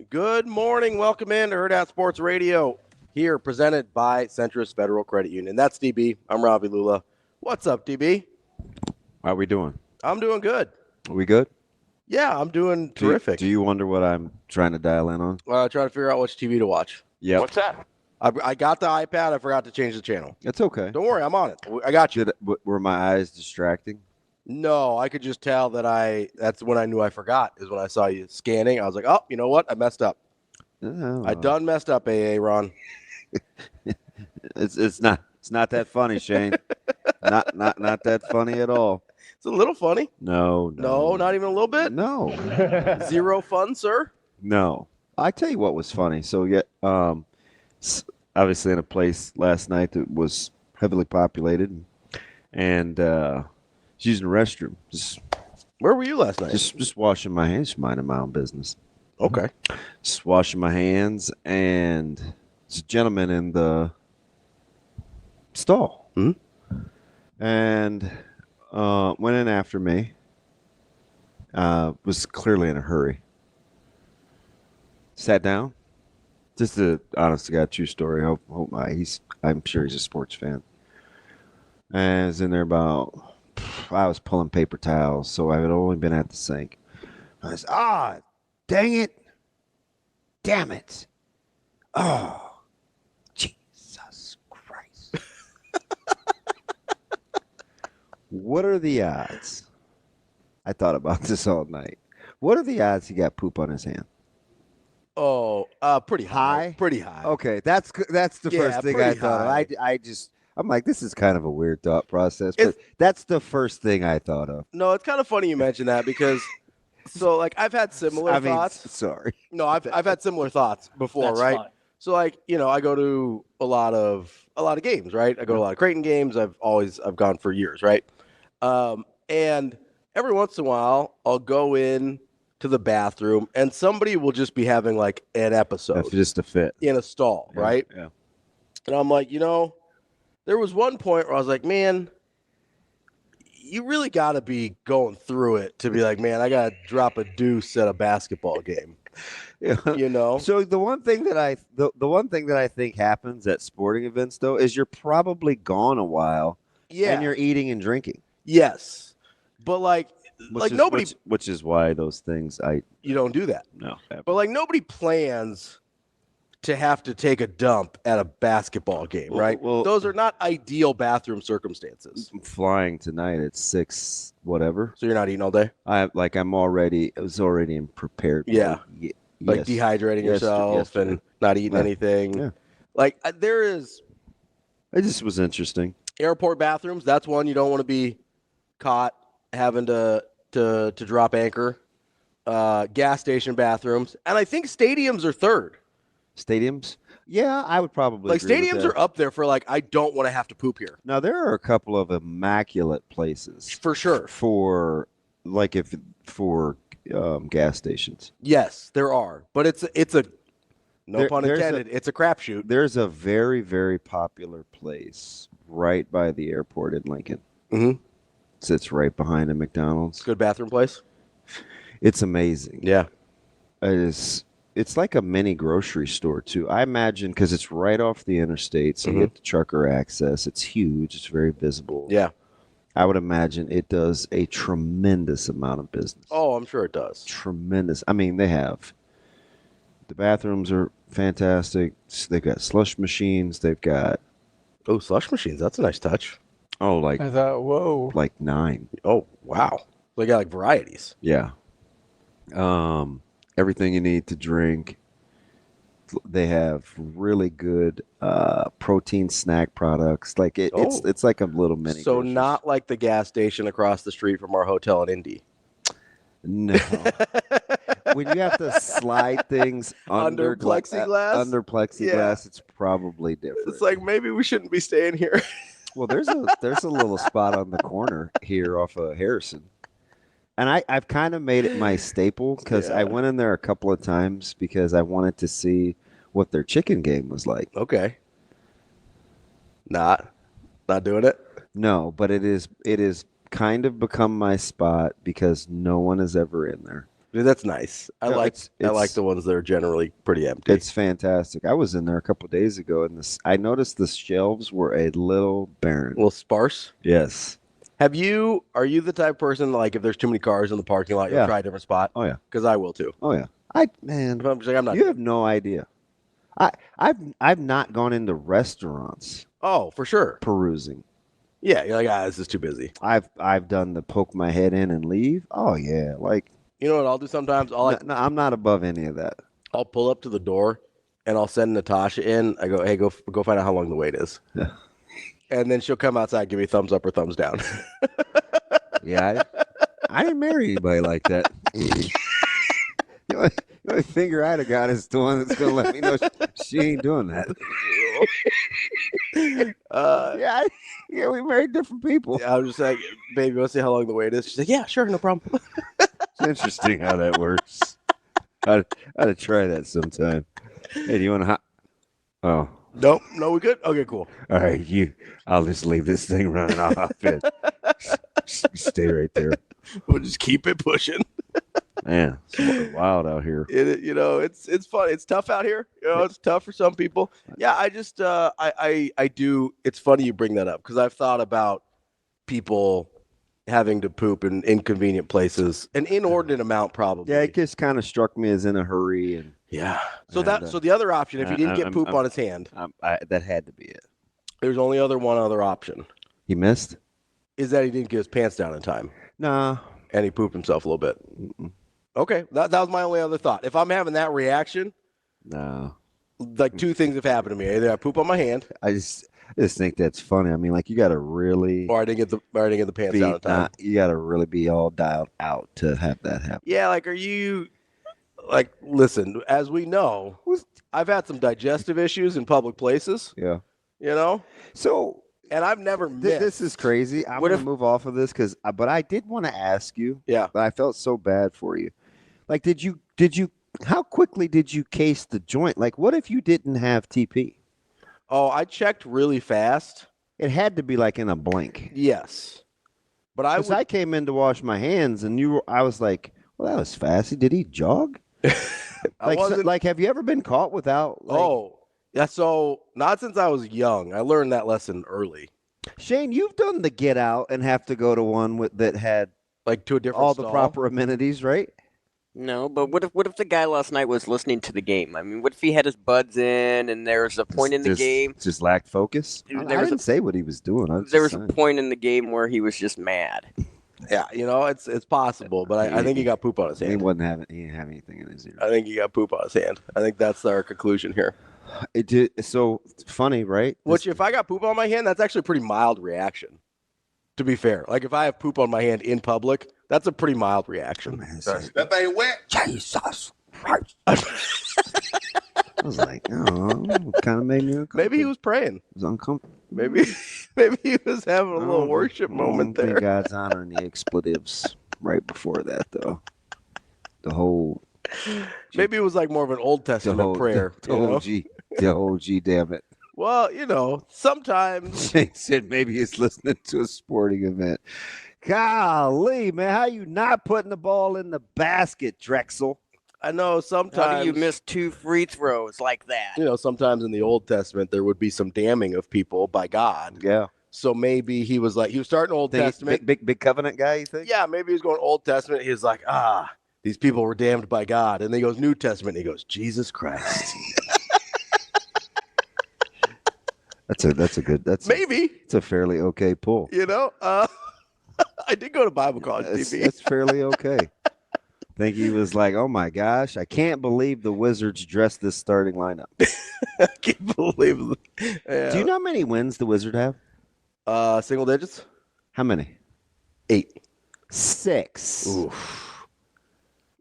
Good morning. Welcome in to Hurrdat Sports Radio, here presented by Centris Federal Credit Union. That's DB. I'm Ravi Lulla. What's up, DB? How are we doing? I'm doing good. Are we good? Yeah, I'm doing terrific. Do you wonder what I'm trying to dial in on? Trying to figure out which TV to watch. Yeah. What's that? I got the iPad. I forgot to change the channel. It's okay. Don't worry. I'm on it. I got you. Were my eyes distracting? No, I could just tell that that's when I knew I forgot, is when I saw you scanning. I was like, oh, you know what? I messed up. Oh. I done messed up, AA Ron. It's not that funny, Shane. not that funny at all. It's a little funny. No, not even a little bit. No. Zero fun, sir. No. I tell you what was funny. So obviously in a place last night that was heavily populated, and using the restroom. Where were you last night? Just washing my hands, just minding my own business. Okay. Just washing my hands, and there's a gentleman in the stall. Mm-hmm. And went in after me. Was clearly in a hurry. Sat down. Just a honest to God true story. I'm sure he's a sports fan. And I was in there I was pulling paper towels, so I had only been at the sink. I was, dang it. Damn it. Oh, Jesus Christ. What are the odds? I thought about this all night. What are the odds he got poop on his hand? Oh, pretty high. Pretty high. Okay, that's the first thing I thought of. I'm like, this is kind of a weird thought process, but that's the first thing I thought of. No, it's kind of funny you mention that because, so like I've had similar thoughts. Sorry. No, I've had similar thoughts before, That's right? fine. So like I go to a lot of games, right? I go to a lot of Creighton games. I've gone for years, right? And every once in a while, I'll go in to the bathroom, and somebody will just be having like an episode. That's just a fit in a stall, right? Yeah. And I'm like, there was one point where I was like, man, you really got to be going through it to be like, man, I got to drop a deuce at a basketball game. Yeah. So the one thing that I think happens at sporting events though is you're probably gone a while. Yeah. And you're eating and drinking. Yes. But nobody, which is why those things you don't do that. No. Ever. But like nobody plans to have to take a dump at a basketball game, right? Well, those are not ideal bathroom circumstances. I'm flying tonight at 6 whatever. So you're not eating all day? I was already in prepared. Yeah. Like yes. dehydrating yourself and not eating anything. Yeah. Like there is. It just was interesting. Airport bathrooms, that's one you don't want to be caught having to drop anchor. Gas station bathrooms. And I think stadiums are third. Stadiums? Yeah, I would probably like agree stadiums with that. are up there for like I don't want to have to poop here. Now there are a couple of immaculate places for sure for gas stations. Yes, there are, but it's a pun intended. It's a crapshoot. There's a very, very popular place right by the airport in Lincoln. Mm-hmm. Sits right behind a McDonald's. Good bathroom place. It's amazing. Yeah, it is. It's like a mini grocery store, too. I imagine because it's right off the interstate, so you get the trucker access. It's huge. It's very visible. Yeah. I would imagine it does a tremendous amount of business. Oh, I'm sure it does. Tremendous. I mean, the bathrooms are fantastic. They've got slush machines. They've got... Oh, slush machines. That's a nice touch. Oh, like... I thought, whoa. Like 9. Oh, wow. They got like varieties. Yeah. Everything you need to drink. They have really good protein snack products. Like it's like a little mini. So not like the gas station across the street from our hotel in Indy. No. When you have to slide things under plexiglass, it's probably different. It's like maybe we shouldn't be staying here. Well, there's a little spot on the corner here off of Harrison. And I've kind of made it my staple because I went in there a couple of times because I wanted to see what their chicken game was like. Okay. Not doing it? No, but it is kind of become my spot because no one is ever in there. Dude, that's nice. I No, like it's the ones that are generally pretty empty. It's fantastic. I was in there a couple of days ago, and I noticed the shelves were a little barren. a little sparse. Yes. Are you the type of person, like, if there's too many cars in the parking lot, you'll try a different spot? Oh yeah. Because I will too. Oh yeah. Man, If I'm just like, I'm not. you have no idea. I've not gone into restaurants Oh, for sure. perusing. Yeah, you're like, this is too busy. I've done the poke my head in and leave. Oh yeah, like You know what I'll do sometimes? no, I'm not above any of that. I'll pull up to the door and I'll send Natasha in. I go, hey, go find out how long the wait is. Yeah. And then she'll come outside, give me a thumbs up or thumbs down. Yeah, I didn't marry anybody like that. The only finger I'd have got is the one that's going to let me know she ain't doing that. Yeah, we married different people. I was just like, baby, want to see how long the wait is? She's like, yeah, sure, no problem. It's interesting how that works. I'd try that sometime. Hey, do you want to? Oh, Nope, no, we good? Okay, cool. all right. I'll just leave this thing running off. Stay right there. We'll just keep it pushing. Man, it's wild out here. It's fun. It's tough out here. It's tough for some people. Yeah, I just I do. It's funny you bring that up because I've thought about people having to poop in inconvenient places, an inordinate amount probably. Yeah, it just kind of struck me as in a hurry, and yeah. So the other option, if he didn't get poop on his hand, that had to be it. there's only one other option. He missed? Is that he didn't get his pants down in time Nah. and he pooped himself a little bit. Mm-mm. Okay, that was my only other thought. If I'm having that reaction, No. like two things have happened to me. Either I poop on my hand, I just think that's funny. I mean, like, you got to really or I didn't get the pants down in time. you got to really be all dialed out to have that happen. Yeah, like, are you like? Listen, as we know, I've had some digestive issues in public places. Yeah. So, and I've never missed. This is crazy. I'm going to move off of this but I did want to ask you. Yeah. But I felt so bad for you. Like, did you? How quickly did you case the joint? Like, what if you didn't have TP? Oh, I checked really fast. It had to be like in a blink. Yes, but I came in to wash my hands, and I was like, well, that was fast. Did he jog? Like, have you ever been caught without? Yeah. So not since I was young. I learned that lesson early. Shane, you've done the get out and have to go to one that had like to a different all stall? the proper amenities, right? No, but what if the guy last night was listening to the game? I mean, what if he had his buds in and there was a point in the game? Just lacked focus? I didn't say what he was doing. There was a point in the game where he was just mad. Yeah, it's possible, but I think he got poop on his hand. He didn't have anything in his ear. I think he got poop on his hand. I think that's our conclusion here. It did. So funny, right? Which, if I got poop on my hand, that's actually a pretty mild reaction. To be fair, like if I have poop on my hand in public, that's a pretty mild reaction. That thing wet. Jesus Christ. I was like, oh, kind of made me uncomfortable. Maybe he was praying. It was uncomfortable. Maybe he was having a little worship moment there. I think God's honoring the expletives right before that, though. The whole. Maybe it was like more of an Old Testament prayer. The whole G, damn it. Well, sometimes. Shane said maybe he's listening to a sporting event. Golly, man, how you not putting the ball in the basket, Drexel? I know sometimes. How do you miss 2 free throws like that? Sometimes in the Old Testament, there would be some damning of people by God. Yeah. So maybe he was starting Old Testament. Big covenant guy, you think? Yeah, maybe he was going Old Testament. He was like, these people were damned by God. And then he goes New Testament. And he goes, Jesus Christ. That's a fairly okay pull. I did go to Bible college, DB. That's fairly okay. I think he was like, oh my gosh, I can't believe the Wizards dressed this starting lineup. I can't believe it. Yeah. Do you know how many wins the Wizards have? Single digits? How many? 8. 6. Oof.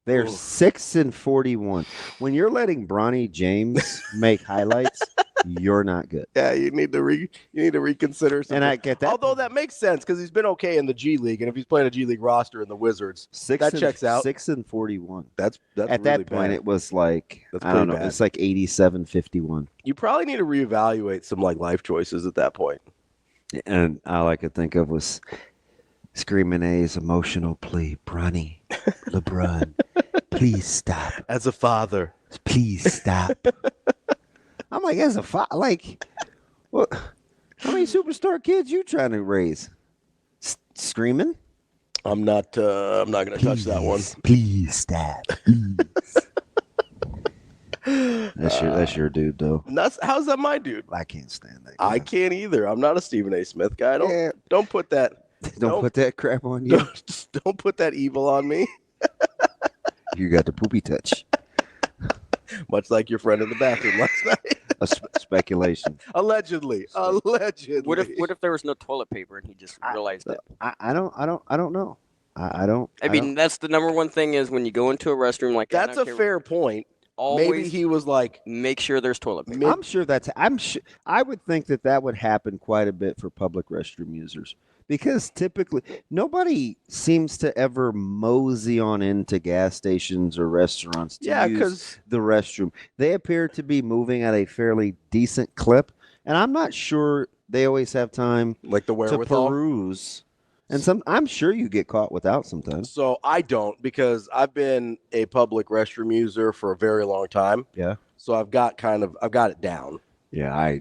They're 6-41. When you're letting Bronny James make highlights, you're not good. Yeah, you need to reconsider something. And I get that. Although that makes sense because he's been okay in the G League, and if he's playing a G League roster in the Wizards, that checks out. 6-41. That's at really that point bad. it was like That's I don't know. bad. It's like 87-51. You probably need to reevaluate some life choices at that point. And all I could think of was Screaming A's emotional plea. Bronny, LeBron, please stop. As a father. Please stop. I'm like, as a like, what? How many superstar kids you trying to raise? Screaming? I'm not going to touch that one. Please stop. Please. That's your dude, though. How's that my dude? I can't stand that. I can't either. I'm not a Stephen A. Smith guy. Don't put that. Don't put that crap on you. Don't put that evil on me. You got the poopy touch. Much like your friend in the bathroom last night. Speculation. Allegedly. What if there was no toilet paper and he just realized it? I don't know. I mean, that's the number one thing is when you go into a restroom like that. That's a fair point. Always maybe he was like, make sure there's toilet paper. I'm sure I would think that would happen quite a bit for public restroom users. Because typically, nobody seems to ever mosey on into gas stations or restaurants to use the restroom. They appear to be moving at a fairly decent clip, and I'm not sure they always have time like the wherewithal to peruse. And I'm sure you get caught without sometimes. So I don't, because I've been a public restroom user for a very long time. Yeah. So I've got it down. Yeah,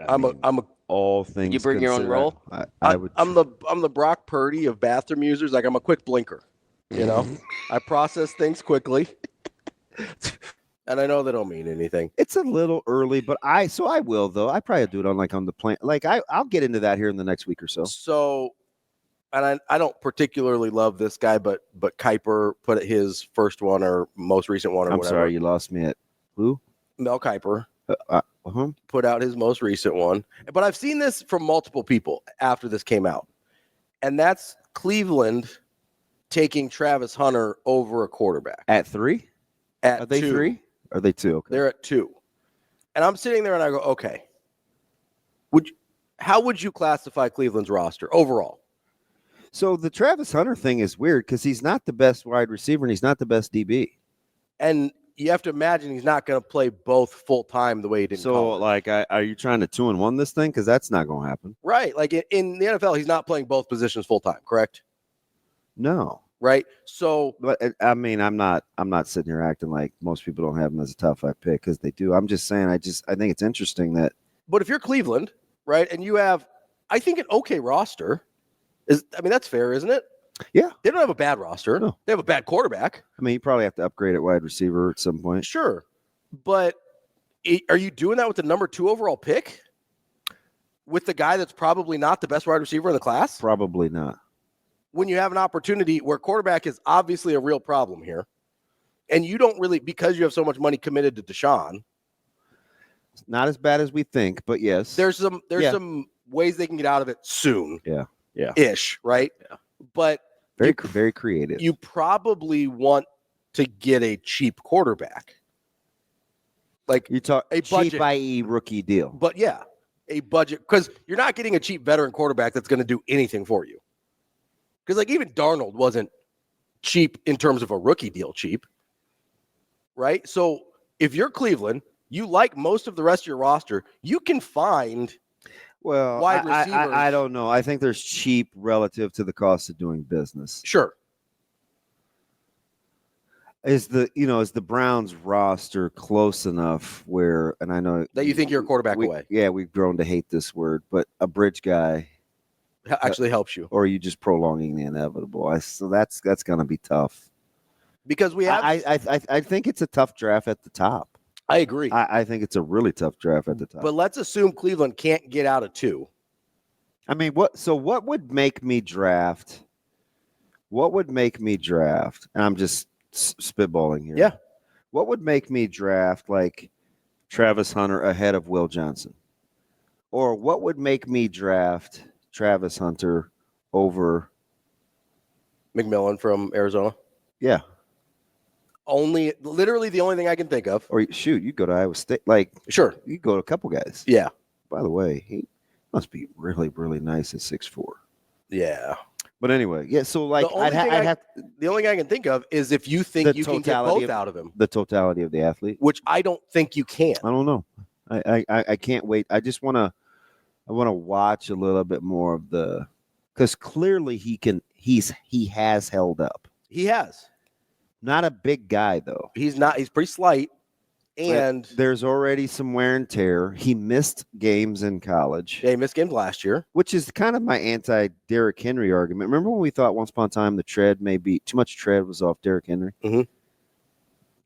I'm a all things. You bring your own roll? I'm the Brock Purdy of bathroom users. Like, I'm a quick blinker. You know, I process things quickly, and I know they don't mean anything. It's a little early, but I will though. I probably do it on the plane. Like I'll get into that here in the next week or so. So, and I don't particularly love this guy, but Kiper put his first one or most recent one or whatever. I'm sorry, you lost me at who? Mel Kiper. Put out his most recent one. But I've seen this from multiple people after this came out. And that's Cleveland taking Travis Hunter over a quarterback. At 3? Are they 2. 3? Are they 2? Okay. They're at 2. And I'm sitting there and I go, okay. How would you classify Cleveland's roster overall? So the Travis Hunter thing is weird because he's not the best wide receiver and he's not the best DB. And you have to imagine he's not going to play both full time the way he did. So, are you trying to 2-1 this thing? Because that's not going to happen, right? Like in the NFL, he's not playing both positions full time, correct? No, right. So, but I mean, I'm not sitting here acting like most people don't have him as a top 5 pick because they do. I'm just saying, I think it's interesting that. But if you're Cleveland, right, and you have, I think, an okay roster, that's fair, isn't it? Yeah. They don't have a bad roster. No. They have a bad quarterback. I mean, you probably have to upgrade at wide receiver at some point. Sure. But are you doing that with the number 2 overall pick? With the guy that's probably not the best wide receiver in the class? Probably not. When you have an opportunity where quarterback is obviously a real problem here, and you don't really, because you have so much money committed to Deshaun. It's not as bad as we think, but yes. There's some ways they can get out of it soon. Yeah. Yeah. Ish, right? Yeah. But very creative. You probably want to get a cheap quarterback. Like you talk a cheap, budget, i.e. rookie deal. But yeah, a budget, because you're not getting a cheap veteran quarterback that's going to do anything for you. Because like even Darnold wasn't cheap in terms of a rookie deal cheap, right? So if you're Cleveland, you like most of the rest of your roster, you can find wide receivers. I don't know. I think there's cheap relative to the cost of doing business. Sure. Is the Browns roster close enough where, and I know that you think you're a quarterback away? Yeah, we've grown to hate this word, but a bridge guy actually helps you, or are you just prolonging the inevitable? So that's going to be tough because we have. I think it's a tough draft at the top. I agree. I think it's a really tough draft at the top. But let's assume Cleveland can't get out of 2. I mean, what would make me draft? What would make me draft? And I'm just spitballing here. Yeah. What would make me draft like Travis Hunter ahead of Will Johnson? Or what would make me draft Travis Hunter over McMillan from Arizona? Yeah. Literally the only thing I can think of. Or you go to Iowa State. Like, sure, you go to a couple guys. Yeah. By the way, he must be really, really nice at 6'4". Yeah. But anyway, yeah. So like, the only thing I can think of is if you think you can get both out of him. The totality of the athlete, which I don't think you can. I don't know. I can't wait. I just want to watch a little bit more of the because clearly he has held up. He has. Not a big guy though. He's not. He's pretty slight, and there's already some wear and tear. He missed games in college. Yeah, he missed games last year, which is kind of my anti-Derrick Henry argument. Remember when we thought once upon a time the tread maybe too much tread was off Derrick Henry? Mm-hmm.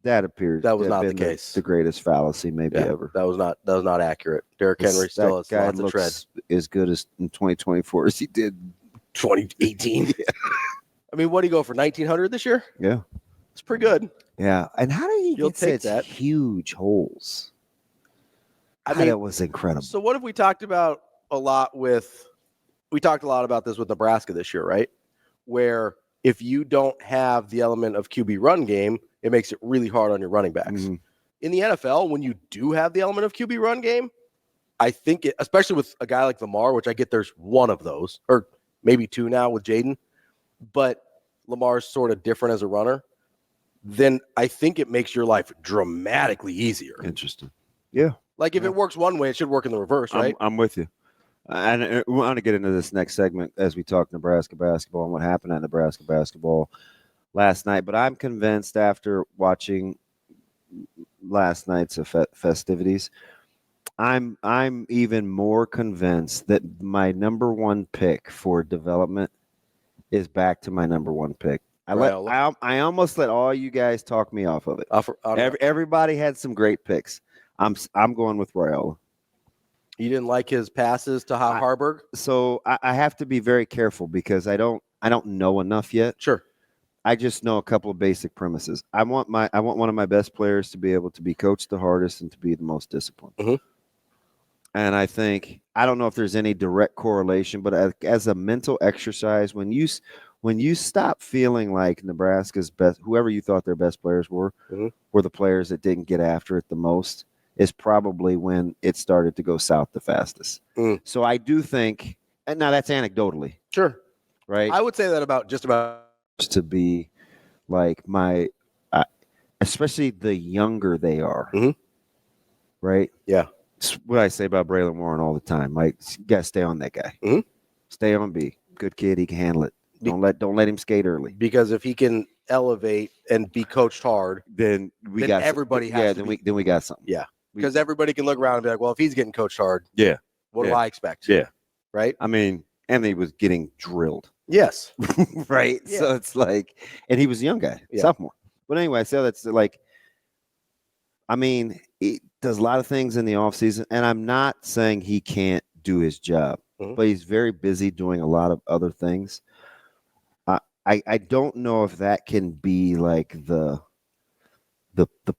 That appears that was not the case. The greatest fallacy maybe ever. That was not accurate. Derrick Henry still has lots of tread. As good as in 2024 as he did 2018. I mean, what do you go for 1900 this year? Yeah, it's pretty good. Yeah, and how did he get such huge holes? I mean, it was incredible. So what if we talked about a lot about this with Nebraska this year, right? Where if you don't have the element of QB run game, it makes it really hard on your running backs. Mm-hmm. In the NFL, when you do have the element of QB run game, I think especially with a guy like Lamar, which I get there's one of those, or maybe two now with Jaden, but Lamar's sort of different as a runner, then I think it makes your life dramatically easier. Interesting. Yeah. Like if it works one way, it should work in the reverse, right? I'm with you. And we want to get into this next segment as we talk Nebraska basketball and what happened at Nebraska basketball last night. But I'm convinced after watching last night's festivities, I'm even more convinced that my number one pick for development is back to my number one pick. I almost let all you guys talk me off of it. Everybody had some great picks. I'm going with Raiola. You didn't like his passes to Harburg? So I have to be very careful because I don't know enough yet. Sure. I just know a couple of basic premises. I want one of my best players to be able to be coached the hardest and to be the most disciplined. Mm-hmm. And I think I don't know if there's any direct correlation, but as a mental exercise, when you stop feeling like Nebraska's best, whoever you thought their best players were the players that didn't get after it the most, is probably when it started to go south the fastest. So I do think, and now that's anecdotally. Sure. Right? I would say that about just about. To be like especially the younger they are. Mm-hmm. Right? Yeah. It's what I say about Braylon Warren all the time. Like, you got to stay on that guy. Mm-hmm. Stay on B. Good kid. He can handle it. Don't let him skate early. Because if he can elevate and be coached hard, then everybody has to then we got something. Yeah. Because everybody can look around and be like, well, if he's getting coached hard, what do I expect? Yeah. Right? I mean, and he was getting drilled. Yes. Right? Yeah. So it's like, and he was a young guy, sophomore. But anyway, so that's like, I mean, he does a lot of things in the offseason, and I'm not saying he can't do his job, but he's very busy doing a lot of other things. I don't know if that can be like the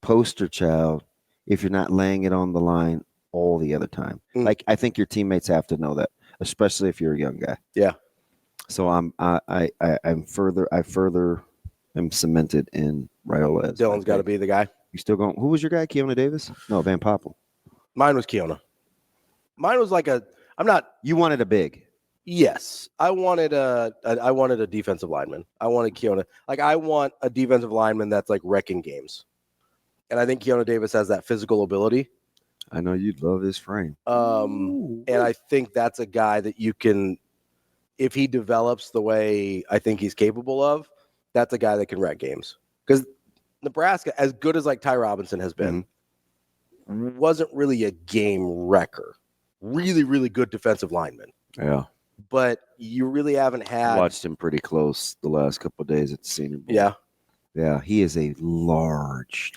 poster child if you're not laying it on the line all the other time. Like, I think your teammates have to know that, especially if you're a young guy. Yeah. So I further am cemented in Raiola. Dylan's got to be the guy. You still going? Who was your guy? Keona Davis? No, Van Poppel. Mine was Keona. Mine was like You wanted a big. Yes, I wanted a defensive lineman. I wanted Keona. Like, I want a defensive lineman that's like wrecking games, and I think Keona Davis has that physical ability. I know you'd love his frame. And I think that's a guy that you can, if he develops the way I think he's capable of, that's a guy that can wreck games. Because Nebraska, as good as like Ty Robinson has been, wasn't really a game wrecker. Really, really good defensive lineman. Yeah. But you really haven't had. I watched him pretty close the last couple of days at the Senior Bowl. Yeah. Yeah, he is a large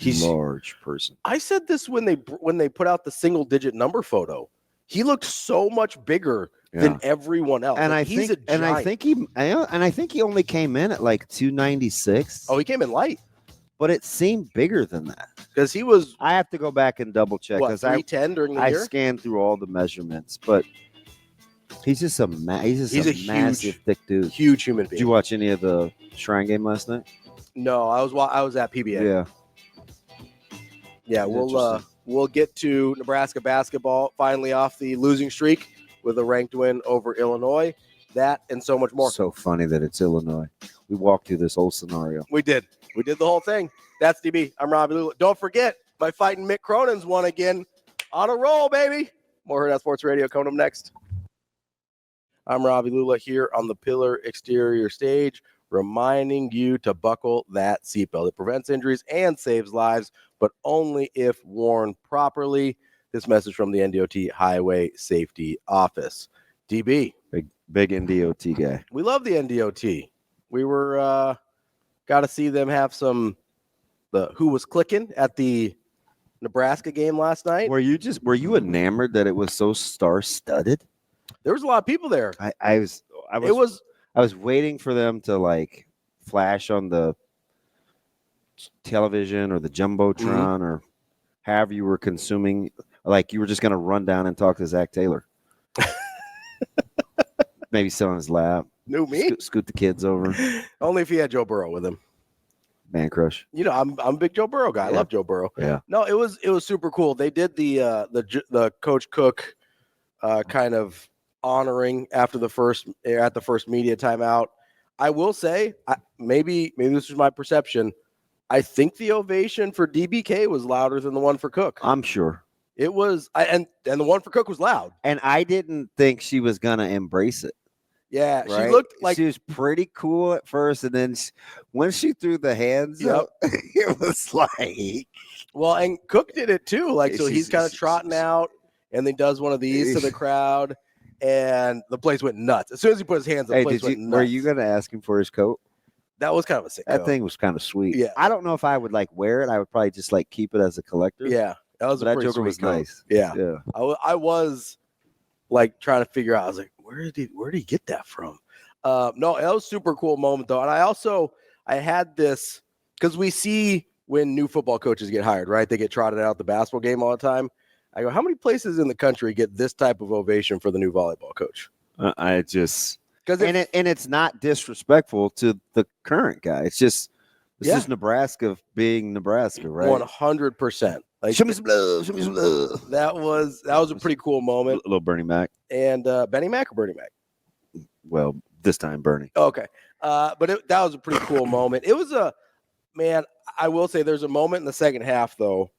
person. I said this when they put out the single-digit number photo. He looked so much bigger than everyone else. And like, he's a giant. I think he only came in at like 296. Oh, he came in light. But it seemed bigger than that. Because he was. I have to go back and double check. What, 310 during the year? I scanned through all the measurements, but he's just a massive, thick dude. Huge human being. Did you watch any of the Shrine game last night? No, I was at PBA. Yeah. We'll get to Nebraska basketball finally off the losing streak with a ranked win over Illinois. That and so much more. So funny that it's Illinois. We walked through this whole scenario. We did the whole thing. That's DB. I'm Ravi. Lulla. Don't forget, my fighting Mick Cronin's won again. On a roll, baby. More Hurrdat Sports Radio coming up next. I'm Ravi Lulla here on the Pillar Exterior stage, reminding you to buckle that seatbelt. It prevents injuries and saves lives, but only if worn properly. This message from the NDOT Highway Safety Office. DB. Big NDOT guy. We love the NDOT. We were got to see them have who was clicking at the Nebraska game last night. Were you enamored that it was so star-studded? There was a lot of people there. I was waiting for them to like flash on the television or the jumbotron or however you were consuming. Like you were just going to run down and talk to Zach Taylor. Maybe sit on his lap. Knew me. Scoot the kids over. Only if he had Joe Burrow with him. Man crush. You know, I'm a big Joe Burrow guy. I love Joe Burrow. Yeah. No, it was super cool. They did the Coach Cook kind of honoring at the first media timeout. I will say, maybe this is my perception. I think the ovation for DBK was louder than the one for Cook. I'm sure. It was, and the one for Cook was loud. And I didn't think she was gonna embrace it. Yeah, right? She looked like she was pretty cool at first, and then when she threw the hands up, it was like. Well, and Cook did it too. Like, so he's kind of trotting out, and then does one of these to the crowd, and the place went nuts. As soon as he put his hands up, the place went nuts. Were you gonna ask him for his coat? That was kind of a sick That coat. thing was kind of sweet. Yeah. I don't know if I would like wear it. I would probably just like keep it as a collector. Yeah. That Joker was coat. nice. Yeah. Yeah. I was like trying to figure out. I was like, where did he get that from? No, that was a super cool moment though. And I had this because we see when new football coaches get hired, right? They get trotted out the basketball game all the time. I go, how many places in the country get this type of ovation for the new volleyball coach? It's not disrespectful to the current guy. It's just this is Nebraska being Nebraska, right? 100%. Like, show me some love. Show me some love. That was a pretty cool moment. A little Bernie Mac. And Benny Mac or Bernie Mac? Well, this time Bernie. Okay. But that was a pretty cool moment. It was I will say there's a moment in the second half, though,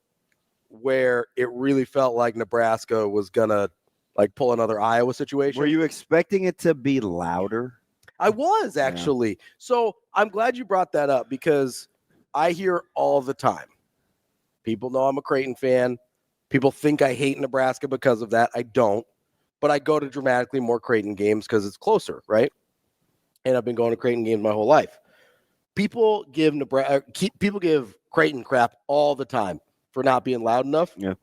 where it really felt like Nebraska was going to like pull another Iowa situation. Were you expecting it to be louder? I was actually. Yeah. So I'm glad you brought that up because I hear all the time. People know I'm a Creighton fan. People think I hate Nebraska because of that. I don't. But I go to dramatically more Creighton games because it's closer, right? And I've been going to Creighton games my whole life. People give Creighton crap all the time for not being loud enough. Yeah.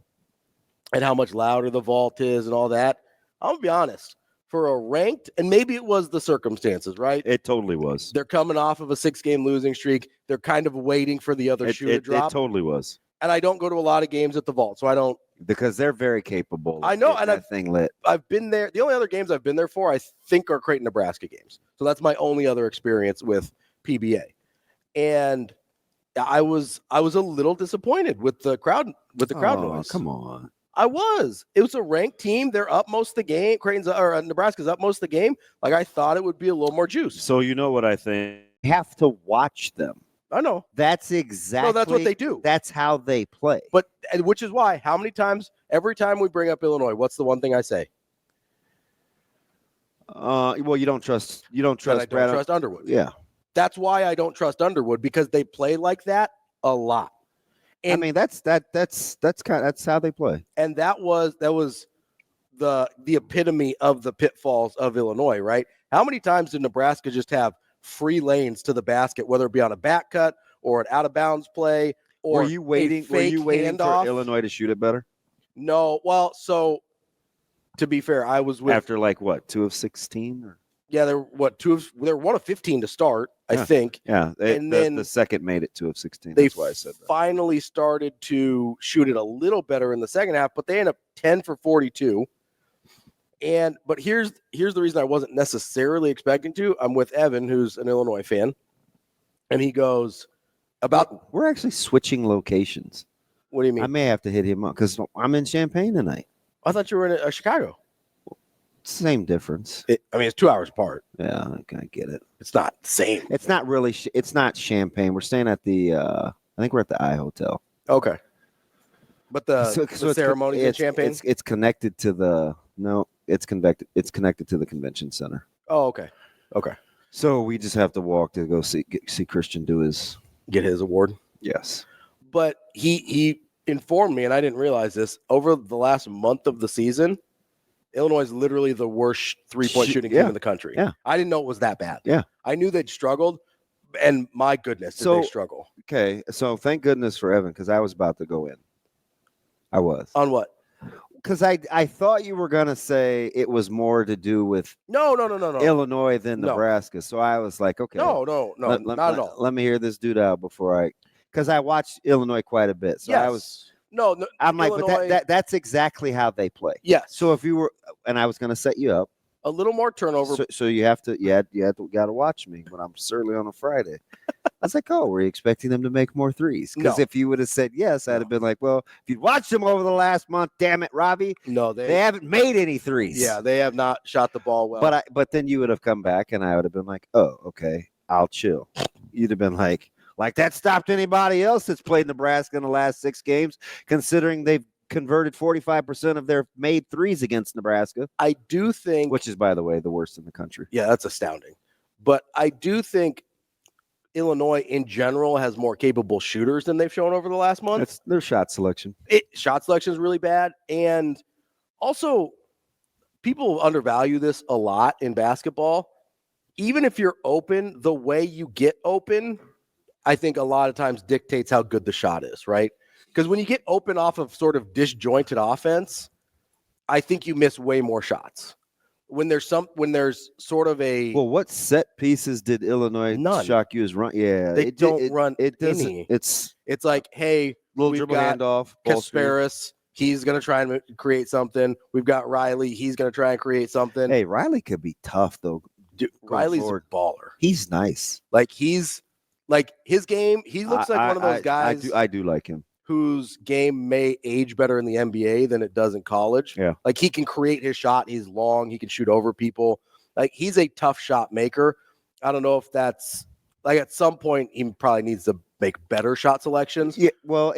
And how much louder the vault is and all that. I'm going to be honest. For a ranked, and maybe it was the circumstances, right? It totally was. They're coming off of a 6-game losing streak. They're kind of waiting for the other shoe to drop. It totally was. And I don't go to a lot of games at the vault, so I don't. Because they're very capable. I know, and thing lit. I've been there. The only other games I've been there for, I think, are Creighton Nebraska games. So that's my only other experience with PBA. And I was a little disappointed with the crowd noise. Come on. I was. It was a ranked team. They're up most of the game. Nebraska's up most of the game. Like, I thought it would be a little more juice. So you know what I think? You have to watch them. I know. That's exactly. No, that's what they do. That's how they play. But which is why, how many times, every time we bring up Illinois, what's the one thing I say? Well, you don't trust. I don't trust Underwood. Yeah. That's why I don't trust Underwood, because they play like that a lot. And I mean, that's how they play. And that was the epitome of the pitfalls of Illinois, right? How many times did Nebraska just have free lanes to the basket, whether it be on a back cut or an out of bounds play? Or were you waiting for Illinois to shoot it better? No. Well, so to be fair, I was with after like what, 2 of 16 or? Yeah, they're 1 of 15 to start, I think. Yeah, and then the second made it 2 of 16. That's why I said that. Finally started to shoot it a little better in the second half, but they end up 10 for 42. But here's the reason I wasn't necessarily expecting to. I'm with Evan, who's an Illinois fan, and he goes about. We're actually switching locations. What do you mean? I may have to hit him up because I'm in Champaign tonight. I thought you were in Chicago. Same difference. It's 2 hours apart. Yeah, I get it. It's not the same. It's not really. It's not Champaign. We're staying at the. I think we're at the I Hotel. Okay. But the ceremony in Champaign. It's connected to the. No, it's connected to the convention center. Oh, okay. Okay. So we just have to walk to go see Christian do his Get his award. yes. But he informed me, and I didn't realize this, over the last month of the season, Illinois is literally the worst three-point shooting team in the country. Yeah. I didn't know it was that bad. Yeah. I knew they'd struggled, and my goodness, did they struggle. Okay, so thank goodness for Evan, because I was about to go in. I was. On what? Because I thought you were going to say it was more to do with No. Illinois than Nebraska. So I was like, okay. No, not at all. Let me hear this dude out before because I watched Illinois quite a bit. So yes. I'm like, Illinois, but that's exactly how they play. Yes. So if you were, and I was going to set you up. A little more turnover. So you got to watch me when I'm certainly on a Friday. I was like, oh, were you expecting them to make more threes? Because if you would have said yes, I'd have been like, well, if you'd watched them over the last month, damn it, Ravi. No, they haven't made any threes. Yeah, they have not shot the ball well. But then you would have come back, and I would have been like, oh, okay, I'll chill. You'd have been like that stopped anybody else that's played Nebraska in the last 6 games, considering they've converted 45% of their made threes against Nebraska. I do think, which is, by the way, the worst in the country. Yeah, that's astounding. But I do think Illinois in general has more capable shooters than they've shown over the last month. That's their shot selection. Shot selection is really bad. And also, people undervalue this a lot in basketball. Even if you're open, the way you get open, I think a lot of times dictates how good the shot is, right? Because when you get open off of sort of disjointed offense, I think you miss way more shots. When there's sort of a what set pieces did Illinois shock you as run? Yeah, they don't run. It doesn't. It's like, hey, little dribble handoff. Kasparis, he's gonna try and create something. We've got Riley, he's gonna try and create something. Hey, Riley could be tough though. Dude, Riley's a baller. He's nice. He's his game. He looks like one of those guys. I do like him. Whose game may age better in the NBA than it does in college. Yeah. He can create his shot. He's long. He can shoot over people. He's a tough shot maker. I don't know if that's at some point he probably needs to make better shot selections. Yeah. Well,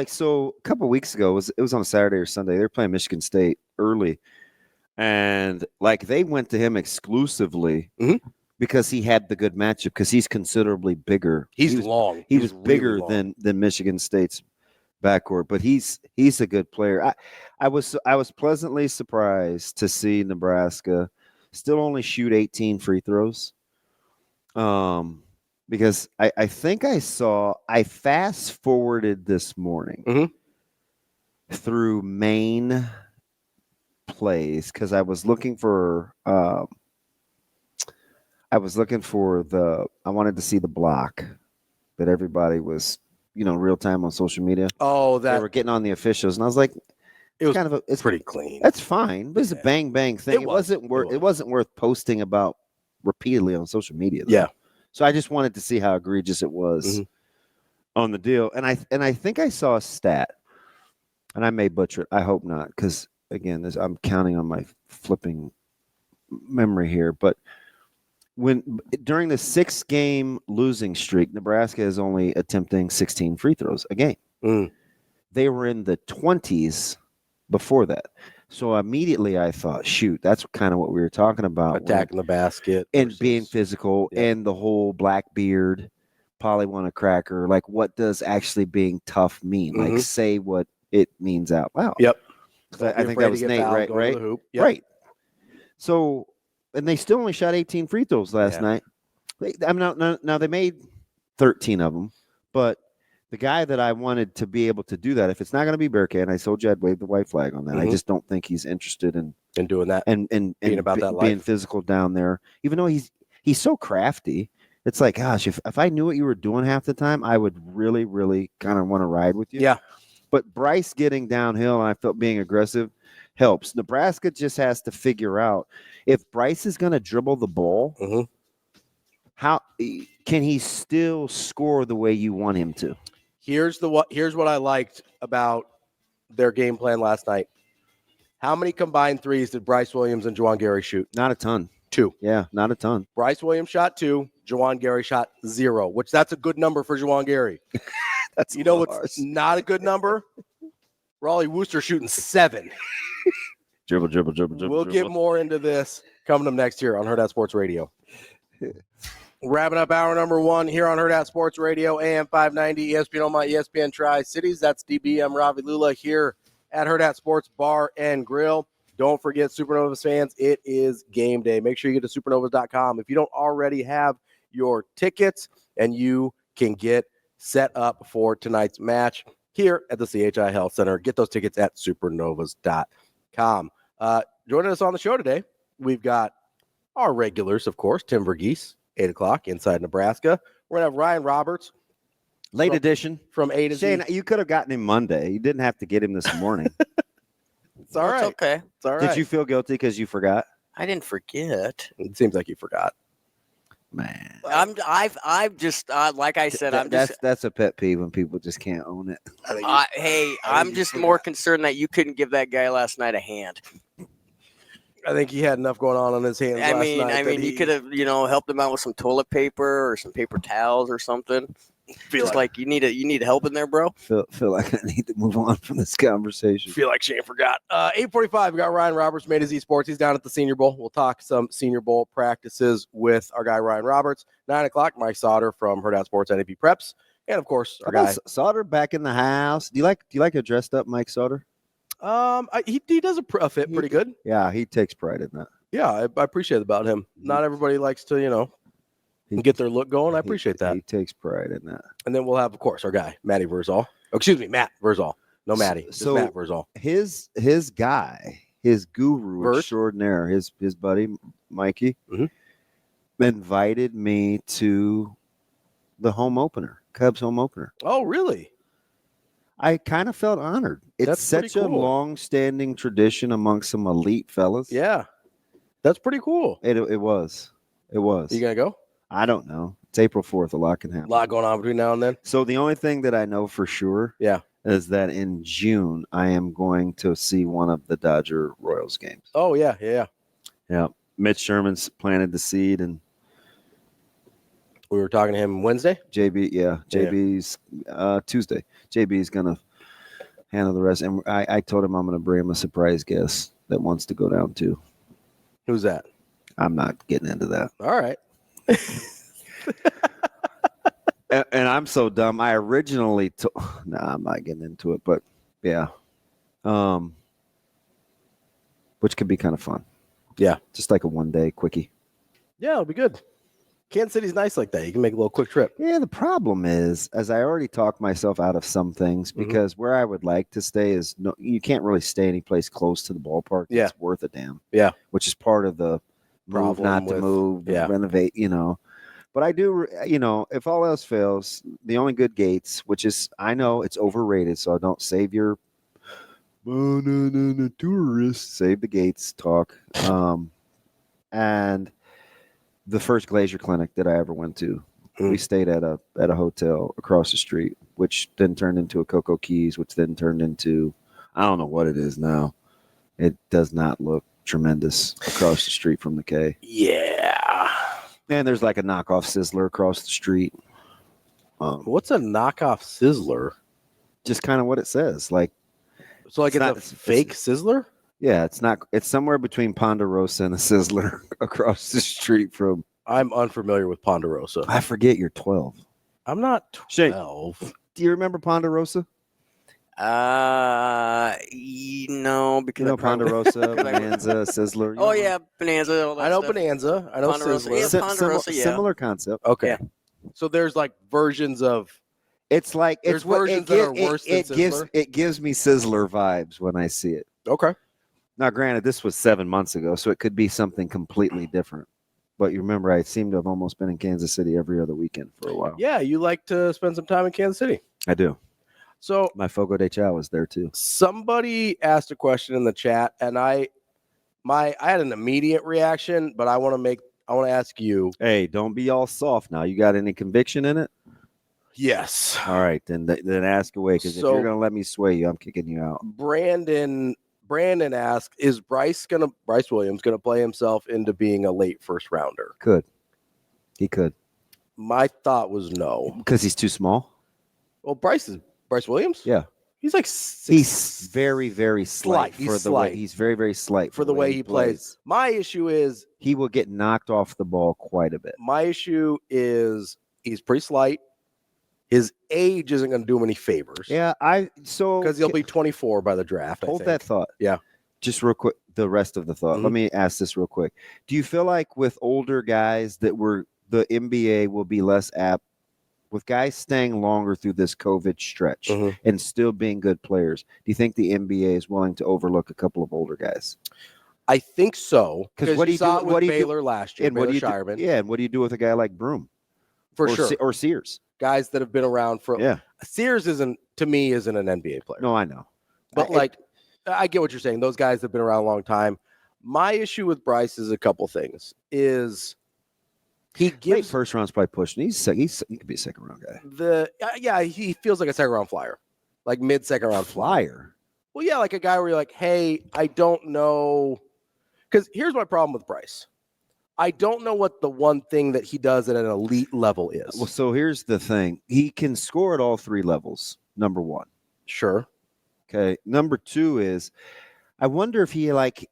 so a couple of weeks ago, it was on a Saturday or Sunday. They were playing Michigan State early. And they went to him exclusively because he had the good matchup because he's considerably bigger. He's long. He was bigger than Michigan State's backcourt, but he's a good player. I was pleasantly surprised to see Nebraska still only shoot 18 free throws. Because I think I fast forwarded this morning through main plays because I was looking for I wanted to see the block that everybody was real time on social media. Oh, they were getting on the officials, and I was like, it's pretty clean. That's fine, but it's a bang bang thing. It wasn't worth posting about repeatedly on social media, though. Yeah. So I just wanted to see how egregious it was on the deal, and I think I saw a stat, and I may butcher it. I hope not, because again, I'm counting on my flipping memory here, but during the 6-game losing streak, Nebraska is only attempting 16 free throws a game. They were in the 20s before that. So immediately I thought, shoot, that's kind of what we were talking about. Attacking the basket. And being physical and the whole Blackbeard, probably want a cracker. What does actually being tough mean? Say what it means out loud. Yep. I think that was Nate, right? Right. Yep. Right. So, and they still only shot 18 free throws last night. Now they made 13 of them, but the guy that I wanted to be able to do that, if it's not going to be Bearcat, and I told you I'd wave the white flag on that. I just don't think he's interested in doing that and being about that life. Being physical down there. Even though he's so crafty, it's like, gosh, if I knew what you were doing half the time, I would really, really kind of want to ride with you. Yeah. But Bryce getting downhill and I felt being aggressive helps. Nebraska just has to figure out if Bryce is going to dribble the ball, how can he still score the way you want him to? Here's what I liked about their game plan last night. How many combined threes did Bryce Williams and Juwan Gary shoot? Not a ton. 2. Yeah, not a ton. Bryce Williams shot 2. Juwan Gary shot 0, which that's a good number for Juwan Gary. That's what's not a good number? Raleigh Wooster shooting 7. Dribble. We'll get more into this coming up next year on Hurrdat Sports Radio. Wrapping up hour number 1 here on Hurrdat Sports Radio, AM 590, ESPN Omaha, ESPN Tri-Cities. That's DBM Ravi Lulla here at Hurrdat Sports Bar and Grill. Don't forget, Supernovas fans, it is game day. Make sure you get to supernovas.com if you don't already have your tickets, and you can get set up for tonight's match here at the CHI Health Center. Get those tickets at supernovas.com. Joining us on the show today, we've got our regulars, of course, Tim Verghese, 8 o'clock, Inside Nebraska. We're going to have Ryan Roberts. Late edition. From A to Z. Shane, you could have gotten him Monday. You didn't have to get him this morning. It's all right. It's okay. It's all right. Did you feel guilty because you forgot? I didn't forget. It seems like you forgot. Man. I've just like I said, That's a pet peeve when people just can't own it. I'm just more concerned that you couldn't give that guy last night a hand. I think he had enough going on his hands last night. I mean, you could have, helped him out with some toilet paper or some paper towels or something. Just like you need help in there, bro. Feel like I need to move on from this conversation. Feel like Shane forgot. 8:45. We got Ryan Roberts, Made Z Sports. He's down at the Senior Bowl. We'll talk some Senior Bowl practices with our guy Ryan Roberts. 9 o'clock. Mike Sautter from Hurrdat Sports NEBPreps, and of course our guy Sautter back in the house. Do you like a dressed up Mike Sautter? He does a fit pretty good. Yeah, he takes pride in that. Yeah, I appreciate it about him. Not everybody likes to get their look going. I appreciate that. He takes pride in that. And then we'll have, of course, our guy Matt Vrzal. Matt Vrzal. No Matty. So Matt Vrzal. His guy, his guru extraordinaire, his buddy Mikey, invited me to the home opener, Cubs home opener. Oh, really? I kind of felt honored. It's such a long-standing tradition among some elite fellas. Yeah, that's pretty cool. It was. You gonna go? I don't know. It's April 4th. A lot can happen. A lot going on between now and then. So the only thing that I know for sure, is that in June I am going to see one of the Dodger Royals games. Oh yeah. Mitch Sherman's planted the seed, and we were talking to him Wednesday. JB's Tuesday. JB's gonna handle the rest, and I told him I'm gonna bring him a surprise guest that wants to go down too. Who's that? I'm not getting into that. All right. And I'm so dumb. I originally I'm not getting into it, but yeah, which could be kind of fun. Yeah, just like a 1-day quickie. Yeah, it'll be good. Kansas City's nice like that. You can make a little quick trip. Yeah, the problem is, as I already talked myself out of some things, because where I would like to stay is you can't really stay any place close to the ballpark. Yeah. It's worth a damn. Yeah. Which is part of the move, not to move, renovate, But I do, if all else fails, the only good gates, which is, I know it's overrated, so I don't save your tourists, save the gates talk. And the first Glacier Clinic that I ever went to, we stayed at a hotel across the street, which then turned into a Cocoa Keys, which then turned into, I don't know what it is now. It does not look tremendous across the street from the K. Yeah. And there's like a knockoff Sizzler across the street. What's a knockoff Sizzler? Just kind of what it says. It's a fake Sizzler? Yeah, it's somewhere between Ponderosa and a Sizzler across the street from. I'm unfamiliar with Ponderosa. I forget you're 12. I'm not 12. Shane, do you remember Ponderosa? No, because Ponderosa, Bonanza, Sizzler. Oh yeah, Bonanza. I know Bonanza. I know Ponderosa. Sizzler. Yeah, Ponderosa, Similar concept. Okay. Yeah. So there's versions of. It's like there's versions that are worse than Sizzler. It gives me Sizzler vibes when I see it. Okay. Now, granted, this was 7 months ago, so it could be something completely different. But you remember, I seem to have almost been in Kansas City every other weekend for a while. Yeah, you like to spend some time in Kansas City. I do. So my Fogo de Chao was there too. Somebody asked a question in the chat, and I had an immediate reaction, but I want to ask you. Hey, don't be all soft now. You got any conviction in it? Yes. All right, then ask away, because if you're gonna let me sway you, I'm kicking you out. Brandon asked, "Is Bryce Williams gonna play himself into being a late first rounder?" He could. My thought was no, because he's too small. Well, Bryce Williams? Yeah. He's like He's very, very slight He's for the slight. way he's very, very slight for the way he plays. My issue is He will get knocked off the ball quite a bit. my issue is he's pretty slight. His age isn't going to do him any favors. Yeah, because he'll be 24 by the draft. Hold I think. that thought. Yeah. Just real quick, the rest of the thought. Mhm. Let me ask this real quick. Do you feel like with older guys that the NBA will be less apt with guys staying longer through this COVID stretch Mhm. and still being good players? Do you think the NBA is willing to overlook a couple of older guys? I think so. Because what do you saw do? it with What do you do? Baylor last year? And what do you do? Shireman, Yeah, and what do you do with a guy like Broom for or sure. Or Sears? Guys that have been around for. Yeah. Sears isn't an NBA player. No, I know. But I get what you're saying. Those guys have been around a long time. My issue with Bryce is a couple things. Is he Late gives first round's probably pushing. He could be a second round guy. he feels like a second round flyer, like mid second round Flyer. Well, yeah, like a guy where you're like, hey, I don't know, because here's my problem with Bryce. I don't know what the one thing that he does at an elite level is. Well, so here's the thing. He can score at all three levels, number one. Sure. Okay. Number two is, I wonder if he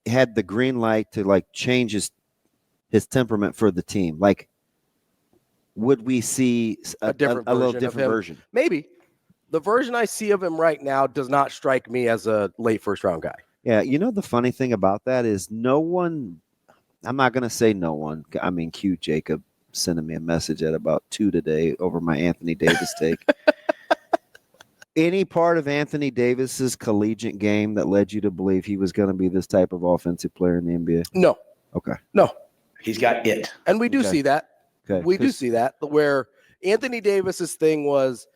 had the green light to change his temperament for the team. Would we see a little different version? Maybe. The version I see of him right now does not strike me as a late first round guy. Yeah. The funny thing about that is no one, I'm not going to say no one. I mean, cute Jacob sending me a message at about 2 today over my Anthony Davis take. Any part of Anthony Davis's collegiate game that led you to believe he was going to be this type of offensive player in the NBA? No. Okay. No. He's got it. And we do see that. Okay. We do see that, where Anthony Davis's thing was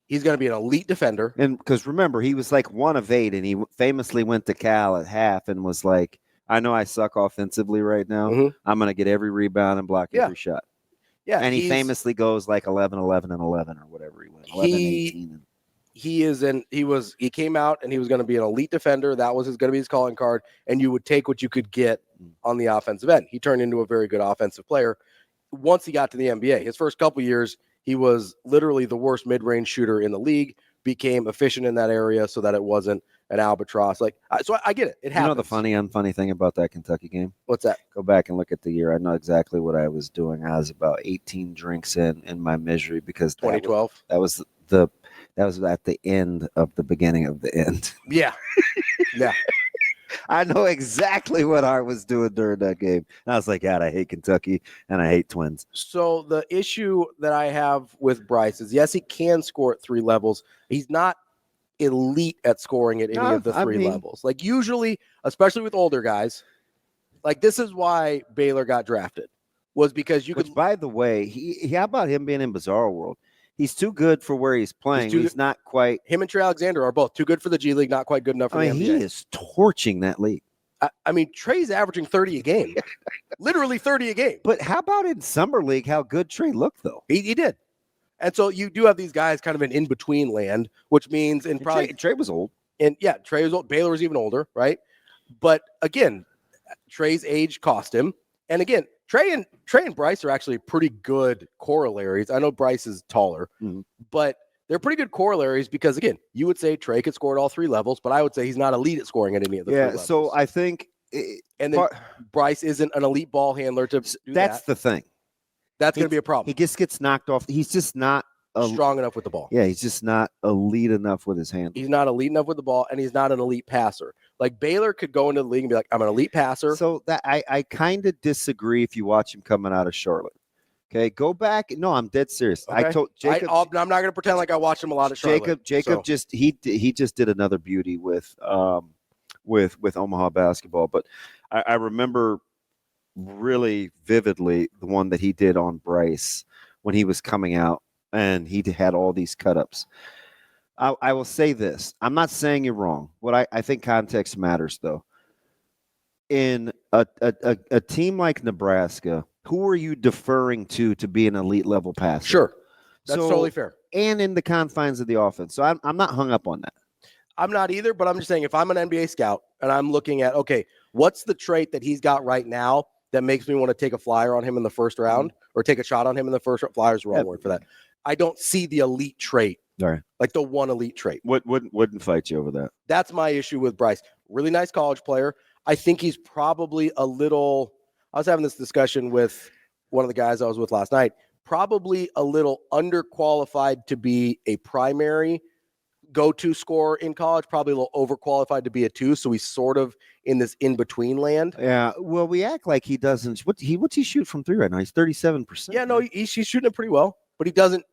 he's going to be an elite defender. And because remember, he was 1 of 8, and he famously went to Cal at half and was like, I know I suck offensively right now. Mhm. I'm going to get every rebound and block every shot. Yeah. And he famously goes 11, 11, and 11 or whatever he went. 11, 18. He came out and he was going to be an elite defender. That was going to be his calling card. And you would take what you could get on the offensive end. He turned into a very good offensive player. Once he got to the NBA, his first couple years, he was literally the worst mid-range shooter in the league, became efficient in that area so that it wasn't an albatross. So I get it. It happens. The unfunny thing about that Kentucky game? What's that? Go back and look at the year. I know exactly what I was doing. I was about 18 drinks in my misery because 2012. That was at the end of the beginning of the end. Yeah. Yeah. I know exactly what I was doing during that game. And I was like, God, I hate Kentucky and I hate Twins. So the issue that I have with Bryce is, yes, he can score at 3 levels. He's not elite at scoring at any of the 3 levels. Usually, especially with older guys, this is why Baylor got drafted, was because by the way, how about him being in Bizarro World? He's too good for where he's playing. He's not quite. Him and Trey Alexander are both too good for the G League, not quite good enough for the NBA. He is torching that league. I mean, Trey's averaging 30 a game. Literally 30 a game. But how about in Summer League, how good Trey looked, though? He did. And so you do have these guys kind of in between land, which means Trey was old. And yeah, Trey was old. Baylor was even older, right? But again, Trey's age cost him. And again, Trey and Bryce are actually pretty good corollaries. I know Bryce is taller, but they're pretty good corollaries because, again, you would say Trey could score at all 3 levels, but I would say he's not elite at scoring at any of the 3 levels. So I think and then Bryce isn't an elite ball handler to do that's the thing. That's going to be a problem. He just gets knocked off. He's just not strong enough with the ball. Yeah, he's just not elite enough with his hand. He's not elite enough with the ball, and he's not an elite passer. Baylor could go into the league and be like, I'm an elite passer. So that I kind of disagree if you watch him coming out of Charlotte. Okay, go back. No, I'm dead serious. Okay. I told Jacob. I'm not going to pretend like I watched him a lot of Charlotte. Jacob just he just did another beauty with Omaha basketball. But I remember really vividly the one that he did on Bryce when he was coming out and he had all these cut-ups. I will say this. I'm not saying you're wrong. What I think context matters, though. In a team like Nebraska, who are you deferring to be an elite level passer? Sure. That's totally fair. And in the confines of the offense. So I'm not hung up on that. I'm not either, but I'm just saying if I'm an NBA scout and I'm looking at, okay, what's the trait that he's got right now that makes me want to take a flyer on him in the first round or take a shot on him in the first round? Flyer's the wrong word for that. I don't see the elite trait All right. Like the one elite trait. Wouldn't fight you over that. That's my issue with Bryce. Really nice college player. I think he's probably a little. I was having this discussion with one of the guys I was with last night. Probably a little underqualified to be a primary go-to scorer in college. Probably a little overqualified to be a 2. So he's sort of in this in-between land. Yeah. Well, we act like he doesn't. What's he shoot from 3 right now? He's 37%. Yeah, no, he's shooting it pretty well, but he doesn't.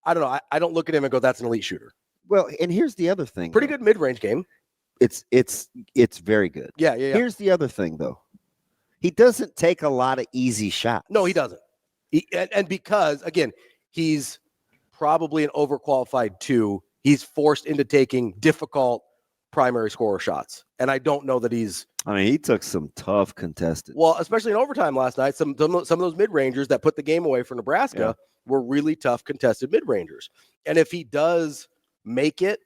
I don't know. I don't look at him and go, "That's an elite shooter." Well, and here's the other thing. Pretty good mid-range game. It's very good. Yeah. Here's the other thing, though. He doesn't take a lot of easy shots. No, he doesn't. And because, again, he's probably an overqualified 2, he's forced into taking difficult primary scorer shots. And I don't know that he's. I mean, he took some tough contested. Well, especially in overtime last night, some of those mid-rangers that put the game away for Nebraska were really tough contested mid-rangers. And if he does make it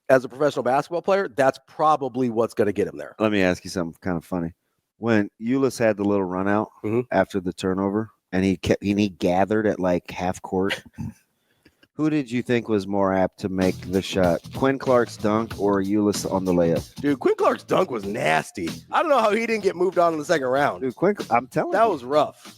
as a professional basketball player, that's probably what's going to get him there. Let me ask you something kind of funny. When Ulis had the little run out after the turnover, and he gathered at like half court, who did you think was more apt to make the shot? Quinn Clark's dunk or Ulis on the layup? Dude, Quinn Clark's dunk was nasty. I don't know how he didn't get moved on in the second round. Dude, Quinn, I'm telling you. That was rough.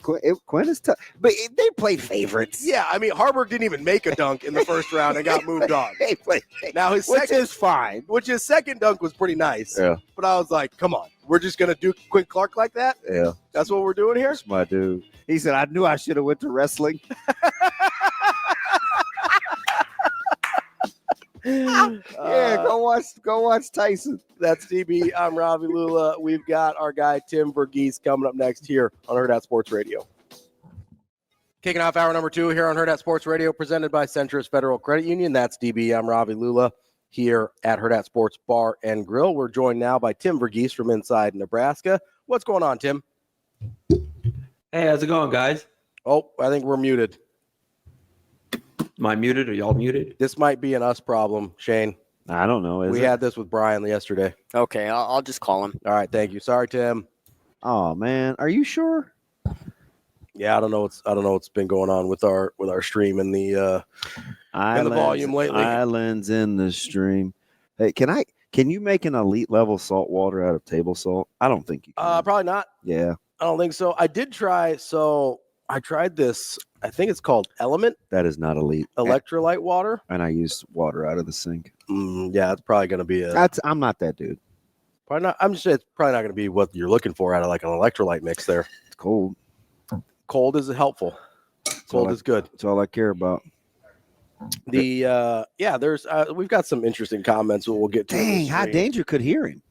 Quinn is tough. But they played favorites. Yeah, I mean, Harburg didn't even make a dunk in the first round and got moved on. They played. Now his second, which his second dunk was pretty nice. Yeah. But I was like, come on, we're just gonna do Quinn Clark like that? Yeah. That's what we're doing here? That's my dude. He said, I knew I should have went to wrestling. Yeah, go watch Tyson. That's DB. I'm Ravi Lulla. We've got our guy Tim Verghese coming up next here on Hurrdat Sports Radio. Kicking off hour number 2 here on Hurrdat Sports Radio, presented by Centris Federal Credit Union. That's DB. I'm Ravi Lulla here at Hurrdat Sports Bar and Grill. We're joined now by Tim Verghese from inside Nebraska. What's going on, Tim? Hey, how's it going, guys? Oh, I think we're muted. Am I muted? Are y'all muted? This might be an us problem, Shane. I don't know. We had this with Brian yesterday. Okay, I'll just call him. All right, thank you. Sorry, Tim. Oh man, are you sure? Yeah, I don't know what's been going on with our stream and the volume lately. Islands in the stream. Hey, can you make an elite level salt water out of table salt? I don't think you can. Probably not. Yeah. I don't think so. I did try. So I tried this. I think it's called Element That is not elite. electrolyte water. And I used water out of the sink. Yeah, it's probably going to be I'm not that dude. probably not. I'm just saying it's probably not going to be what you're looking for out of like an electrolyte mix there. It's cold. Cold is helpful. Cold is good. That's all I care about. There's we've got some interesting comments we'll get to. Dang, High Danger could hear him.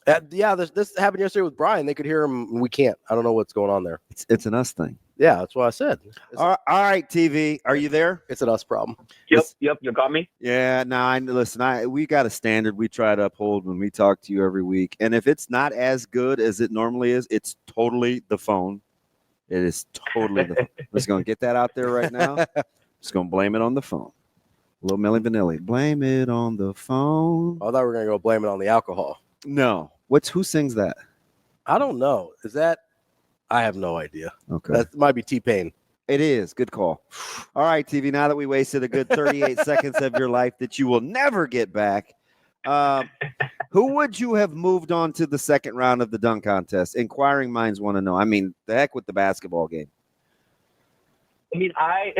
This happened yesterday with Brian. They could hear him. And we can't. I don't know what's going on there. It's an us thing. Yeah, that's what I said. All right, TV. Are you there? It's an us problem. Yep. You got me? Yeah, we got a standard we try to uphold when we talk to you every week. And if it's not as good as it normally is, it's totally the phone. It is totally the phone. Let's go and get that out there right now. Just going to blame it on the phone. Little Milli Vanilli. Blame it on the phone. I thought we were going to go blame it on the alcohol. No. Who sings that? I don't know. Is that? I have no idea. Okay. That might be T-Pain. It is. Good call. All right, TV. Now that we wasted a good 38 seconds of your life that you will never get back, who would you have moved on to the second round of the dunk contest? Inquiring minds want to know. I mean, the heck with the basketball game. I mean, I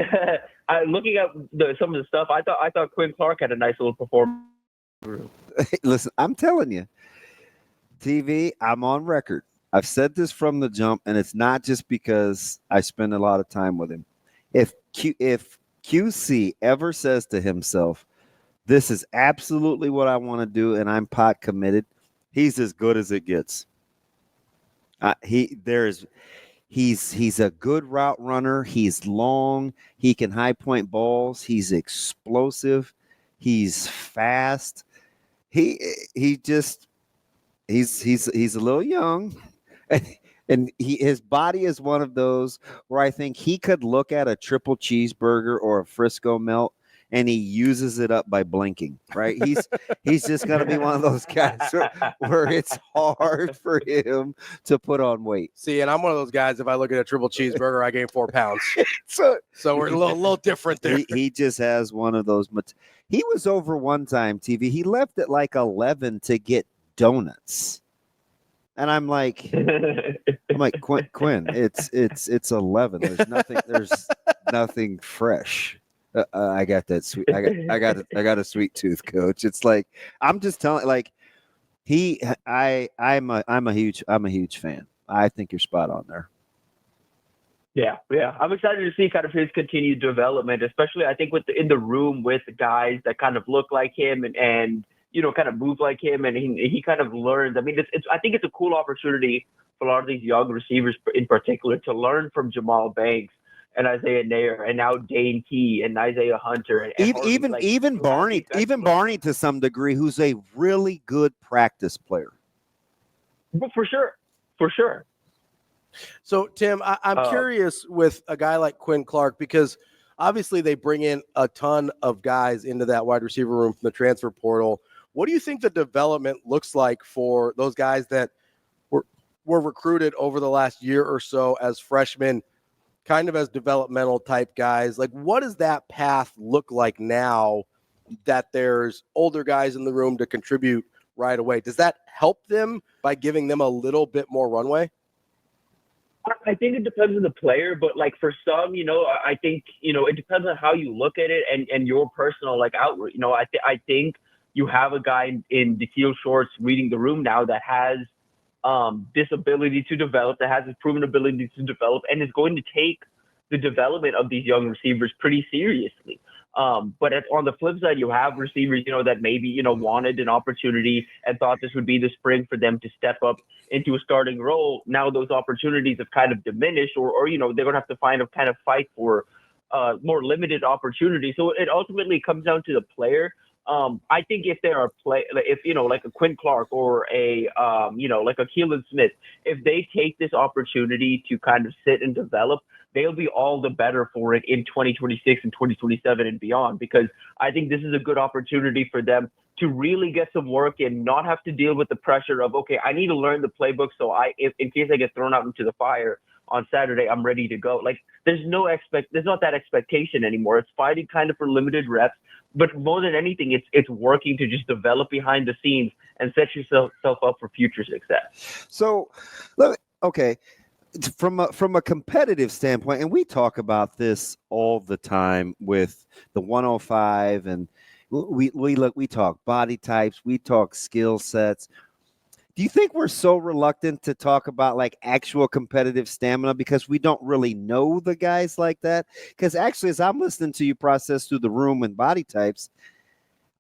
looking at some of the stuff. I thought Quinn Clark had a nice little performance. Listen, I'm telling you, TV. I'm on record. I've said this from the jump, and it's not just because I spend a lot of time with him. If QC ever says to himself, this is absolutely what I want to do, and I'm pot committed, he's as good as it gets. He's a good route runner. He's long. He can high point balls. He's explosive. He's fast. He's a little young. And his body is one of those where I think he could look at a triple cheeseburger or a Frisco melt and he uses it up by blinking, right? He's just going to be one of those guys where it's hard for him to put on weight. See, and I'm one of those guys, if I look at a triple cheeseburger, I gain 4 pounds. So we're a little different there. He just has one of those. He was over one time, TV. He left at like 11 to get donuts. And I'm like, Quinn, it's 11. There's nothing fresh. I got that sweet. I got a sweet tooth, Coach. It's like, I'm just telling, like, I'm a huge fan. I think you're spot on there. Yeah. I'm excited to see kind of his continued development, especially I think in the room with the guys that kind of look like him and kind of move like him, and he kind of learns. I mean, I think it's a cool opportunity for a lot of these young receivers in particular to learn from Jamal Banks and Isaiah Nair, and now Dane Key and Isaiah Hunter, and even Barney to some degree, who's a really good practice player. But for sure. So, Tim, I'm curious with a guy like Quinn Clark, because obviously they bring in a ton of guys into that wide receiver room from the transfer portal. What do you think the development looks like for those guys that were recruited over the last year or so as freshmen, kind of as developmental type guys? Like, what does that path look like now that there's older guys in the room to contribute right away? Does that help them by giving them a little bit more runway? I think it depends on the player, but like for some, I think, it depends on how you look at it and your personal outlook. I think you have a guy in the teal shorts reading the room now that has this ability to develop, that has this proven ability to develop, and is going to take the development of these young receivers pretty seriously. But on the flip side, you have receivers, that maybe, wanted an opportunity and thought this would be the spring for them to step up into a starting role. Now those opportunities have kind of diminished, or they're going to have to fight for more limited opportunities. So it ultimately comes down to the player. I think if there are like a Quinn Clark or a like a Keelan Smith, if they take this opportunity to kind of sit and develop, they'll be all the better for it in 2026 and 2027 and beyond, because I think this is a good opportunity for them to really get some work and not have to deal with the pressure of, okay, I need to learn the playbook, so in case I get thrown out into the fire on Saturday, I'm ready to go. Like, there's not that expectation anymore. It's fighting kind of for limited reps, but more than anything, it's working to just develop behind the scenes and set yourself up for future success. So, okay, from a competitive standpoint, and we talk about this all the time with the 105, and we talk body types, we talk skill sets. Do you think we're so reluctant to talk about like actual competitive stamina because we don't really know the guys like that? Because actually, as I'm listening to you process through the room and body types,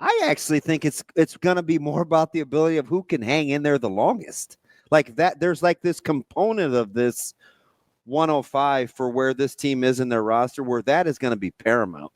I actually think it's going to be more about the ability of who can hang in there the longest. Like that, there's like this component of this 105 for where this team is in their roster, where that is going to be paramount.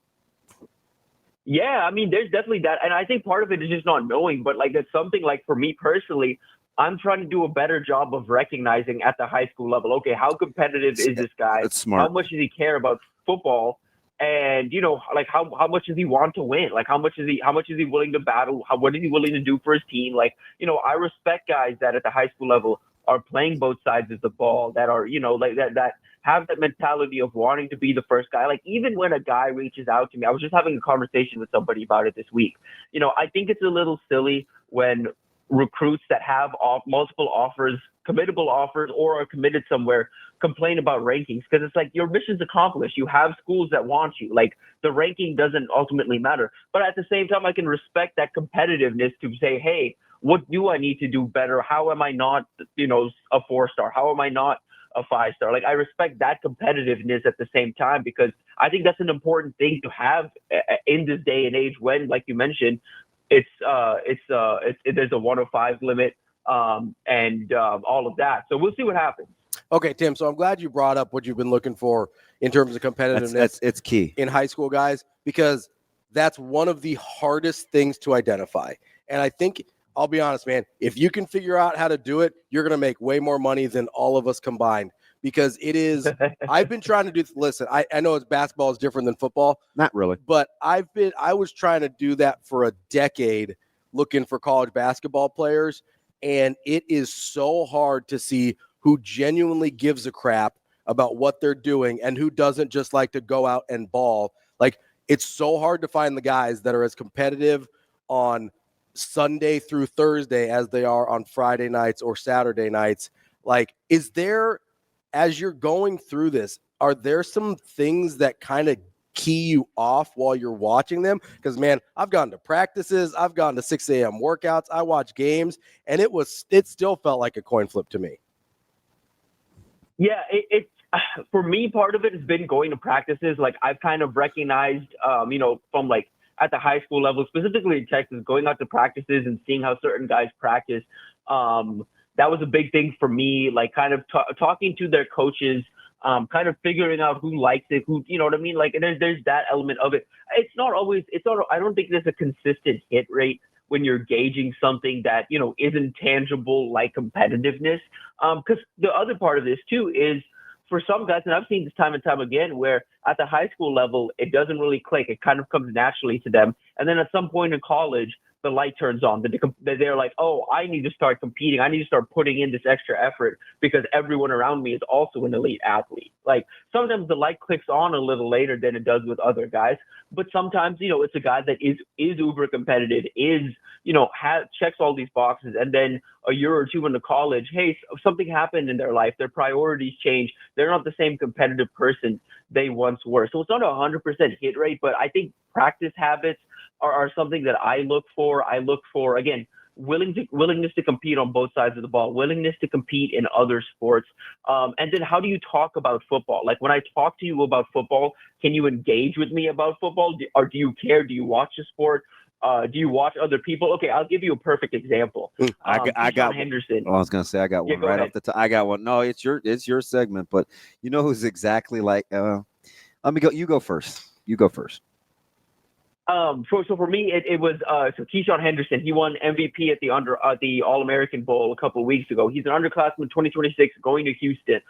Yeah, I mean, there's definitely that. And I think part of it is just not knowing, but like that's something like for me personally, I'm trying to do a better job of recognizing at the high school level, okay, how competitive is this guy? That's smart. How much does he care about football? And, like how much does he want to win? Like how much is he willing to battle? What is he willing to do for his team? Like, I respect guys that at the high school level are playing both sides of the ball, that are, like that have that mentality of wanting to be the first guy. Like even when a guy reaches out to me, I was just having a conversation with somebody about it this week. I think it's a little silly when recruits that have multiple offers, committable offers, or are committed somewhere complain about rankings, because it's like your mission's accomplished. You have schools that want you. Like the ranking doesn't ultimately matter. But at the same time, I can respect that competitiveness to say, hey, what do I need to do better? How am I not, a 4-star? How am I not a 5-star? Like I respect that competitiveness at the same time, because I think that's an important thing to have in this day and age when, like you mentioned, there's a 105 limit and all of that. So we'll see what happens. Okay, Tim. So I'm glad you brought up what you've been looking for in terms of competitiveness. It's key in high school guys, because that's one of the hardest things to identify. And I think, I'll be honest, man, if you can figure out how to do it, you're going to make way more money than all of us combined. because it is. I've been trying to do. Listen, I know basketball is different than football. Not really. But I was trying to do that for a decade, looking for college basketball players, and it is so hard to see who genuinely gives a crap about what they're doing and who doesn't just like to go out and ball. Like, it's so hard to find the guys that are as competitive on Sunday through Thursday as they are on Friday nights or Saturday nights. Like, is there, as you're going through this, are there some things that kind of key you off while you're watching them? Because, man, I've gone to practices, I've gone to 6 a.m. workouts, I watch games, and it still felt like a coin flip to me. Yeah, it's for me, part of it has been going to practices. Like, I've kind of recognized, from like at the high school level, specifically in Texas, going out to practices and seeing how certain guys practice. That was a big thing for me, like kind of talking to their coaches, kind of figuring out who likes it, who, you know what I mean? Like, there's that element of it. I don't think there's a consistent hit rate when you're gauging something that, isn't tangible, like competitiveness. Because the other part of this too is, for some guys, and I've seen this time and time again, where at the high school level, it doesn't really click. It kind of comes naturally to them. And then at some point in college, the light turns on. They're like, oh, I need to start competing. I need to start putting in this extra effort because everyone around me is also an elite athlete. Like, sometimes the light clicks on a little later than it does with other guys. But sometimes, it's a guy that is uber competitive, checks all these boxes. And then a year or two into college, hey, something happened in their life. Their priorities change. They're not the same competitive person they once were. So it's not a 100% hit rate, but I think practice habits are something that I look for. I look for, again, willingness to compete on both sides of the ball, willingness to compete in other sports. And then how do you talk about football? Like, when I talk to you about football, can you engage with me about football? Or do you care? Do you watch the sport? Do you watch other people? Okay, I'll give you a perfect example. I got Henderson. Well, I was going to say I got one right off the top. I got one. No, it's your segment, but you know who's exactly like. Let me go. You go first. So for me, it was Keyshawn Henderson. He won MVP at the All-American Bowl a couple of weeks ago. He's an underclassman, 2026, going to Houston.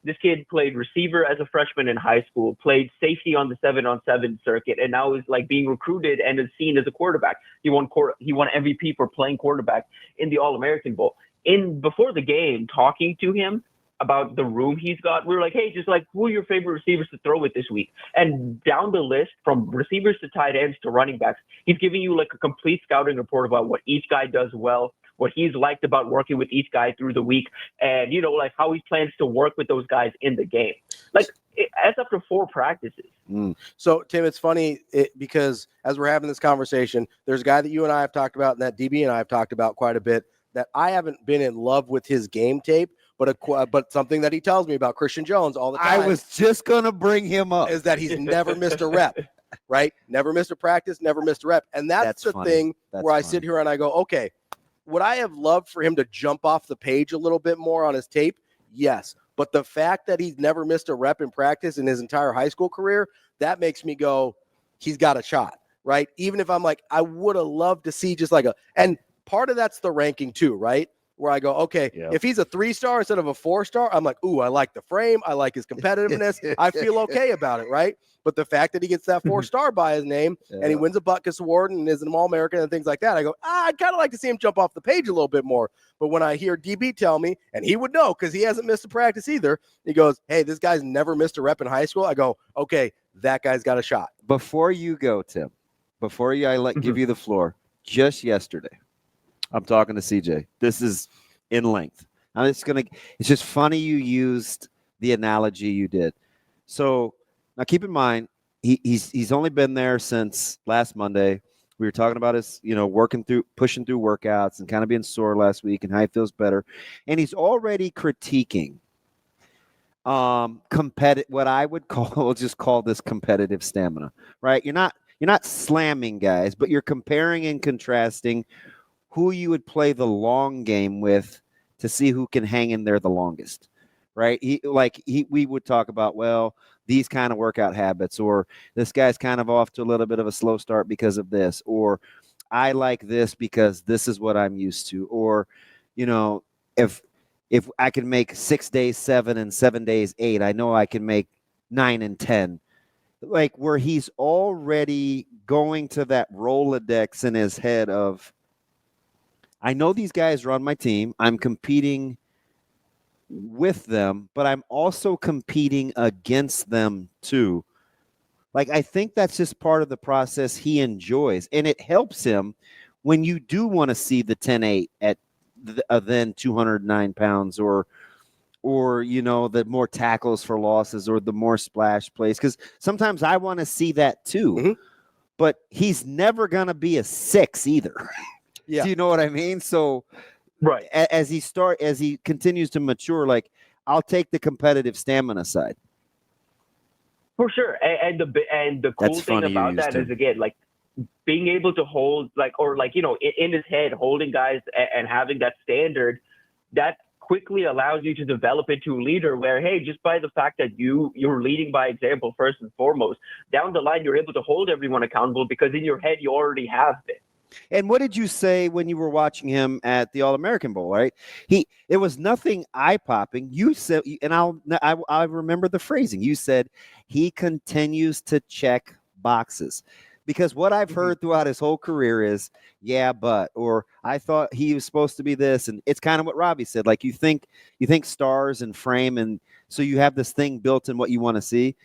This kid played receiver as a freshman in high school, played safety on the 7-on-7 circuit, and now is like being recruited and is seen as a quarterback. He won MVP for playing quarterback in the All-American Bowl. Before the game, talking to him about the room he's got, we were like, hey, just like, who are your favorite receivers to throw with this week? And down the list, from receivers to tight ends to running backs, he's giving you like a complete scouting report about what each guy does well, what he's liked about working with each guy through the week, and, like how he plans to work with those guys in the game. Like, that's after 4 practices. So, Tim, it's funny because as we're having this conversation, there's a guy that you and I have talked about, and that DB and I have talked about quite a bit, that I haven't been in love with his game tape, but something that he tells me about Christian Jones all the time. I was just going to bring him up. Is that he's never missed a rep, right? Never missed a practice, never missed a rep. And that's the funny. thing where I sit here and I go, okay, would I have loved for him to jump off the page a little bit more on his tape? Yes. But the fact that he's never missed a rep in practice in his entire high school career, that makes me go, he's got a shot, right? Even if I'm like, I would have loved to see just like and part of that's the ranking too, right? Where I go, okay, if he's a 3-star instead of a 4-star, I'm like, ooh, I like the frame. I like his competitiveness. I feel okay about it, right? But the fact that he gets that 4-star by his name and he wins a Butkus Award and is an All-American and things like that, I go, I'd kind of like to see him jump off the page a little bit more. But when I hear DB tell me, and he would know because he hasn't missed a practice either, he goes, hey, this guy's never missed a rep in high school. I go, okay, that guy's got a shot. Before you go, Tim, give you the floor, just yesterday, I'm talking to CJ. This is in length. It's just funny you used the analogy you did. So now keep in mind, he's only been there since last Monday. We were talking about his, pushing through workouts and kind of being sore last week and how he feels better. And he's already critiquing what I would call this competitive stamina, right? You're not slamming guys, but you're comparing and contrasting who you would play the long game with to see who can hang in there the longest, right? We would talk about, well, these kind of workout habits, or this guy's kind of off to a little bit of a slow start because of this, or I like this because this is what I'm used to, or, if if I can make 6 days 7 and 7 days 8, I know I can make 9 and 10. Like where he's already going to that Rolodex in his head of, I know these guys are on my team. I'm competing with them, but I'm also competing against them too. Like, I think that's just part of the process he enjoys. And it helps him when you do want to see the 10-8 at then 209 pounds or, you know, the more tackles for losses or the more splash plays. Because sometimes I want to see that too. Mm-hmm. But he's never going to be a 6 either. Yeah. Do you know what I mean? So Right. as he continues to mature, like, I'll take the competitive stamina side. For sure. And the cool That's thing funny you about used that him. is, again, like, being able to hold, like, or like, you know, in his head, holding guys and having that standard, that quickly allows you to develop into a leader where, hey, just by the fact that you're leading by example first and foremost, down the line, you're able to hold everyone accountable because in your head, you already have it. And what did you say when you were watching him at the All-American Bowl, right? It was nothing eye-popping. You said, and I remember the phrasing. You said he continues to check boxes. Because what I've heard throughout his whole career is, yeah, but, or I thought he was supposed to be this. And it's kind of what Ravi said. Like, you think stars and frame, and so you have this thing built in what you want to see.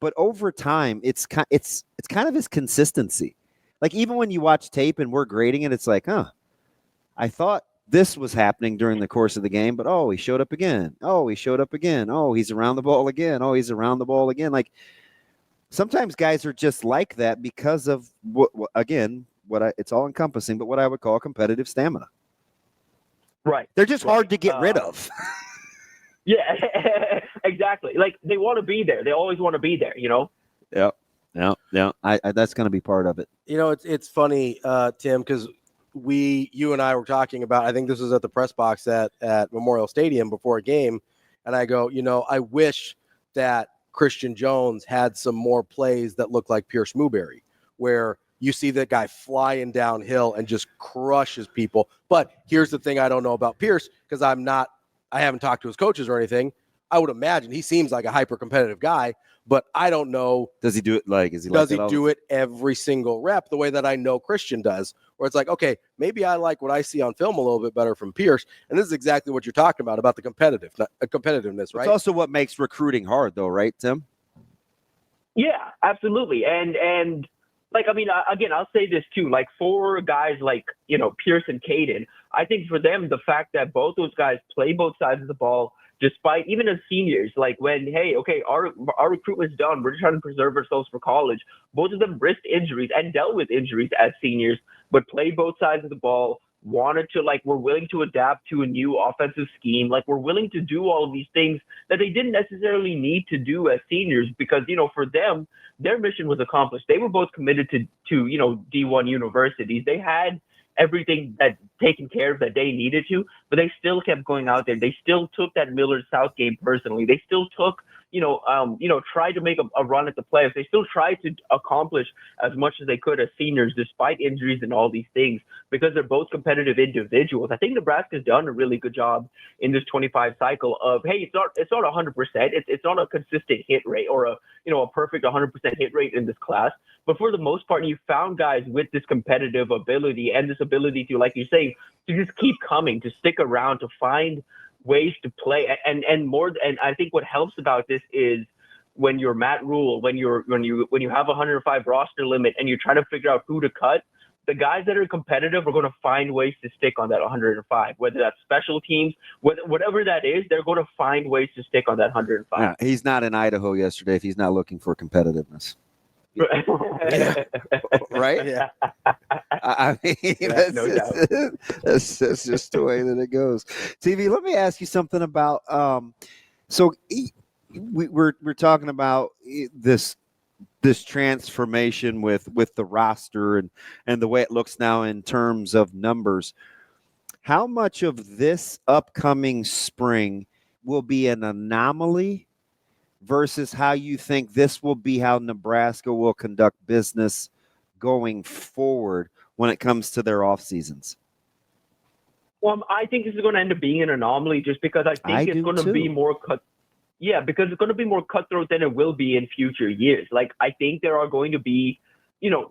But over time, it's kind of his consistency. Like, even when you watch tape and we're grading it, it's like, I thought this was happening during the course of the game, but, he showed up again. Oh, he showed up again. Oh, he's around the ball again. Oh, he's around the ball again. Like, sometimes guys are just like that because of, it's all encompassing, but what I would call competitive stamina. Right. They're just hard to get rid of. Yeah, exactly. Like, they want to be there. They always want to be there, you know? Yeah. Yeah. I that's going to be part of it. You know, it's funny, Tim, because you and I were talking about, I think this was at the press box at Memorial Stadium before a game, and I go, you know, I wish that Christian Jones had some more plays that look like Pierce Mooberry, where you see that guy flying downhill and just crushes people. But here's the thing I don't know about Pierce, because I haven't talked to his coaches or anything. I would imagine he seems like a hyper-competitive guy, but I don't know. Does he do it does he do it every single rep the way that I know Christian does? Where it's like, okay, maybe I like what I see on film a little bit better from Pierce. And this is exactly what you're talking about the competitiveness, right? It's also what makes recruiting hard, though, right, Tim? Yeah, absolutely. And like, I mean, again, I'll say this too, like, for guys like, you know, Pierce and Caden, I think for them, the fact that both those guys play both sides of the ball, despite even as seniors, like when, hey, okay, our recruitment's done, we're trying to preserve ourselves for college. Both of them risked injuries and dealt with injuries as seniors, but played both sides of the ball, wanted to, like, we're willing to adapt to a new offensive scheme. Like, we're willing to do all of these things that they didn't necessarily need to do as seniors because, you know, for them, their mission was accomplished. They were both committed to you know, D1 universities. They had everything that taken care of that they needed to, but they still kept going out there. They still took that Millard South game personally. They still took, tried to make a run at the playoffs. They still tried to accomplish as much as they could as seniors, despite injuries and all these things, because they're both competitive individuals. I think Nebraska's done a really good job in this 25 cycle of, hey, it's not 100%. It's not a consistent hit rate or a perfect 100% hit rate in this class. But for the most part, you found guys with this competitive ability and this ability to, like you're saying, to just keep coming, to stick around, to find ways to play. And I think what helps about this is when you're Matt Rule, when you have a 105 roster limit and you're trying to figure out who to cut, the guys that are competitive are going to find ways to stick on that 105, whether that's special teams, whatever that is, they're going to find ways to stick on that 105. Yeah, he's not in Idaho yesterday if he's not looking for competitiveness. Yeah. Right? Yeah. I mean, Yeah, no doubt. That's just the way that it goes. TV, let me ask you something about we're talking about this transformation with the roster and the way it looks now in terms of numbers. How much of this upcoming spring will be an anomaly versus how you think this will be how Nebraska will conduct business going forward when it comes to their off seasons? Well, I think this is going to end up being an anomaly just because I think it's going to be more Yeah, because it's going to be more cutthroat than it will be in future years. Like, I think there are going to be,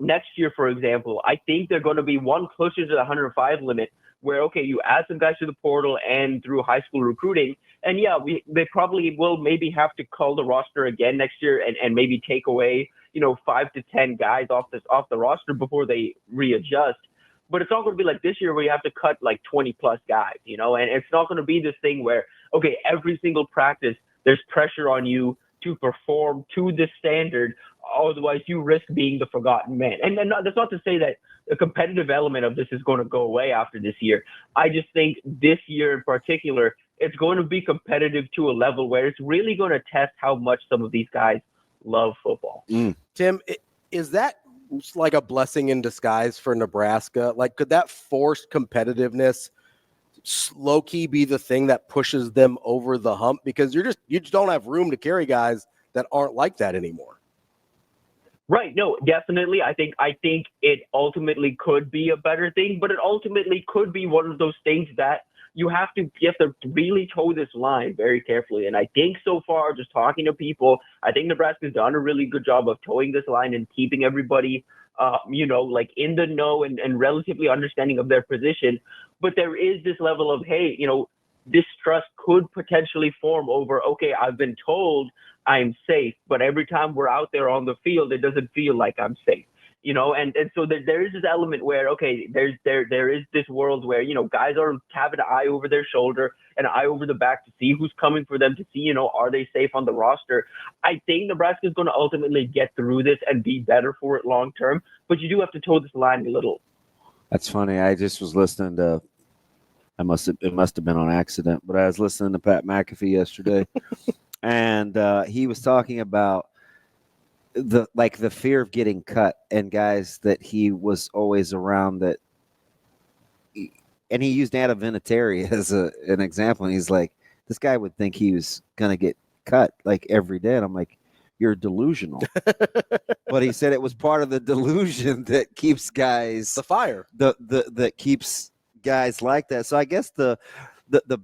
next year, for example, I think they're going to be one closer to the 105 limit where, okay, you add some guys to the portal and through high school recruiting. And yeah, they probably will maybe have to cull the roster again next year and maybe take away, 5 to 10 guys off the roster before they readjust. But it's not going to be like this year where you have to cut like 20 plus guys, and it's not going to be this thing where, okay, every single practice, there's pressure on you to perform to the standard. Otherwise, you risk being the forgotten man. And that's not to say that the competitive element of this is going to go away after this year. I just think this year in particular, it's going to be competitive to a level where it's really going to test how much some of these guys love football. Tim, is that like a blessing in disguise for Nebraska? Like, could that forced competitiveness low-key be the thing that pushes them over the hump? Because you just don't have room to carry guys that aren't like that anymore. Right. No, definitely. I think it ultimately could be a better thing, but it ultimately could be one of those things that you have to really toe this line very carefully. And I think so far, just talking to people, I think Nebraska's done a really good job of towing this line and keeping everybody, like in the know and relatively understanding of their position. But there is this level of, hey, distrust could potentially form over, okay, I've been told I'm safe, but every time we're out there on the field, it doesn't feel like I'm safe, and so there is this element where, okay, there is this world where, guys are having an eye over their shoulder and an eye over the back to see who's coming for them, to see, are they safe on the roster. I think Nebraska is going to ultimately get through this and be better for it long term, but you do have to toe this line a little. That's funny. I just was listening to, it must have been on accident, but I was listening to Pat McAfee yesterday. And he was talking about the fear of getting cut and guys that he was always around and he used Adam Vinatieri as an example. And he's like, this guy would think he was going to get cut like every day. And I'm like, you're delusional. But he said it was part of the delusion that keeps guys, the fire, that keeps guys like that. So I guess the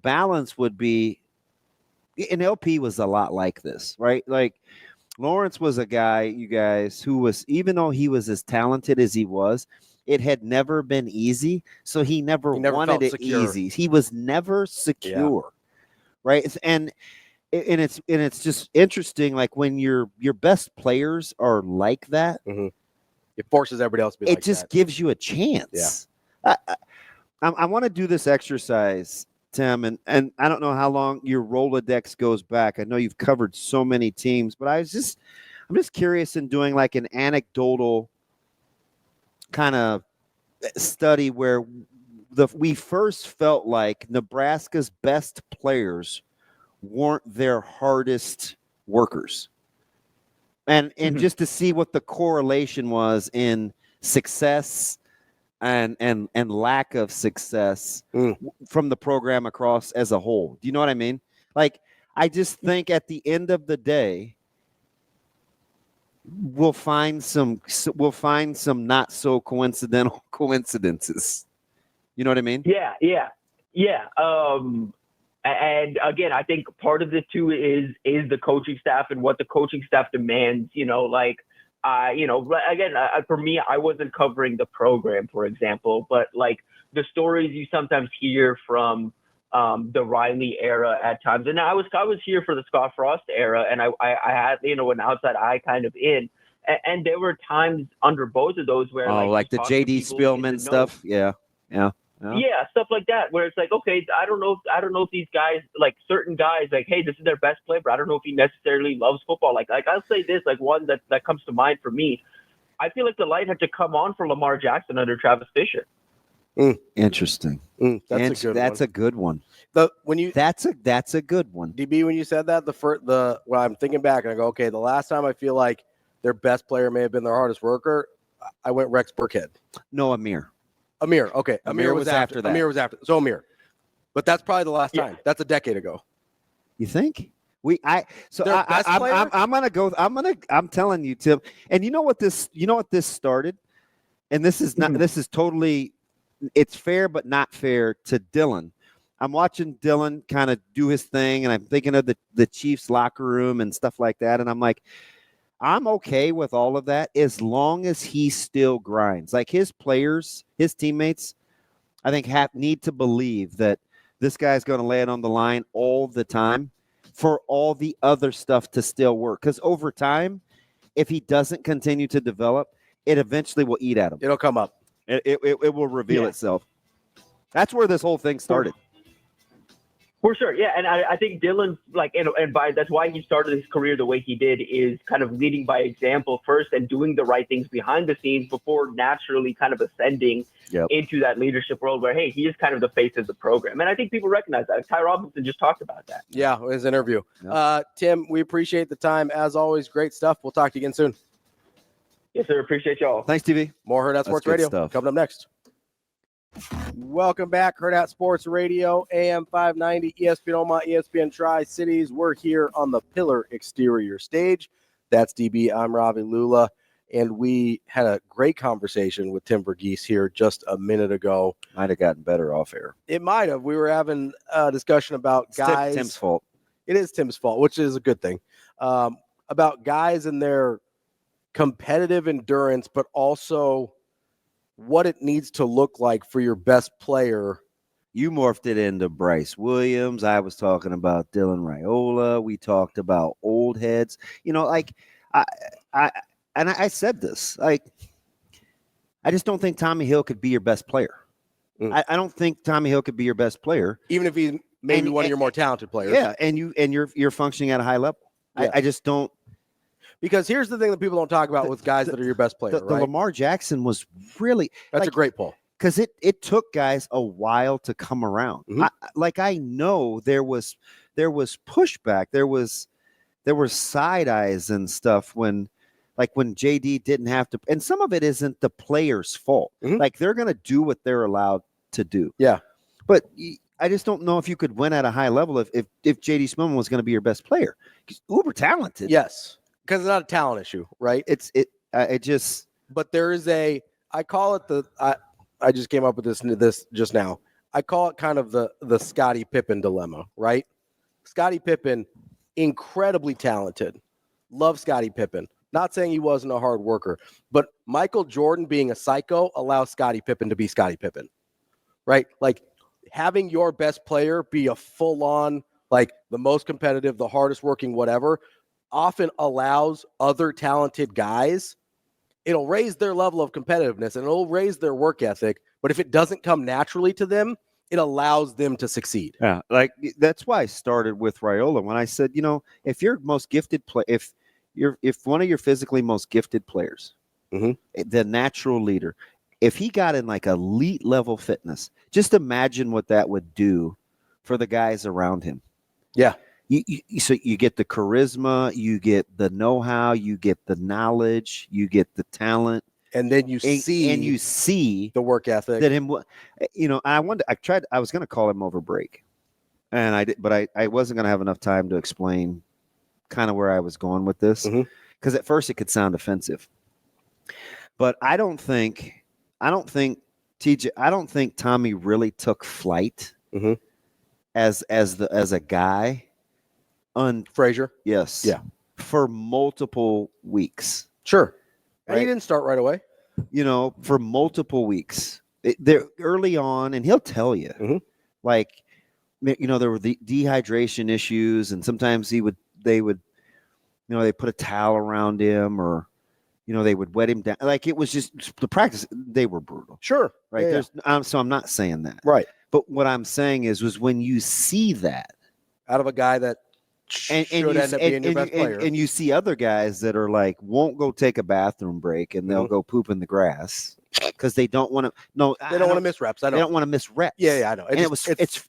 balance would be, and LP was a lot like this, right? Like Lawrence was a guy, you guys, who was, even though he was as talented as he was, it had never been easy. So he never wanted it secure. Easy. He was never secure, right? And it's just interesting. Like when your best players are like that, it forces everybody else to be like that. It just gives you a chance. Yeah. I want to do this exercise, Tim, and I don't know how long your Rolodex goes back. I know you've covered so many teams, but I'm just curious in doing like an anecdotal kind of study where we first felt like Nebraska's best players weren't their hardest workers. And just to see what the correlation was in success and lack of success from the program across as a whole. Do you know what I mean? Like, I just think at the end of the day, we'll find some not so coincidental coincidences. You know what I mean? Yeah. And again, I think part of this too is the coaching staff and what the coaching staff demands. For me, I wasn't covering the program, for example, but like the stories you sometimes hear from the Riley era at times, and I was here for the Scott Frost era, and I had an outside eye kind of in, and there were times under both of those where like the JD Spielman stuff, yeah, stuff like that, where it's like, okay, I don't know if these guys, like certain guys, like, hey, this is their best player, but I don't know if he necessarily loves football. Like I'll say this, like one that comes to mind for me, I feel like the light had to come on for Lamar Jackson under Travis Fisher. Interesting. That's a good one. That's a good one. DB, when you said that, I'm thinking back and I go, okay, the last time I feel like their best player may have been their hardest worker, I went Rex Burkhead. No, Amir. Okay. Amir was after that. Amir was after. So Amir. But that's probably the last time. That's a decade ago. You think? I'm telling you, Tim. And you know what this started? And this is not this is totally it's fair but not fair to Dylan. I'm watching Dylan kind of do his thing, and I'm thinking of the Chiefs locker room and stuff like that, and I'm like, I'm okay with all of that as long as he still grinds. Like his players, his teammates, I think need to believe that this guy's going to lay it on the line all the time for all the other stuff to still work. Because over time, if he doesn't continue to develop, it eventually will eat at him. It'll come up. It will reveal itself. That's where this whole thing started. For sure, yeah, and I think Dylan, like, and by that's why he started his career the way he did, is kind of leading by example first and doing the right things behind the scenes before naturally kind of ascending into that leadership role where, hey, he is kind of the face of the program. And I think people recognize that. Ty Robinson just talked about that. Yeah, in his interview. Tim, we appreciate the time. As always, great stuff. We'll talk to you again soon. Yes, sir. Appreciate y'all. Thanks, TV. More Hurrdat Sports Radio coming up next. Welcome back, Hurrdat Sports Radio, AM 590, ESPN Omaha, ESPN Tri-Cities. We're here on the Pillar Exterior stage. That's DB. I'm Ravi Lulla, and we had a great conversation with Tim Verghese here just a minute ago. Might have gotten better off air. It might have. We were having a discussion about guys. Tim's fault. It is Tim's fault, which is a good thing. About guys and their competitive endurance, but also what it needs to look like for your best player. You morphed it into Bryce Williams. I was talking about Dylan Raiola. We talked about old heads. You know, like I said this. Like, I just don't think Tommy Hill could be your best player. I don't think Tommy Hill could be your best player, even if he's maybe one of your more talented players. Yeah, and you're functioning at a high level. Yeah. I just don't. Because here's the thing that people don't talk about with guys that are your best player, right? The Lamar Jackson was really – that's a great pull. Because it took guys a while to come around. Mm-hmm. I know there was pushback. There were side eyes and stuff when JD didn't have to – and some of it isn't the player's fault. Mm-hmm. Like, they're going to do what they're allowed to do. Yeah. But I just don't know if you could win at a high level if JD Smillman was going to be your best player. He's uber talented. Yes. Because it's not a talent issue, right? But there is I call it I just came up with this just now. I call it kind of the Scottie Pippen dilemma, right? Scottie Pippen, incredibly talented. Love Scottie Pippen. Not saying he wasn't a hard worker, but Michael Jordan being a psycho allows Scottie Pippen to be Scottie Pippen, right? Like having your best player be a full-on, like the most competitive, the hardest working, whatever, often allows other talented guys, it'll raise their level of competitiveness and it'll raise their work ethic. But if it doesn't come naturally to them, it allows them to succeed. Yeah, like that's why I started with Raiola when I said, you know, if you're most gifted if one of your physically most gifted players, mm-hmm. the natural leader, if he got in like elite level fitness, just imagine what that would do for the guys around him. Yeah. So you get the charisma, you get the know-how, you get the knowledge, you get the talent, and then you see the work ethic. That him, you know. I was going to call him over break, and I did, but I wasn't going to have enough time to explain kind of where I was going with this, because at first it could sound offensive, but I don't think Tommy really took flight as a guy. Frazier? Yes. Yeah. For multiple weeks. Sure. And he didn't start right away. You know, for multiple weeks. They're early on, and he'll tell you. Like, you know, there were the dehydration issues, and sometimes they would, you know, they put a towel around him, or, you know, they would wet him down. Like, it was just the practice. They were brutal. Sure. Right. Yeah. So I'm not saying that. Right. But what I'm saying was when you see that out of a guy that should end up being your best player. And you see other guys that are like, won't go take a bathroom break and they'll go poop in the grass because they don't want to. No, they don't want to miss reps. I know. They don't want to miss reps. Yeah, I know. It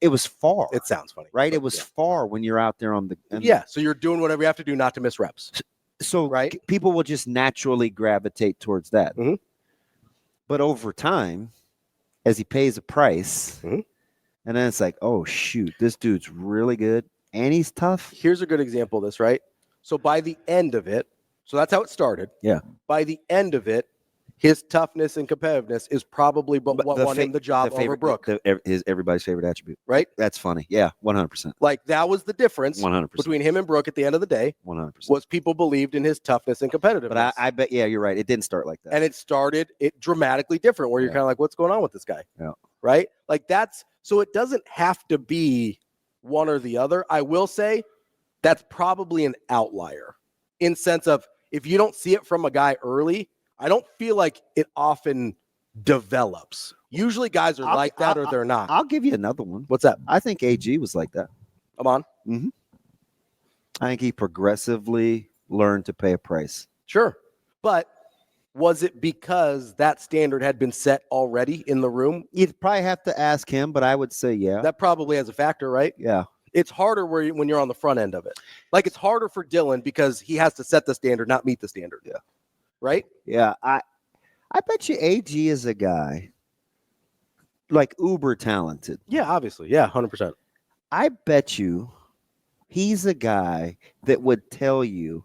was far. It sounds funny, right? It was far when you're out there on the. So you're doing whatever you have to do not to miss reps. So right, people will just naturally gravitate towards that. But over time, as he pays a price, and then it's like, oh shoot, this dude's really good. And he's tough. Here's a good example of this, right? So by the end of it, so that's how it started. Yeah. By the end of it, his toughness and competitiveness is probably what won him the job over Brook. Everybody's favorite attribute. Right? That's funny. Yeah, 100%. Like, that was the difference 100%. between him and Brook at the end of the day. 100%. Was people believed in his toughness and competitiveness. But I bet, yeah, you're right. It didn't start like that. And it started dramatically different, where you're kind of like, what's going on with this guy? Yeah. Right? Like, so it doesn't have to be one or the other. I will say that's probably an outlier in sense of, if you don't see it from a guy early, I don't feel like it often develops. Usually guys are like that or they're not. I'll give you another one. What's that? I think AG was like that. I'm on. Mm-hmm. I think he progressively learned to pay a price. Sure. But was it because that standard had been set already in the room? You'd probably have to ask him, but I would say yeah. That probably has a factor, right? Yeah. It's harder when you're on the front end of it. Like, it's harder for Dylan because he has to set the standard, not meet the standard. Yeah. Right? Yeah. I bet you AG is a guy like uber talented. Yeah, obviously. Yeah, 100%. I bet you he's a guy that would tell you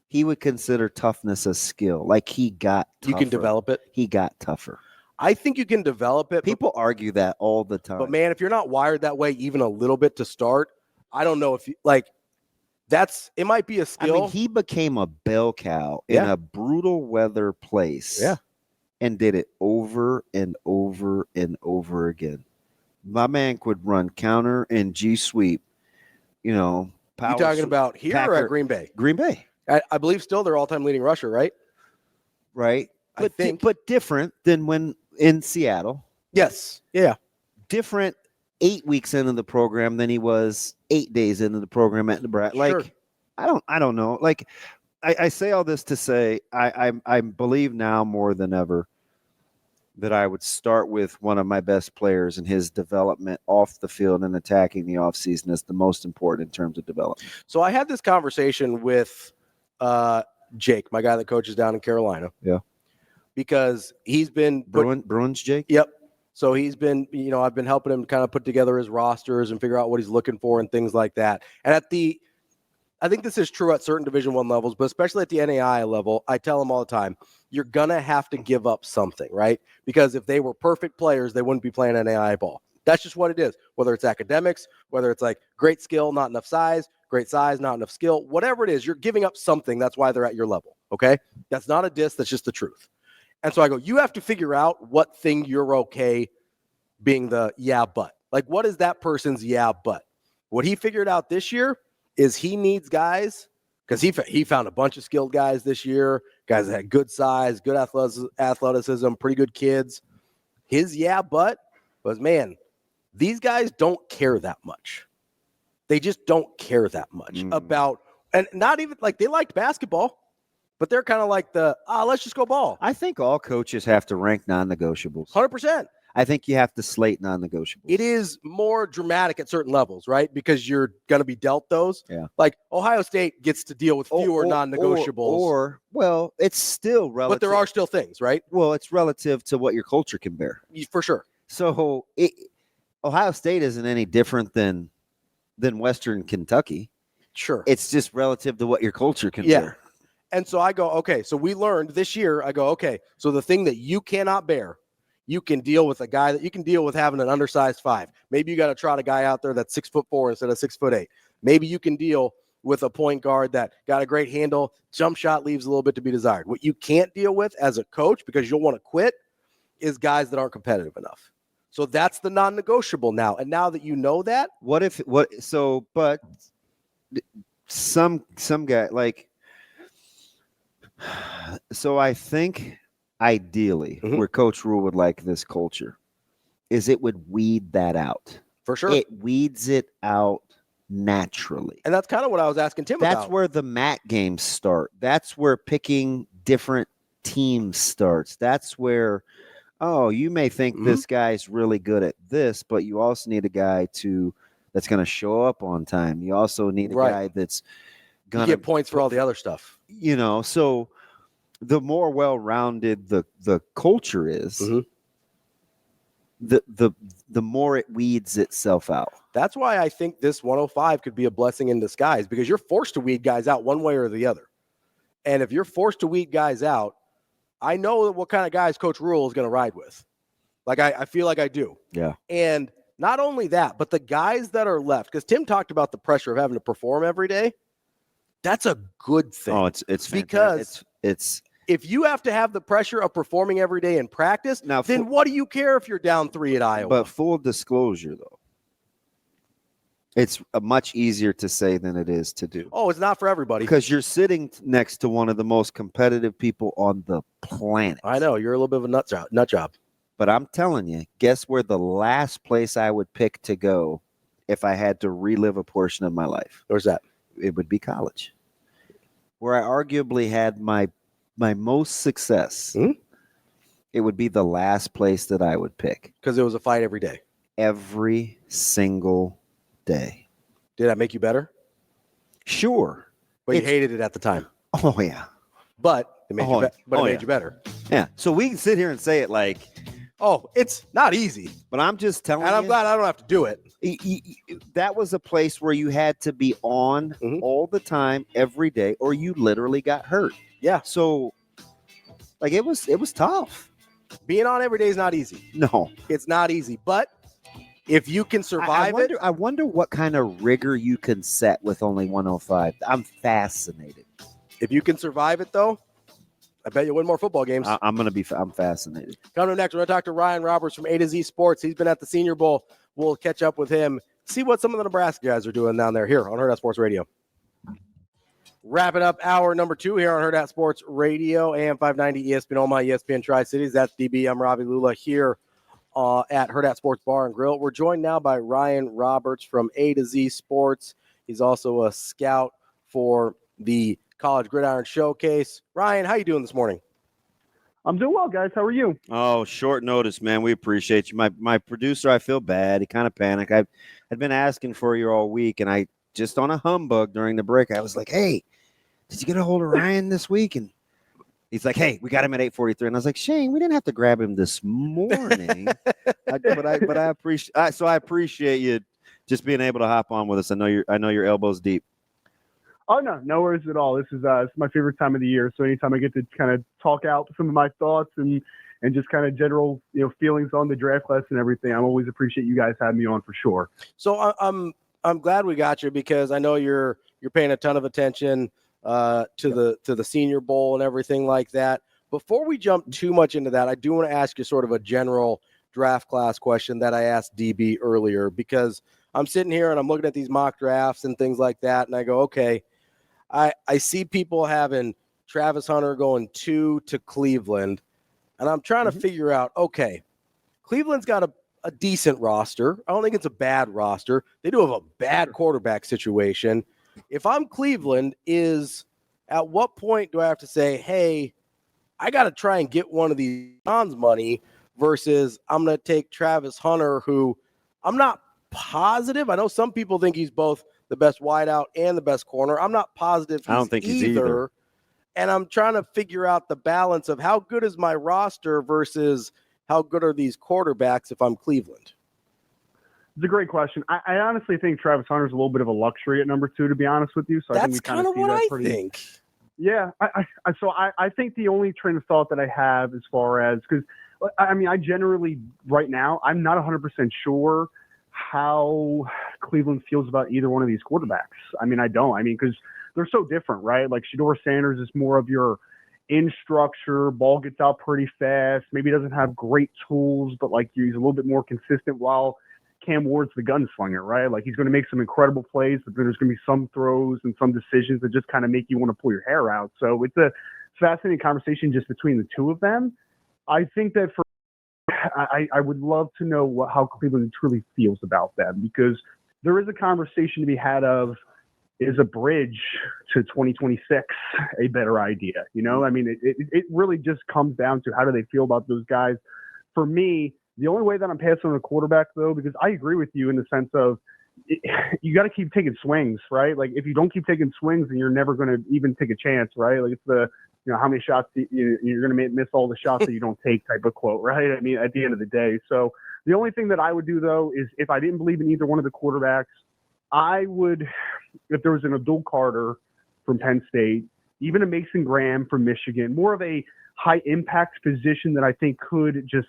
he would consider toughness a skill. Like, he got tougher. You can develop it. He got tougher. I think you can develop it. People argue that all the time. But, man, if you're not wired that way even a little bit to start, I don't know if you, like, it might be a skill. I mean, he became a bell cow in a brutal weather place. Yeah. And did it over and over and over again. My man could run counter and G sweep. You know, you talking about here or at Green Bay? Green Bay. I believe still their all-time leading rusher, right? Right. I think. But different than when in Seattle. Yes. Yeah. Different 8 weeks into the program than he was 8 days into the program at Nebraska. Like, Sure. I don't know. Like, I say all this to say I believe now more than ever that I would start with one of my best players and his development off the field and attacking the offseason is the most important in terms of development. So I had this conversation with Jake, my guy that coaches down in Carolina. Yeah. Because he's been Bruins Jake? Yep. So he's been, I've been helping him kind of put together his rosters and figure out what he's looking for and things like that. And I think this is true at certain Division I levels, but especially at the NAI level, I tell them all the time, you're going to have to give up something, right? Because if they were perfect players, they wouldn't be playing NAI ball. That's just what it is. Whether it's academics, whether it's like great skill, not enough size, great size, not enough skill, whatever it is, you're giving up something. That's why they're at your level, okay? That's not a diss. That's just the truth. And so I go, you have to figure out what thing you're okay being the yeah, but. Like, what is that person's yeah, but? What he figured out this year is he needs guys, because he found a bunch of skilled guys this year, guys that had good size, good athleticism, pretty good kids. His yeah, but was, man, these guys don't care that much. They just don't care that much about, and not even like they liked basketball, but they're kind of like let's just go ball. I think all coaches have to rank non-negotiables. 100%. I think you have to slate non-negotiables. It is more dramatic at certain levels, right? Because you're going to be dealt those. Yeah. Like Ohio State gets to deal with fewer non-negotiables. Well, it's still relative. But there are still things, right? Well, it's relative to what your culture can bear. For sure. So Ohio State isn't any different than Western Kentucky. Sure. It's just relative to what your culture can bear. And so I go, okay, so we learned this year, I go, okay, so the thing that you cannot bear, you can deal with a guy that you can deal with having an undersized 5. Maybe you got to trot a guy out there that's 6'4" instead of 6'8". Maybe you can deal with a point guard that got a great handle. Jump shot leaves a little bit to be desired. What you can't deal with as a coach, because you'll want to quit, is guys that aren't competitive enough. So that's the non-negotiable now. And now that you know that, but some guy like, so I think ideally where Coach Rule would like this culture is it would weed that out. For sure. It weeds it out naturally. And that's kind of what I was asking Tim about. That's where the MAC games start. That's where picking different teams starts. That's where, you may think this guy's really good at this, but you also need a guy that's going to show up on time. You also need a guy that's going to get points for all the other stuff. So the more well-rounded the culture is, the more it weeds itself out. That's why I think this 105 could be a blessing in disguise, because you're forced to weed guys out one way or the other. And if you're forced to weed guys out, I know what kind of guys Coach Rule is going to ride with. Like, I feel like I do. Yeah. And not only that, but the guys that are left, because Tim talked about the pressure of having to perform every day. That's a good thing. Oh, it's because it's if you have to have the pressure of performing every day in practice, now, then what do you care if you're down 3 at Iowa? But full disclosure, though, it's much easier to say than it is to do. Oh, it's not for everybody. Because you're sitting next to one of the most competitive people on the planet. I know. You're a little bit of a nut job. But I'm telling you, guess where the last place I would pick to go if I had to relive a portion of my life? Where's that? It would be college, where I arguably had my most success. Mm-hmm. It would be the last place that I would pick. Because it was a fight every day. Every single day. Did that make you better? Sure. But you hated it at the time. Oh, yeah. But it made you better. Yeah. So we can sit here and say it like, oh, it's not easy. But I'm just telling you. And I'm glad I don't have to do it. That was a place where you had to be on all the time, every day, or you literally got hurt. Yeah. So, like, it was tough. Being on every day is not easy. No. It's not easy. But if you can survive it. I wonder what kind of rigor you can set with only 105. I'm fascinated. If you can survive it, though, I bet you'll win more football games. I'm fascinated. Coming up next, we're going to talk to Ryan Roberts from A to Z Sports. He's been at the Senior Bowl. We'll catch up with him, see what some of the Nebraska guys are doing down there here on Hurrdat Sports Radio. Wrapping up hour number 2 here on Hurrdat Sports Radio, AM 590, ESPN Omaha, ESPN Tri-Cities. That's DB. I'm Ravi Lulla here at Hurrdat Sports Bar and Grill. We're joined now by Ryan Roberts from A to Z Sports. He's also a scout for the College Gridiron Showcase. Ryan, how you doing this morning? I'm doing well, guys. How are you? Oh, short notice, man. We appreciate you. My producer, I feel bad. He kind of panicked. I'd been asking for you all week, and I just on a humbug during the break, I was like, hey, did you get a hold of Ryan this week? And he's like, hey, we got him at 8:43. And I was like, Shane, we didn't have to grab him this morning. but I appreciate you just being able to hop on with us. I know your elbows deep. Oh, no worries at all. This is my favorite time of the year. So anytime I get to kind of talk out some of my thoughts and just kind of general, feelings on the draft class and everything, I always appreciate you guys having me on for sure. So I'm glad we got you because I know you're paying a ton of attention to the Senior Bowl and everything like that. Before we jump too much into that, I do want to ask you sort of a general draft class question that I asked DB earlier because I'm sitting here and I'm looking at these mock drafts and things like that, and I go, okay, I see people having Travis Hunter going 2 to Cleveland, and I'm trying to figure out, okay, Cleveland's got a decent roster. I don't think it's a bad roster. They do have a bad quarterback situation. If I'm Cleveland, at what point do I have to say, hey, I got to try and get one of these John's money versus I'm going to take Travis Hunter, who I'm not positive. I know some people think he's both the best wideout and the best corner. I'm not positive I don't think he's either. And I'm trying to figure out the balance of how good is my roster versus how good are these quarterbacks if I'm Cleveland. It's a great question. I honestly think Travis Hunter's a little bit of a luxury at number 2, to be honest with you. So that's kind of what I think. Yeah. I think the only train of thought that I have as far as, because I generally right now, I'm not 100% sure how Cleveland feels about either one of these quarterbacks. I don't. Because they're so different, right? Like Shedeur Sanders is more of your in structure, ball gets out pretty fast, maybe doesn't have great tools, but like he's a little bit more consistent, while Cam Ward's the gunslinger, right? Like he's going to make some incredible plays, but then there's going to be some throws and some decisions that just kind of make you want to pull your hair out. So it's a fascinating conversation just between the two of them. I think that I would love to know how Cleveland truly feels about them, because there is a conversation to be had of, is a bridge to 2026 a better idea? It really just comes down to how do they feel about those guys. For me, the only way that I'm passing on a quarterback, though, because I agree with you in the sense of you got to keep taking swings, right? Like if you don't keep taking swings, then you're never going to even take a chance, right? Like it's the, how many shots you're going to miss all the shots that you don't take type of quote, right? At the end of the day. So the only thing that I would do, though, is if I didn't believe in either one of the quarterbacks, I would, if there was an Abdul Carter from Penn State, even a Mason Graham from Michigan, more of a high impact position that I think could just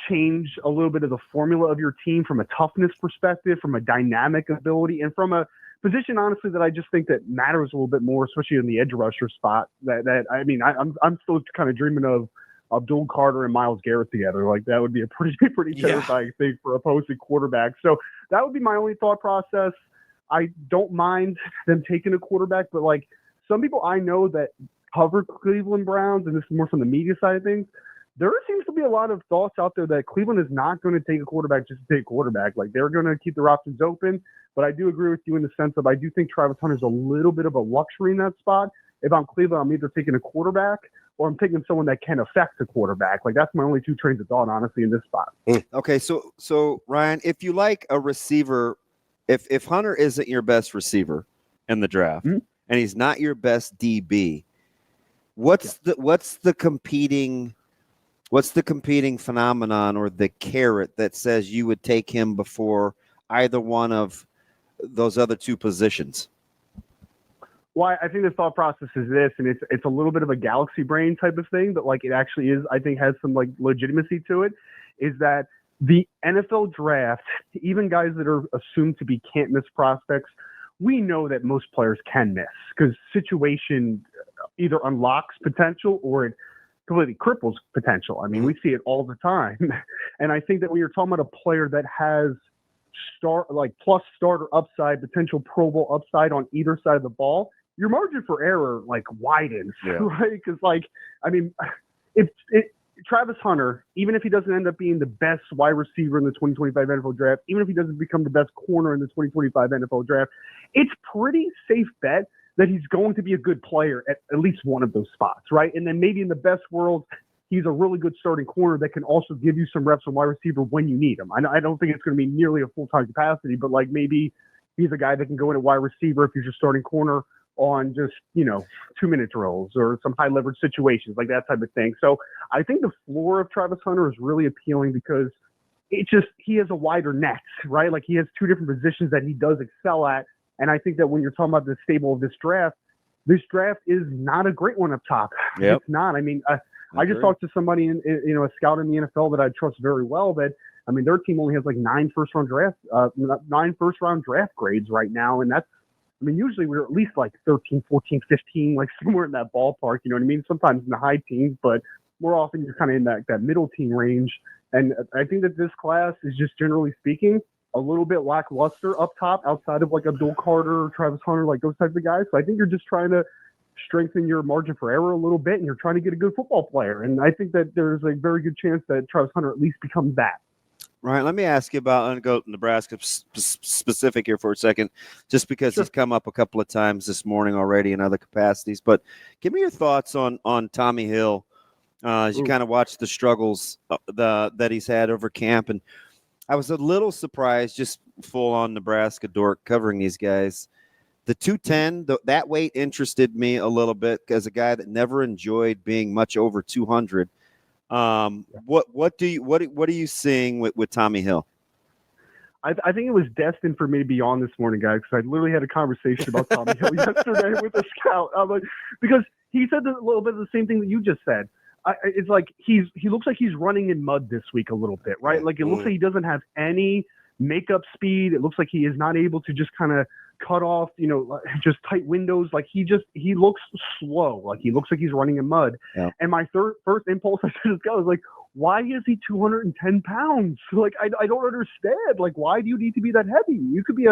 change a little bit of the formula of your team from a toughness perspective, from a dynamic ability, and from a position, honestly, that I just think that matters a little bit more, especially in the edge rusher spot. I'm still kind of dreaming of Abdul Carter and Myles Garrett together. Like, that would be a pretty terrifying thing for opposing quarterbacks. So that would be my only thought process. I don't mind them taking a quarterback, but like some people I know that cover Cleveland Browns, and this is more from the media side of things, there seems to be a lot of thoughts out there that Cleveland is not going to take a quarterback just to take a quarterback. Like, they're going to keep their options open. But I do agree with you in the sense of I do think Travis Hunter's a little bit of a luxury in that spot. If I'm Cleveland, I'm either taking a quarterback or I'm taking someone that can affect the quarterback. Like, that's my only two trains of thought, honestly, in this spot. Okay, so Ryan, if you like a receiver, if Hunter isn't your best receiver in the draft and he's not your best DB, what's the competing phenomenon or the carrot that says you would take him before either one of those other two positions? Well, I think the thought process is this, and it's a little bit of a galaxy brain type of thing, but like it actually is, I think, has some like legitimacy to it, is that the NFL draft, even guys that are assumed to be can't miss prospects, we know that most players can miss because situation either unlocks potential or it completely cripples potential. I mean, we see it all the time. And I think that when you're talking about a player that has plus starter upside, potential Pro Bowl upside on either side of the ball, your margin for error like widens, right? Because if Travis Hunter, even if he doesn't end up being the best wide receiver in the 2025 NFL draft, even if he doesn't become the best corner in the 2025 NFL draft, it's pretty safe bet that he's going to be a good player at least one of those spots, right? And then maybe in the best world, he's a really good starting corner that can also give you some reps on wide receiver when you need him. I don't think it's going to be nearly a full-time capacity, but like maybe he's a guy that can go in at wide receiver if he's your starting corner on just, 2-minute drills or some high leverage situations, like that type of thing. So I think the floor of Travis Hunter is really appealing because he has a wider net, right? Like he has two different positions that he does excel at. And I think that when you're talking about the stable of this draft is not a great one up top. Yep. It's not. I mean, I just talked to somebody, a scout in the NFL that I trust very well that, their team only has like 9 first-round draft grades right now. And that's, usually we're at least like 13, 14, 15, like somewhere in that ballpark, you know what I mean? Sometimes in the high teens, but more often you're kind of in that middle teen range. And I think that this class is just generally speaking a little bit lackluster up top outside of like Abdul Carter, Travis Hunter, like those types of guys. So I think you're just trying to strengthen your margin for error a little bit and you're trying to get a good football player. And I think that there's a very good chance that Travis Hunter at least becomes that. Ryan, let me ask you about, I'm going to go Nebraska specific here for a second, just because he's come up a couple of times this morning already in other capacities. But give me your thoughts on Tommy Hill as you kind of watch the struggles that he's had over camp. And I was a little surprised, just full-on Nebraska dork covering these guys. The 210, that weight interested me a little bit as a guy that never enjoyed being much over 200. What are you seeing with Tommy Hill? I think it was destined for me to be on this morning, guys, because I literally had a conversation about Tommy Hill yesterday with a scout. Because he said a little bit of the same thing that you just said. It's like he looks like he's running in mud this week a little bit, right? Like it looks like he doesn't have any makeup speed. It looks like he is not able to just kind of cut off, just tight windows. Like he looks slow. Like he looks like he's running in mud. Yeah. And my first impulse I said, was like, why is he 210 pounds? Like, I don't understand. Like, why do you need to be that heavy? You could be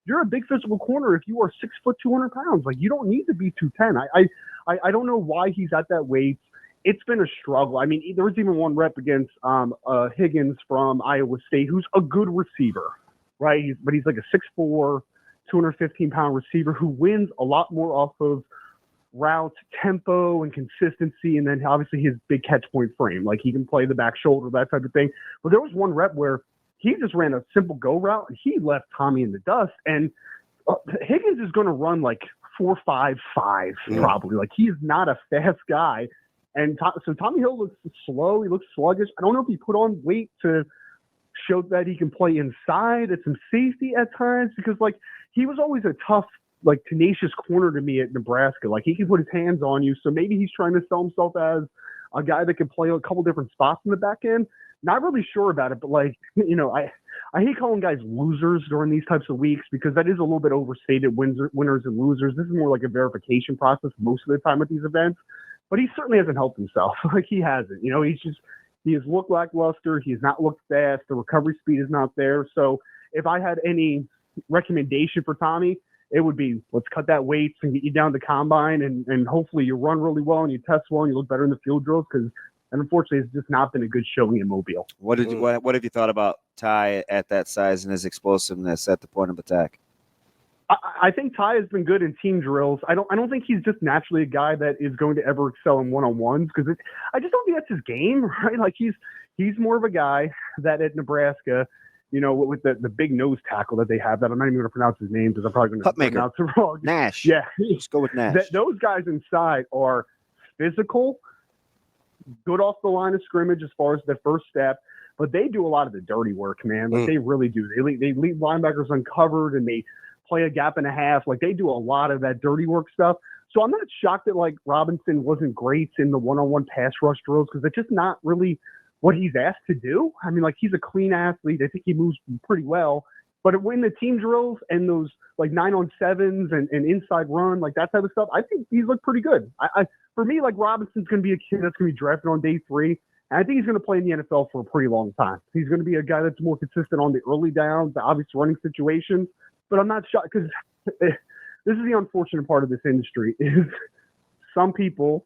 you're a big physical corner if you are 6 foot, 200 pounds. Like you don't need to be 210. I don't know why he's at that weight. It's been a struggle. There was even one rep against Higgins from Iowa State, who's a good receiver, right? He's like a 6'4", 215-pound receiver who wins a lot more off of route tempo and consistency, and then obviously his big catch point frame. Like he can play the back shoulder, that type of thing. But there was one rep where he just ran a simple go route, and he left Tommy in the dust. And Higgins is going to run like 4.55 probably. Like he's not a fast guy. And so Tommy Hill looks slow. He looks sluggish. I don't know if he put on weight to show that he can play inside at some safety at times, because like he was always a tough, like tenacious corner to me at Nebraska. Like he can put his hands on you. So maybe he's trying to sell himself as a guy that could play a couple different spots in the back end. Not really sure about it, but like, I hate calling guys losers during these types of weeks because that is a little bit overstated, winners and losers. This is more like a verification process most of the time at these events, but he certainly hasn't helped himself. Like he hasn't, he has looked lackluster. He has not looked fast. The recovery speed is not there. So if I had any recommendation for Tommy, it would be let's cut that weights and get you down to combine and hopefully you run really well and you test well and you look better in the field drills because unfortunately it's just not been a good showing in Mobile. What have you thought about Ty at that size and his explosiveness at the point of attack? I think Ty has been good in team drills. I don't think he's just naturally a guy that is going to ever excel in one-on-ones because I just don't think that's his game, right? Like he's more of a guy that at Nebraska, with the big nose tackle that they have that I'm not even going to pronounce his name because I'm probably going to pronounce it wrong. Nash. Yeah. Let's go with Nash. Those guys inside are physical, good off the line of scrimmage as far as the first step, but they do a lot of the dirty work, man. Like they really do. They leave linebackers uncovered and they play a gap and a half. Like they do a lot of that dirty work stuff. So I'm not shocked that like Robinson wasn't great in the one-on-one pass rush drills because it's just not really what he's asked to do. I mean, like he's a clean athlete. I think he moves pretty well. But when the team drills and those like 9-on-7s and inside run, like that type of stuff, I think he's looked pretty good. For me, like Robinson's going to be a kid that's going to be drafted on day 3. And I think he's going to play in the NFL for a pretty long time. He's going to be a guy that's more consistent on the early downs, the obvious running situations. But I'm not shocked because this is the unfortunate part of this industry is some people,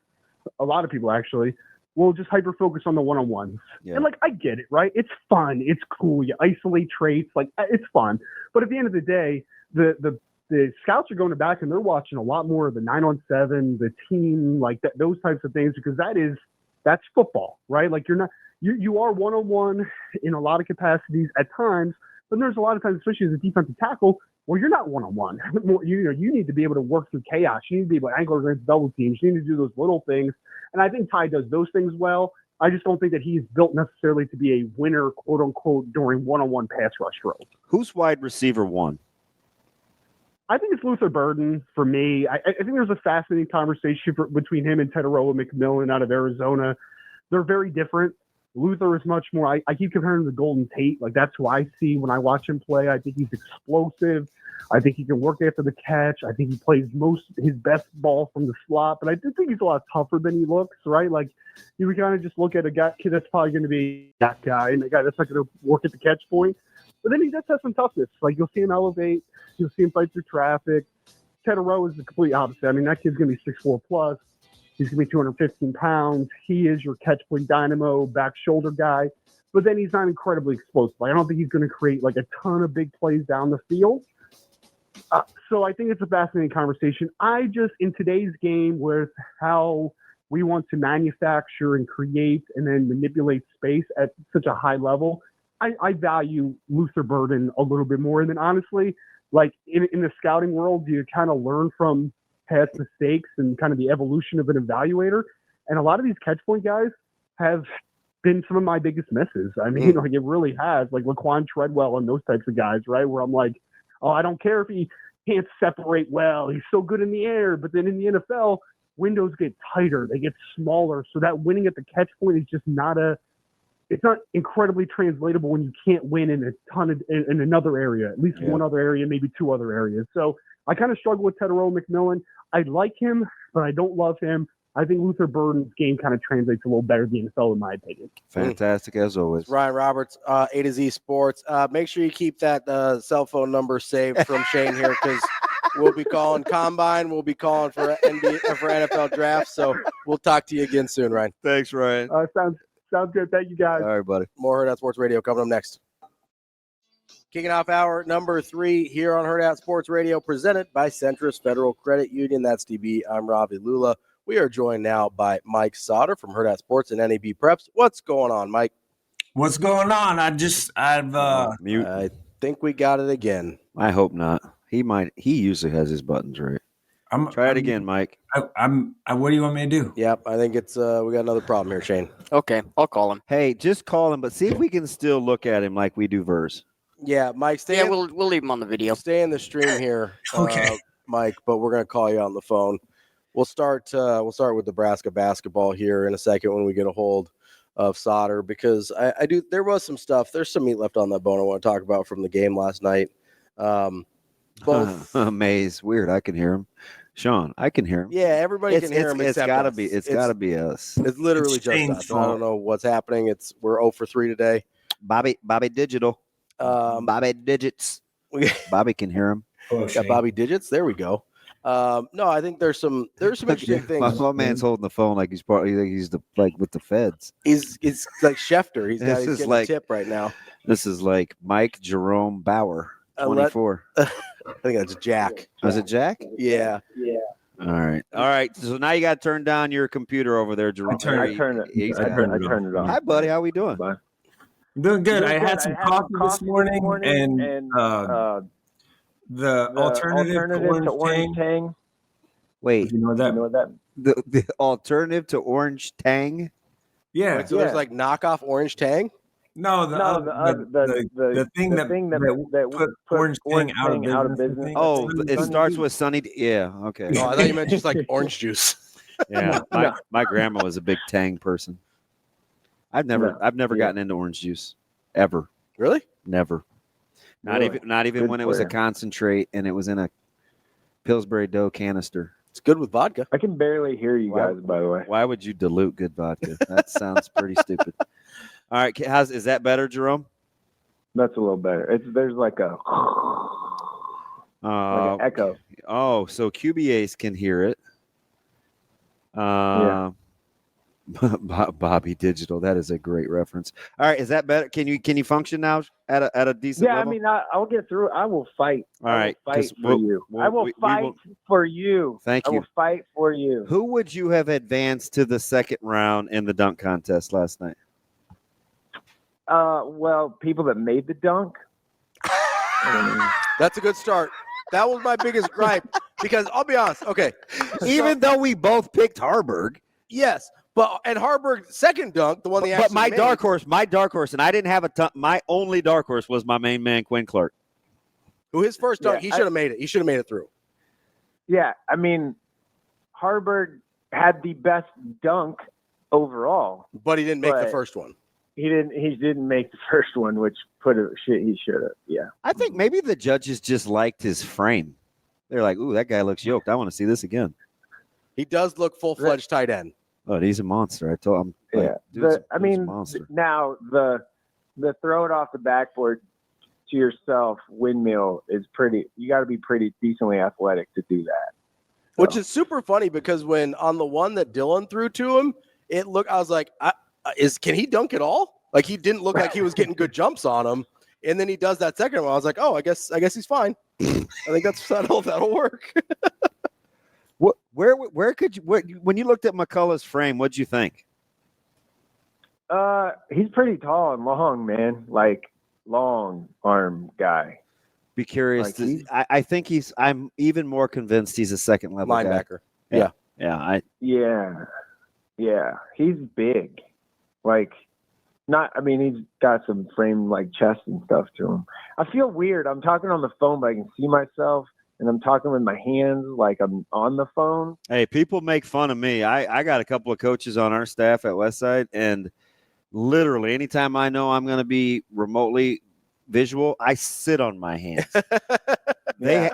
a lot of people actually, will just hyper-focus on the one-on-ones. Yeah. And, like, I get it, right? It's fun. It's cool. You isolate traits. Like, it's fun. But at the end of the day, the scouts are going back and they're watching a lot more of the 9-on-7, the team, like those types of things because that's football, right? Like, you are one-on-one in a lot of capacities at times, but there's a lot of times, especially as a defensive tackle, where you're not one-on-one. You need to be able to work through chaos. You need to be able to angle against double teams. You need to do those little things. And I think Ty does those things well. I just don't think that he's built necessarily to be a winner, quote unquote, during one-on-one pass rush drills. Who's wide receiver 1? I think it's Luther Burden for me. I think there's a fascinating conversation between him and Tedoroa McMillan out of Arizona. They're very different. Luther is much more, I keep comparing him to Golden Tate. Like, that's who I see when I watch him play. I think he's explosive. I think he can work after the catch. I think he plays his best ball from the slot. But I do think he's a lot tougher than he looks, right? Like, you kind of just look at a kid that's probably going to be that guy and a guy that's not going to work at the catch point. But then he does have some toughness. Like, you'll see him elevate. You'll see him fight through traffic. Tedoroa is the complete opposite. I mean, that kid's going to be 6'4 plus. He's going to be 215 pounds. He is your catch point dynamo, back shoulder guy. But then he's not incredibly explosive. I don't think he's going to create like a ton of big plays down the field. So I think it's a fascinating conversation. I just, in today's game with how we want to manufacture and create and then manipulate space at such a high level, I value Luther Burden a little bit more. And then honestly, like in the scouting world, you kind of learn from past mistakes and kind of the evolution of an evaluator. And a lot of these catch point guys have been some of my biggest misses. I mean, like it really has, like Laquan Treadwell and those types of guys, right? Where I'm like, oh, I don't care if he can't separate well. He's so good in the air. But then in the NFL, windows get tighter. They get smaller. So that winning at the catch point is just it's not incredibly translatable when you can't win in a ton of, in another area, at least one other area, maybe 2 other areas. So I kind of struggle with Tedoroa McMillan. I like him, but I don't love him. I think Luther Burden's game kind of translates a little better than the NFL, in my opinion. Fantastic, as always. Ryan Roberts, A to Z Sports. Make sure you keep that cell phone number saved from Shane here because we'll be calling Combine. We'll be calling for NFL drafts. So we'll talk to you again soon, Ryan. Thanks, Ryan. Sounds good. Thank you, guys. All right, buddy. More Hurrdat Sports Radio coming up next. Kicking off hour number 3 here on Hurrdat Sports Radio, presented by Centris Federal Credit Union. That's DB. I'm Ravi Lulla. We are joined now by Mike Sautter from Hurrdat Sports and NEBPreps. What's going on, Mike? What's going on? Mute. I think we got it again. I hope not. He usually has his buttons right. Try it again, Mike. What do you want me to do? Yep, I think it's we got another problem here, Shane. Okay, I'll call him. Hey, just call him, but see if we can still look at him like we do Verz. Yeah, Mike, we'll leave him on the video. Stay in the stream here, Okay. Mike, but we're going to call you on the phone. we'll start with Nebraska basketball here in a second when we get a hold of Sautter, because there was some stuff. There's some meat left on that bone I want to talk about from the game last night. Both Maze, weird. I can hear him. Sean, I can hear him. Yeah, everybody can hear him. It's except gotta us. be. It's gotta be us. It's literally just us. I don't know what's happening. We're 0 for 3 today. Bobby Digital. Bobby Digits. Bobby can hear him. Got Bobby Digits. There we go. No, I think there's some interesting things. My man's holding the phone like he's with the feds. He's like Schefter. He's getting a tip right now. This is like Mike Jerome Bauer, 24. I think that's Jack. Was it Jack? Yeah. All right. So now you got to turn down your computer over there, Jerome. I turned it off. Hi, buddy. How we doing? Bye. I'm doing good. I had some coffee this morning, and the alternative to orange tang. Wait, you know that? The alternative to orange tang? Yeah. So there's like knockoff orange tang. No, the thing that put orange tang out of business. Oh, it starts with Sunny. Yeah, okay. Oh, I thought you meant just like orange juice. Yeah, my grandma was a big tang person. I've never gotten into orange juice ever. Really? Never. Not even Good when it was a for you. concentrate and it was in a Pillsbury dough canister. It's good with vodka. I can barely hear you guys, by the way. Why would you dilute good vodka? That sounds pretty stupid. All right, is that better, Jerome? That's a little better. There's like a an echo. Oh, so QBAs can hear it. Yeah. Bobby Digital. That is a great reference. All right, is that better? Can you function now at a decent level? I mean, I'll get through. I will fight. All right, I will fight for you. I will fight for you. Thank you. I will fight for you. Who would you have advanced to the second round in the dunk contest last night? Well, people that made the dunk. That's a good start. That was my biggest gripe because I'll be honest. Okay, even though we both picked Harburg, yes, but and Harburg's second dunk, the one they actually my made, dark horse, and I didn't have a ton. My only dark horse was my main man Quinn Clark, who his first dunk he should have made it. He should have made it through. Yeah, I mean, Harburg had the best dunk overall, but he didn't make the first one. He didn't make the first one, which he should have. Yeah. I think maybe the judges just liked his frame. They're like, "Ooh, that guy looks yoked. I want to see this again." He does look full-fledged tight end. Oh, he's a monster. I told him. Now the throw it off the backboard to yourself windmill is pretty. You got to be pretty decently athletic to do that. Which is super funny because when on the one that Dylan threw to him, I was like, can he dunk at all? Like he didn't look like he was getting good jumps on him. And then he does that second one. I was like, oh, I guess he's fine. I think that'll work. Where could you when you looked at McCullough's frame, what'd you think? He's pretty tall and long, man. Like long arm guy. Be curious. I think I'm even more convinced he's a second level linebacker. Guy. Yeah. He's big. Like, he's got some frame like chest and stuff to him. I feel weird. I'm talking on the phone, but I can see myself, and I'm talking with my hands like I'm on the phone. Hey, people make fun of me. I got a couple of coaches on our staff at Westside, and literally anytime I know I'm going to be remotely visual, I sit on my hands. They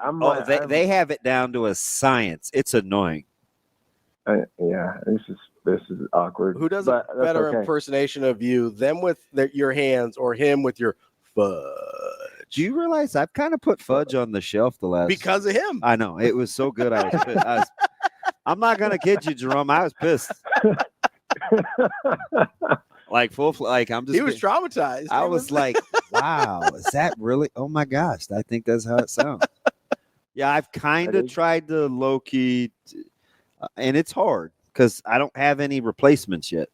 have it down to a science. It's annoying. This is awkward. Who does a better impersonation of you, them with your hands or him with your fudge? Do you realize I've kind of put fudge on the shelf the last because of him? I know it was so good. I was pissed. I'm not gonna kid you, Jerome. I was pissed. Like I'm just. He was traumatized. I was like, wow, is that really? Oh my gosh, I think that's how it sounds. Yeah, I've kind of tried to low key, and it's hard. Because I don't have any replacements yet.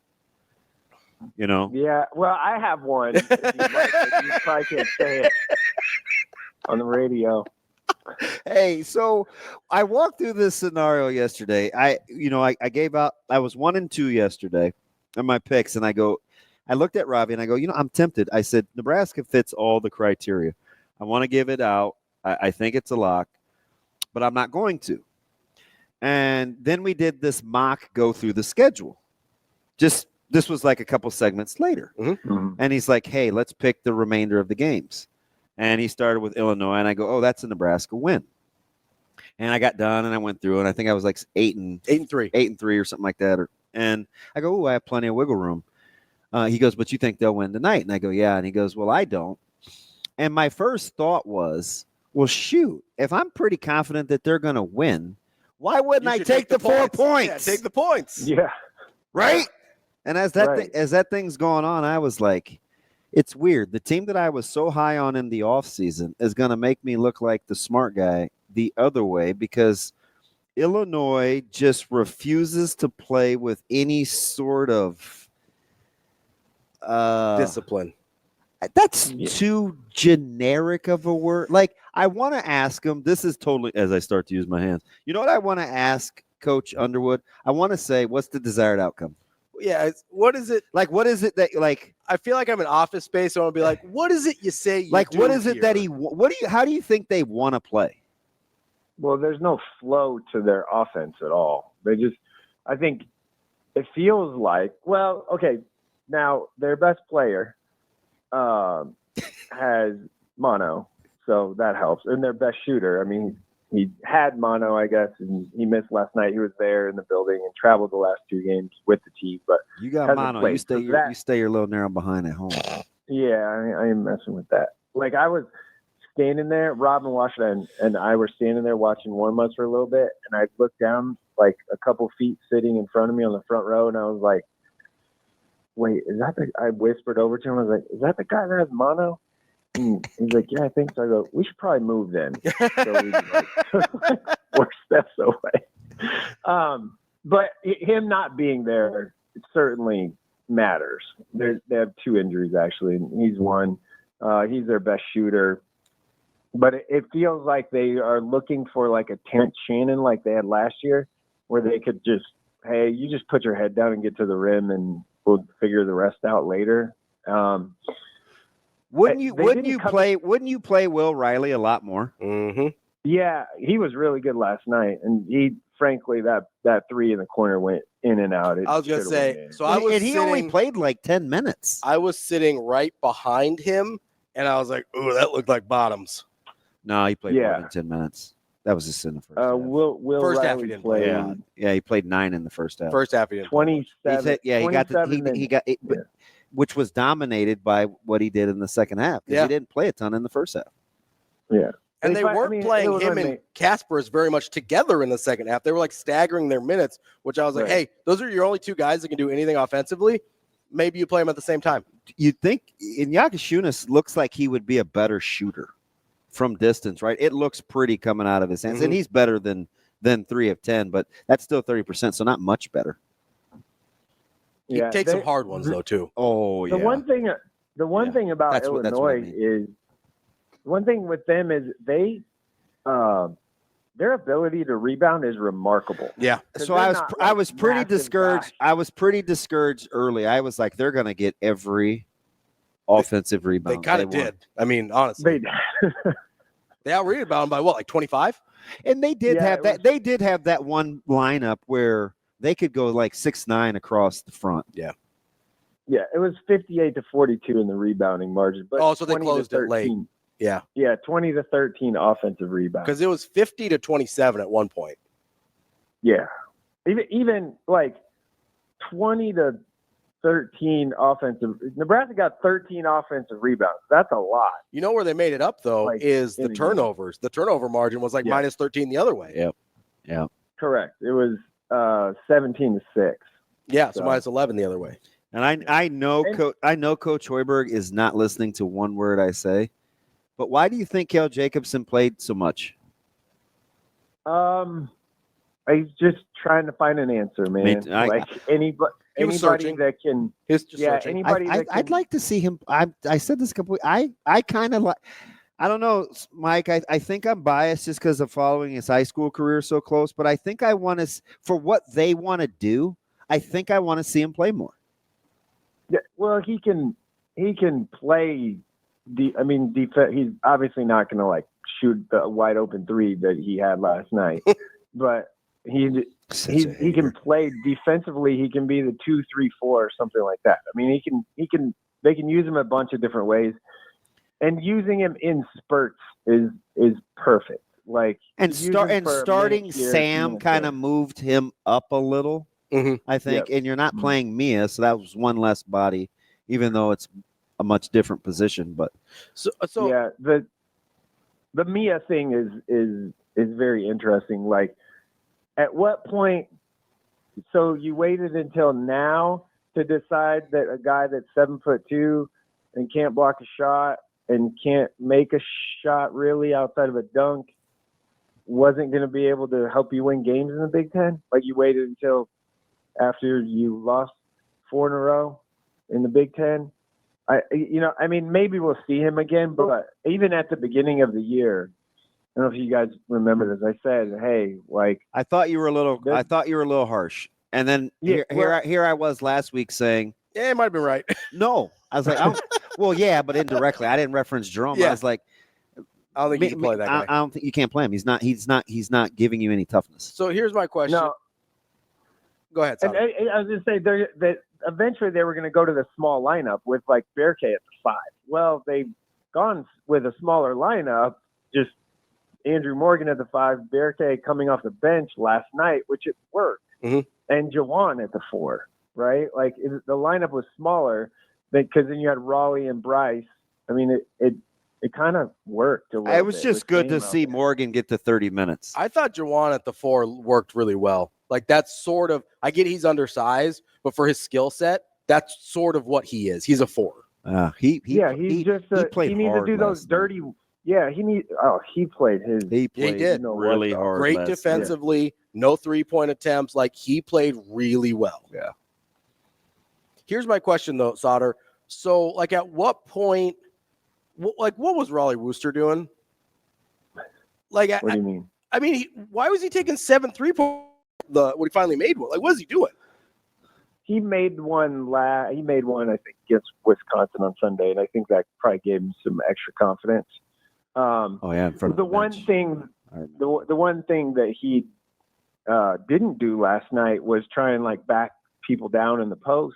You know? Yeah, well, I have one. You probably can't say it on the radio. Hey, so I walked through this scenario yesterday. I was 1-2 yesterday on my picks, and I looked at Ravi and I go, I'm tempted. I said, Nebraska fits all the criteria. I want to give it out. I think it's a lock, but I'm not going to. And then we did this mock go through the schedule. This was like a couple segments later. Mm-hmm. And he's like, hey, let's pick the remainder of the games. And he started with Illinois, and I go, oh, that's a Nebraska win. And I got done, and I went through, and I think I was like 8-3 or something like that. And I go, oh, I have plenty of wiggle room. He goes, but you think they'll win tonight? And I go, yeah. And he goes, well, I don't. And my first thought was, well, shoot, if I'm pretty confident that they're going to win, why wouldn't I take the 4 points? Yeah, take the points. Yeah. Right? And as that thing's going on, I was like, it's weird. The team that I was so high on in the offseason is going to make me look like the smart guy the other way, because Illinois just refuses to play with any sort of discipline. That's too generic of a word. Like, I want to ask him, this is totally, as I start to use my hands, you know what I want to ask Coach Underwood? I want to say, what's the desired outcome? Yeah, what is it? Like, what is it that, like, I feel like I'm in Office Space, so I want to be like, what is it you say you like, do what is it here? that how do you think they want to play? Well, there's no flow to their offense at all. I think it feels like, well, okay, now their best player has mono, so that helps. And their best shooter, I mean, he had mono, I guess, and he missed last night. He was there in the building and traveled the last 2 games with the team, but you got mono. You stay your little narrow behind at home. Yeah, I ain't messing with that. Like, I was standing there, Rob and Washington and I were standing there watching warm-ups for a little bit, and I looked down like a couple feet sitting in front of me on the front row, and I was like, wait, is that I whispered over to him, I was like, is that the guy that has mono? And he's like, yeah, I think so. I go, we should probably move then. So we like 4 steps away. But him not being there, it certainly matters. They have 2 injuries, actually, and he's one. He's their best shooter. But it feels like they are looking for like a Terrence Shannon like they had last year, where they could just, hey, you just put your head down and get to the rim, and we'll figure the rest out later. Wouldn't you play Will Riley a lot more? Mm-hmm. Yeah, he was really good last night, and frankly that 3 in the corner went in and out. I was gonna say, he only played like 10 minutes. I was sitting right behind him, and I was like, "Ooh, that looked like bottoms." No, he played more than 10 minutes. That was just in the first half. Will first Riley half he didn't play. Yeah, he played 9 in the first half. First half he didn't. 27. He got which was dominated by what he did in the second half. Yeah, he didn't play a ton in the first half. Yeah, and they weren't playing him and Kaspers very much together in the second half. They were like staggering their minutes, which I was like, hey, those are your only 2 guys that can do anything offensively. Maybe you play them at the same time. You'd think Yakashunas looks like he would be a better shooter from distance, right? It looks pretty coming out of his hands, and he's better than 3 of 10, but that's still 30%, so not much better. He takes some hard ones though too. Oh yeah. The one thing about Illinois is one thing with them is they their ability to rebound is remarkable. Yeah. So I was pretty discouraged. I was pretty discouraged early. I was like, they're gonna get every offensive rebound. They kind of did. I mean, honestly, they out-rebounded by what, like 25? And they did have that. They did have that one lineup where they could go like 6'9" across the front. Yeah. Yeah, it was 58-42 in the rebounding margin. But so they closed it late. Yeah. Yeah, 20 to 13 offensive rebounds. Because it was 50-27 at one point. Yeah. Even like 20 to 13 offensive. Nebraska got 13 offensive rebounds. That's a lot. You know where they made it up though is the turnovers. The turnover margin was like minus 13 the other way. Yep. Yeah. Correct. It was 17-6. Yeah, so minus 11 the other way. And I know Coach Hoiberg is not listening to one word I say, but why do you think Kel Jacobson played so much? He's just trying to find an answer, man. Anybody that can. Anybody. I'd like to see him. I said this completely. I kind of like. I don't know, Mike. I think I'm biased just because of following his high school career so close. But I think I want to, for what they want to do, I think I want to see him play more. Yeah, well, he can play. He's obviously not going to like shoot the wide open 3 that he had last night, but he can play defensively. He can be the 2-3-4 or something like that. I mean, they can use him a bunch of different ways, and using him in spurts is perfect. Like, and starting Sam kind of moved him up a little, I think. Yep. And you're not playing Mia, so that was one less body, even though it's a much different position. But so yeah, the Mia thing is very interesting. Like, at what point? So you waited until now to decide that a guy that's 7'2" and can't block a shot and can't make a shot really outside of a dunk wasn't going to be able to help you win games in the Big Ten? Like, you waited until after you lost 4 in a row in the Big Ten? I mean, maybe we'll see him again, but even at the beginning of the year, I don't know if you guys remember this. I said, "Hey, like, I thought you were a little harsh." And then here I was last week saying, "Yeah, it might have been right." No, I was like, "Well, yeah, but indirectly, I didn't reference Jerome." Yeah. I was like, "I don't think you can play that guy. I don't think you can't play him. He's not giving you any toughness." So here's my question. No. Go ahead, Sautter. And I was going to say that eventually they were going to go to the small lineup with like Verghese at the 5. Well, they've gone with a smaller lineup, just Andrew Morgan at the 5, Verghese coming off the bench last night, which it worked, and Jawan at the 4, right? Like, the lineup was smaller because then you had Raleigh and Bryce. I mean, it kind of worked. It was just good to see Morgan get to 30 minutes. I thought Jawan at the 4 worked really well. Like, that's sort of, I get he's undersized, but for his skill set, that's sort of what he is. He's a 4. He played he needs to do those dirty. Yeah, he played his. He did really hard. Great defensively, no 3-point attempts. Like, he played really well. Yeah. Here's my question though, Sautter. So, like, at what point, what was Raleigh Wooster doing? Like, what do you mean? I mean, why was he taking 7 3-points? When he finally made one, like, what is he doing? He made one. I think, against Wisconsin on Sunday, and I think that probably gave him some extra confidence. In front of the one bench. The one thing that he didn't do last night was try and like back people down in the post.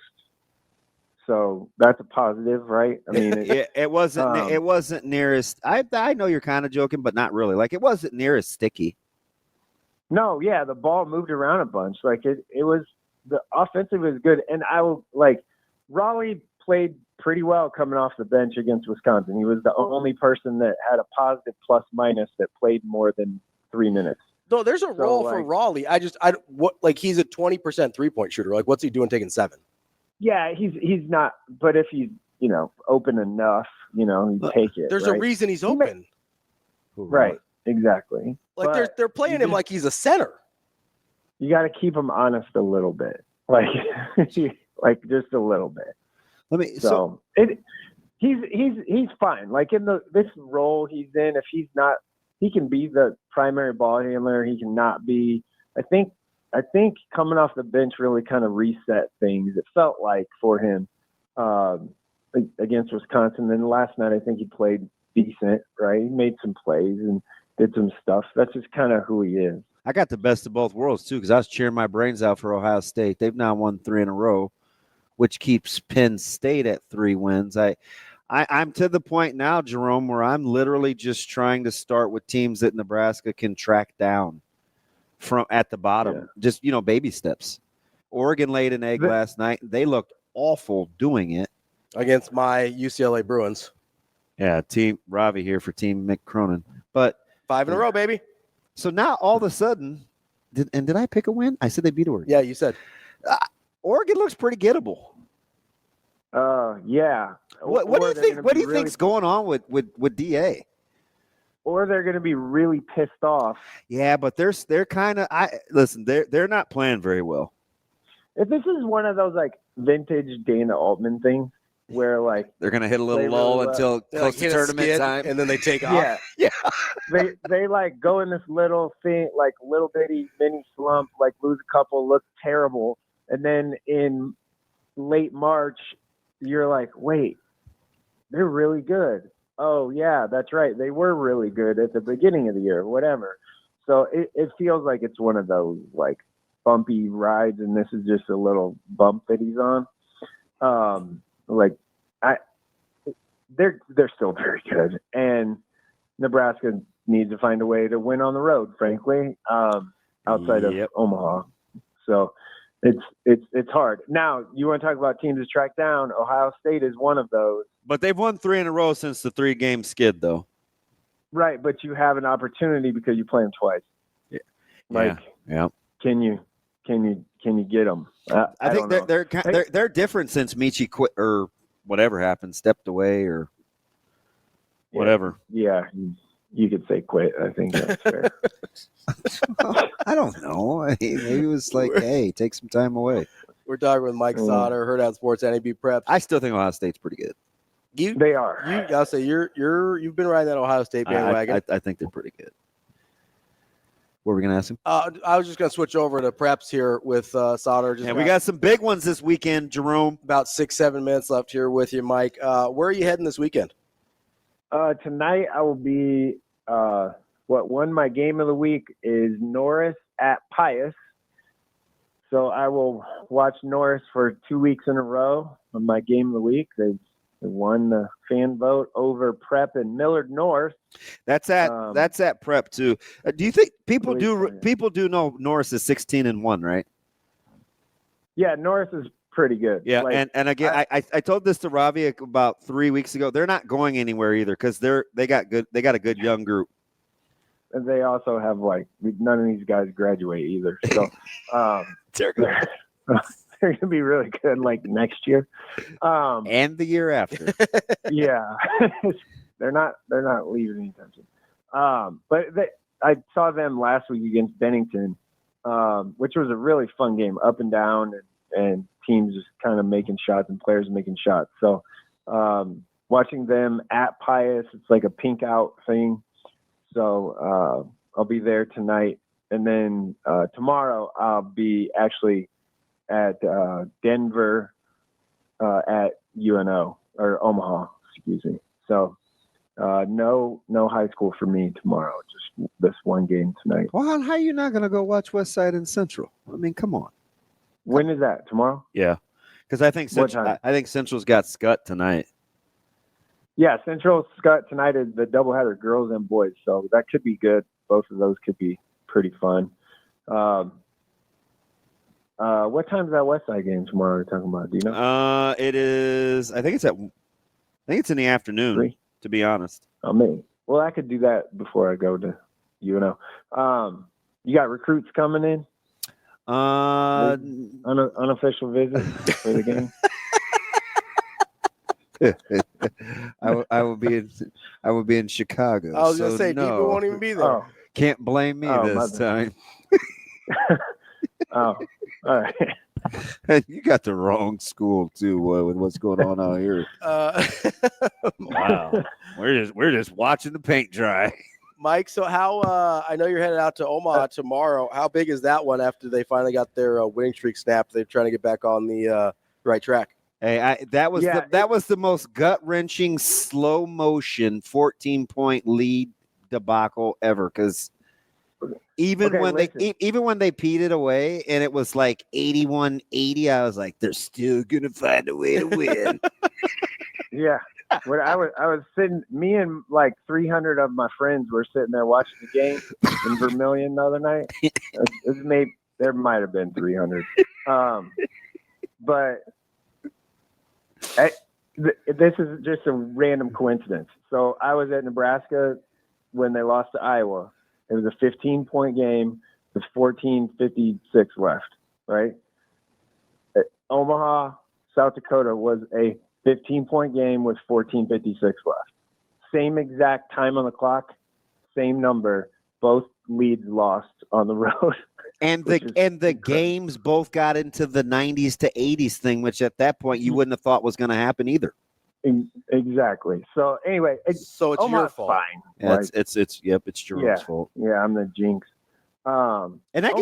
So that's a positive, right? I mean, it wasn't nearest. I know you're kind of joking, but not really. Like, it wasn't near as sticky. No, yeah, the ball moved around a bunch. Like, it was, the offensive was good, and Raleigh played pretty well coming off the bench against Wisconsin. He was the only person that had a positive plus minus that played more than 3 minutes. No, there's a role for Raleigh. he's a 20% 3-point shooter. Like, what's he doing taking 7? Yeah, he's not. But if he's open enough, you take it. There's a reason he's open. Right. Exactly. Like, they're playing him like he's a center. You got to keep him honest a little bit, like just a little bit. He's fine. Like, in this role he's in, if he's not, he can be the primary ball handler. He cannot be. I think coming off the bench really kind of reset things. It felt like for him against Wisconsin. Then last night I think he played decent. Right, he made some plays and did some stuff. That's just kind of who he is. I got the best of both worlds, too, because I was cheering my brains out for Ohio State. They've now won 3 in a row, which keeps Penn State at 3 wins. I'm to the point now, Jerome, where I'm literally just trying to start with teams that Nebraska can track down from at the bottom. Yeah. Just, baby steps. Oregon laid an egg last night. They looked awful doing it. Against my UCLA Bruins. Yeah, Team Ravi here for Team McCronin. But 5 in a row, baby. So now all of a sudden, did I pick a win? I said they beat Oregon. Yeah, you said. Oregon looks pretty gettable. Yeah. What do you think? What do you think's going on with DA? Or they're going to be really pissed off. Yeah, but they're kind of. Listen, they're not playing very well. If this is one of those like vintage Dana Altman things, where like they're gonna hit a little lull until close to tournament time, and then they take off. Yeah. They like go in this little thing, like little bitty mini slump, like lose a couple, look terrible, and then in late March, you're like, wait, they're really good. Oh yeah, that's right, they were really good at the beginning of the year, whatever. So it feels like it's one of those like bumpy rides, and this is just a little bump that he's on. They're still very good, and Nebraska needs to find a way to win on the road, frankly, outside of Omaha. So it's hard. Now, you want to talk about teams to track down? Ohio State is one of those. But they've won 3 in a row since the 3-game skid, though. Right, but you have an opportunity because you play them twice. Yeah. Can you get them? I think they're different since Michi quit or whatever happened, stepped away or whatever. Yeah, you could say quit. I think that's fair. I don't know. Maybe it was like, hey, take some time away. We're talking with Mike Sautter, Hurrdat Sports, NEBPreps. I still think Ohio State's pretty good. They are. I'll say you've been riding that Ohio State bandwagon. I think they're pretty good. What were we going to ask him? I was just going to switch over to preps here with Sautter. We got some big ones this weekend, Jerome. About 6-7 minutes left here with you, Mike. Where are you heading this weekend? Tonight I will be my game of the week is Norris at Pius. So I will watch Norris for 2 weeks in a row on my game of the week. They won the fan vote over Prep and Millard North. That's at Prep too. Do you think people do know Norris is 16-1, right? Yeah, Norris is pretty good. Yeah, and again, I told this to Ravi about 3 weeks ago. They're not going anywhere either because they got a good young group. And they also have none of these guys graduate either. So they're going to be really good next year. And the year after. Yeah. they're not leaving anytime soon. But I saw them last week against Bennington, which was a really fun game, up and down, and teams just kind of making shots and players making shots. So watching them at Pius, it's like a pink out thing. So I'll be there tonight. And then tomorrow I'll be actually at Denver at UNO or Omaha, excuse me. So no high school for me tomorrow, just this one game tonight. Well, how are you not going to go watch West Side and Central? I mean, come on. When is that? Tomorrow? Yeah, because I think Central's got Scut tonight. Yeah, Central Scott tonight is the doubleheader, girls and boys. So that could be good. Both of those could be pretty fun. What time is that West Side game tomorrow you're talking about? Do you know? It is. I think it's in the afternoon. 3? To be honest. Oh, maybe. Well, I could do that before I go to UNO. You got recruits coming in? Unofficial visit for the game. I will be in Chicago. I was gonna say people won't even be there. Oh. Can't blame me this time. Oh, all right. You got the wrong school too with what's going on out here. Wow, we're just watching the paint dry. Mike, so how? I know you're headed out to Omaha tomorrow. How big is that one after they finally got their winning streak snapped? They're trying to get back on the right track. Hey, that was the most gut-wrenching, slow motion 14-point lead debacle ever. Because even when they peed it away and it was like 81-80, I was like, they're still gonna find a way to win. Yeah, when I was sitting, me and like 300 of my friends were sitting there watching the game in Vermilion the other night. There might have been 300, but. This is just a random coincidence. So I was at Nebraska when they lost to Iowa. It was a 15-point game with 14:56 left, right? At Omaha, South Dakota was a 15-point game with 14:56 left. Same exact time on the clock, same number. Both leads lost on the road. And the games both got into the 90s to 80s thing, which at that point you wouldn't have thought was going to happen either. Exactly. So anyway, it's Omaha's your fault. Fine. Yeah, right? It's Jerome's fault. Yeah, I'm the jinx. And that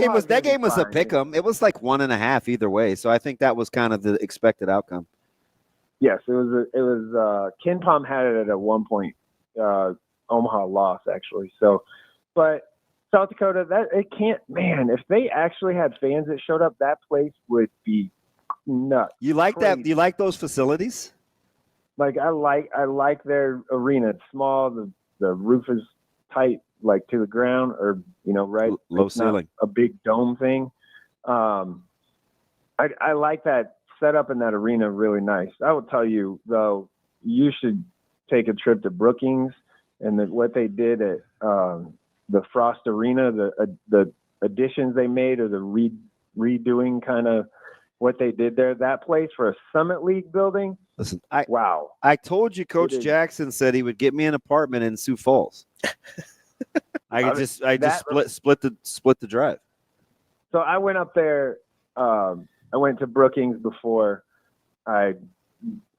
game was a pick'em. It was like 1.5 either way. So I think that was kind of the expected outcome. Yes, it was. Ken Palm had it at 1 point. Omaha lost actually. So, but South Dakota, that it can't. Man, if they actually had fans that showed up, that place would be nuts. You like Crazy. that? You like those facilities? Like I like their arena. It's small. The roof is tight, like to the ground, or right low it's not ceiling. a big dome thing. I like that setup in that arena. Really nice. I will tell you though, you should take a trip to Brookings and what they did at the Frost Arena, the additions they made, or the redoing kind of what they did there. That place for a Summit League building. Listen, wow. I told you Coach Jackson said he would get me an apartment in Sioux Falls. I just split the drive. So I went up there. I went to Brookings before I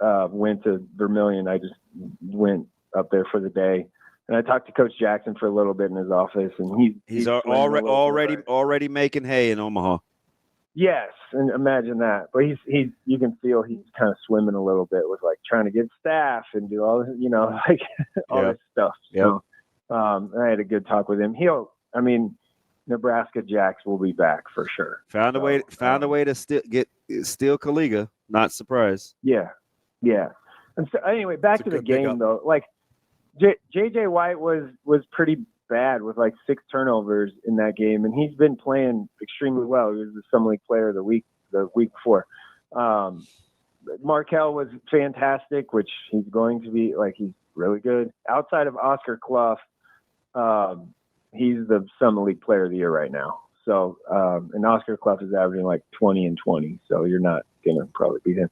went to Vermilion. I just went up there for the day, and I talked to Coach Jackson for a little bit in his office, and he's already making hay in Omaha. Yes, and imagine that. But he's you can feel he's kind of swimming a little bit with like trying to get staff and do all this, like all this stuff. So I had a good talk with him. Nebraska Jacks will be back for sure. Found a way to steal Kaliga. Not surprised. Yeah. And so anyway, back to the game though. Like JJ White was pretty bad with like 6 turnovers in that game, and he's been playing extremely well. He was the Summer League Player of the week before. Markel was fantastic, which he's going to be. Like, he's really good. Outside of Oscar Clough, he's the Summer League Player of the Year right now. So, and Oscar Clough is averaging like 20 and 20, so you're not going to probably beat him.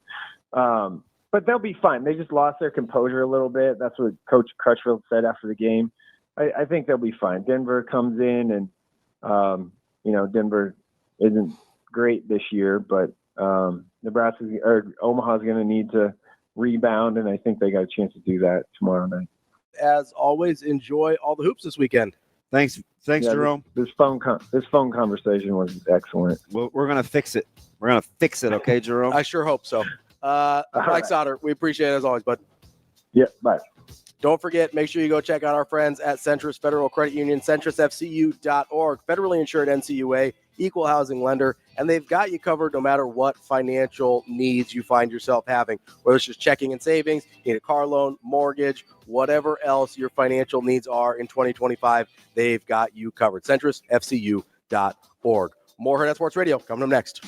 But they'll be fine. They just lost their composure a little bit. That's what Coach Crutchfield said after the game. I think they'll be fine. Denver comes in, and, Denver isn't great this year, but Omaha's going to need to rebound, and I think they got a chance to do that tomorrow night. As always, enjoy all the hoops this weekend. Thanks, Jerome. This phone conversation was excellent. We're gonna fix it. Okay, Jerome. I sure hope so. Mike Sautter, we appreciate it as always, bud. Yeah, bye. Don't forget, make sure you go check out our friends at Centris Federal Credit Union, centrisfcu.org, federally insured NCUA, equal housing lender, and they've got you covered no matter what financial needs you find yourself having, whether it's just checking and savings, you need a car loan, mortgage, whatever else your financial needs are in 2025, they've got you covered. centrisfcu.org. More Hurrdat Sports Radio coming up next.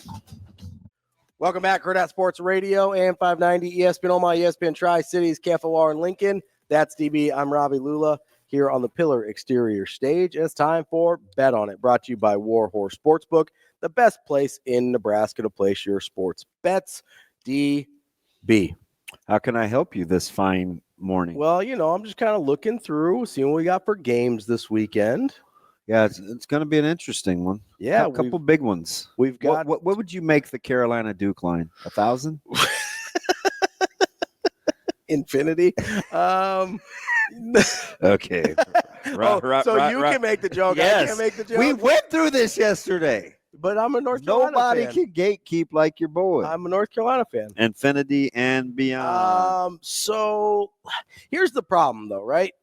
Welcome back, Hurrdat Sports Radio, AM 590, ESPN Omaha, ESPN Tri-Cities, KFOR, and Lincoln. That's DB. I'm Ravi Lulla here on the Pillar Exterior stage. It's time for Bet On It, brought to you by Warhorse Sportsbook, the best place in Nebraska to place your sports bets. DB. How can I help you this fine morning? Well, I'm just kind of looking through, seeing what we got for games this weekend. Yeah, it's going to be an interesting one. Yeah, a couple big ones. We've got. What would you make the Carolina Duke line? 1,000? Infinity. Okay. So you can make the joke. Yes. I can't make the joke. We went through this yesterday. But I'm a North Carolina Nobody fan. can gatekeep like your boy. I'm a North Carolina fan. Infinity and beyond. So here's the problem, though, right?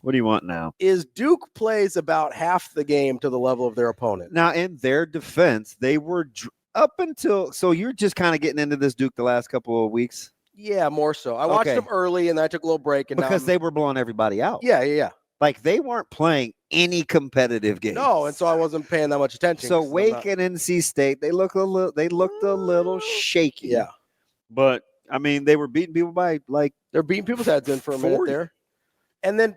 What do you want now? Is Duke plays about half the game to the level of their opponent. Now, in their defense, they were up until – so you're just kind of getting into this Duke the last couple of weeks? Yeah, more so. I watched them early, and then I took a little break. And because they were blowing everybody out. Yeah. Like, they weren't playing any competitive games. No, and so I wasn't paying that much attention. So Wake and NC State, they looked a little shaky. Yeah. But, I mean, they were beating people by, like, they're beating people's heads in for a minute there. And then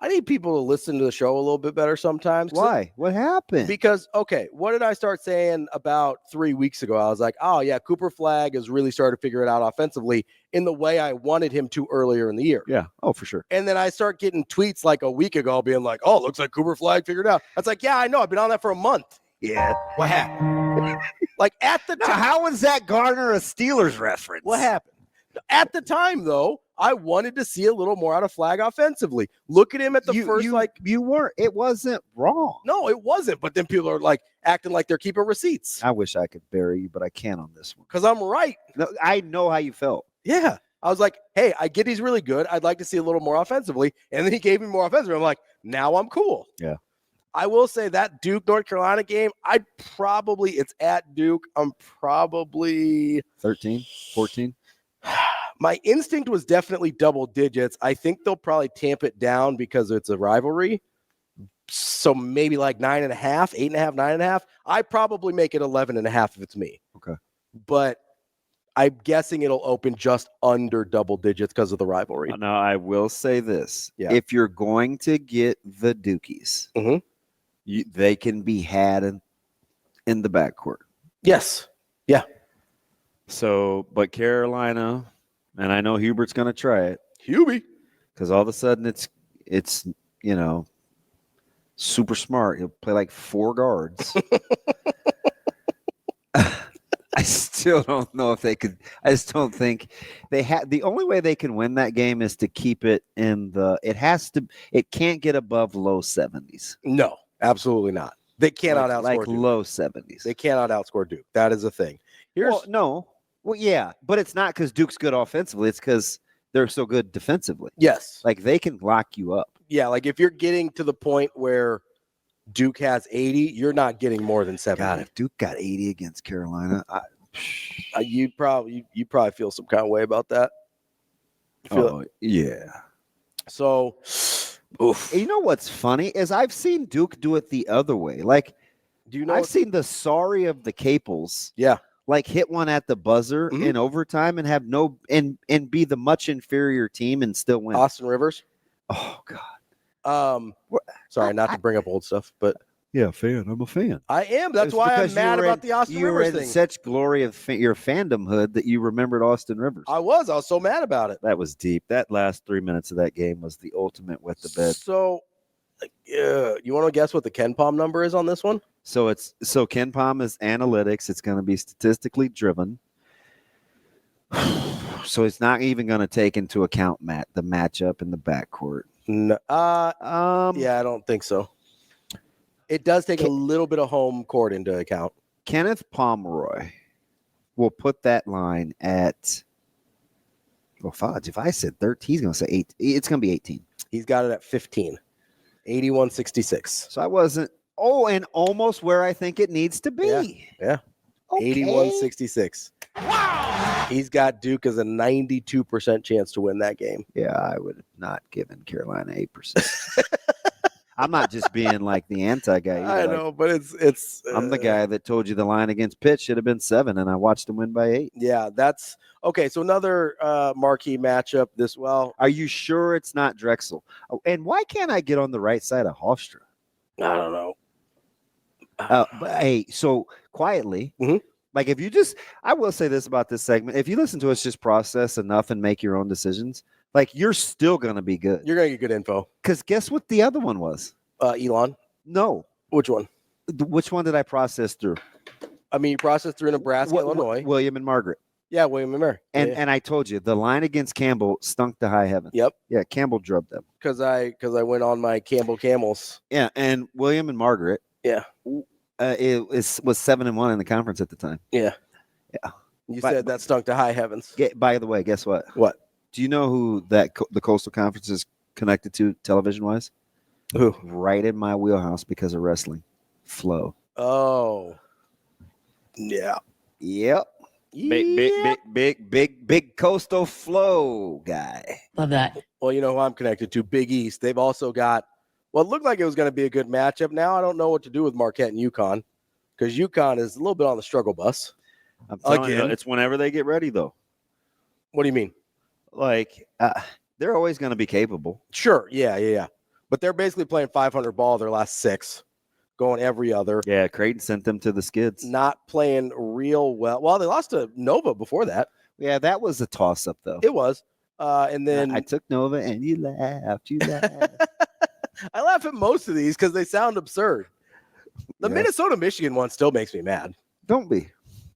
I need people to listen to the show a little bit better sometimes. Why? What happened? Because, okay, what did I start saying about 3 weeks ago? I was like, oh, yeah, Cooper Flagg has really started to figure it out offensively in the way I wanted him to earlier in the year. Yeah. Oh, for sure. And then I start getting tweets like a week ago being like, oh, looks like Cooper Flagg figured it out. I was like, yeah, I know. I've been on that for a month. Yeah. What happened? Like at the time. How was that Garner a Steelers reference? What happened? At the time, though, I wanted to see a little more out of Flagg offensively. Look at him at the first, you weren't. It wasn't wrong. No, it wasn't. But then people are like acting like they're keeping receipts. I wish I could bury you, but I can't on this one. Because I'm right. No, I know how you felt. Yeah. I was like, hey, I get he's really good. I'd like to see a little more offensively. And then he gave me more offensively. I'm like, now I'm cool. Yeah. I will say that Duke North Carolina game, it's at Duke. I'm probably 13, 14. My instinct was definitely double digits. I think they'll probably tamp it down because it's a rivalry. So maybe like 9.5, 8.5, 9.5. I probably make it 11.5 if it's me. Okay. But I'm guessing it'll open just under double digits because of the rivalry. Now, I will say this. Yeah. If you're going to get the Dukies, they can be had in the backcourt. Yes. Yeah. So, but Carolina, and I know Hubert's going to try it. Hubie. Because all of a sudden it's super smart. He'll play like 4 guards. I still don't know if they could. I just don't think they have. The only way they can win that game is to keep it in the. It can't get above low 70s. No, absolutely not. They cannot outscore like Duke. Low 70s. They cannot outscore Duke. That is a thing. Well, yeah, but it's not because Duke's good offensively. It's because they're so good defensively. Yes, like they can lock you up. Yeah, like if you're getting to the point where Duke has 80, you're not getting more than 70. God, if Duke got 80 against Carolina, you probably feel some kind of way about that. Yeah. So, oof. You know what's funny is I've seen Duke do it the other way. Like, I've seen the sorry of the Capels. Yeah. Like hit one at the buzzer in overtime and have and be the much inferior team and still win. Austin Rivers. Oh God. Sorry, not to bring up old stuff, but yeah, fan. I'm a fan. I am. That's why I'm mad about the Austin Rivers thing. You were in such glory of your fandomhood that you remembered Austin Rivers. I was so mad about it. That was deep. That last 3 minutes of that game was the ultimate wet the bed. So, you want to guess what the Ken Palm number is on this one? So Ken Palm is analytics. It's going to be statistically driven. So it's not even going to take into account the matchup in the backcourt. No, yeah, I don't think so. It does take a little bit of home court into account. Kenneth Pomeroy will put that line at. Well, fudge. If I said 13, he's going to say 8. It's going to be 18. He's got it at 15. 81-66. So I wasn't. Oh, and almost where I think it needs to be. Yeah. Okay. 81-66. Wow. He's got Duke as a 92% chance to win that game. Yeah, I would have not given Carolina 8%. I'm not just being like the anti guy. I know, but it's. I'm the guy that told you the line against Pitt should have been 7, and I watched them win by 8. Yeah, that's okay. So another marquee matchup. Are you sure it's not Drexel? Oh, and why can't I get on the right side of Hofstra? I don't know. But hey, so quietly, like if you I will say this about this segment: if you listen to us just process enough and make your own decisions. Like, you're still going to be good. You're going to get good info. Because guess what the other one was? Elon. No. Which one? Which one did I process through? I mean, you processed through Nebraska, Illinois. William and Margaret. Yeah, William and Mary. And I told you, the line against Campbell stunk to high heaven. Yep. Yeah, Campbell drubbed them. Because I went on my Campbell Camels. Yeah, and William and Margaret. Yeah. It was 7-1 in the conference at the time. Yeah. Yeah. You said that stunk to high heavens. By the way, guess what? What? Do you know who the Coastal Conference is connected to television-wise? Who? Right in my wheelhouse because of wrestling. Flow. Oh. Yeah. Yep. Big Coastal Flow guy. Love that. Well, you know who I'm connected to? Big East. They've also got, well, it looked like it was going to be a good matchup. Now I don't know what to do with Marquette and UConn because UConn is a little bit on the struggle bus. I'm telling you, it's whenever they get ready, though. What do you mean? Like, they're always going to be capable. Sure. Yeah. But they're basically playing 500 ball their last 6, going every other. Yeah, Creighton sent them to the skids. Not playing real well. Well, they lost to Nova before that. Yeah, that was a toss-up, though. It was. And then I took Nova, and you laughed. I laugh at most of these because they sound absurd. The Minnesota-Michigan one still makes me mad. Don't be.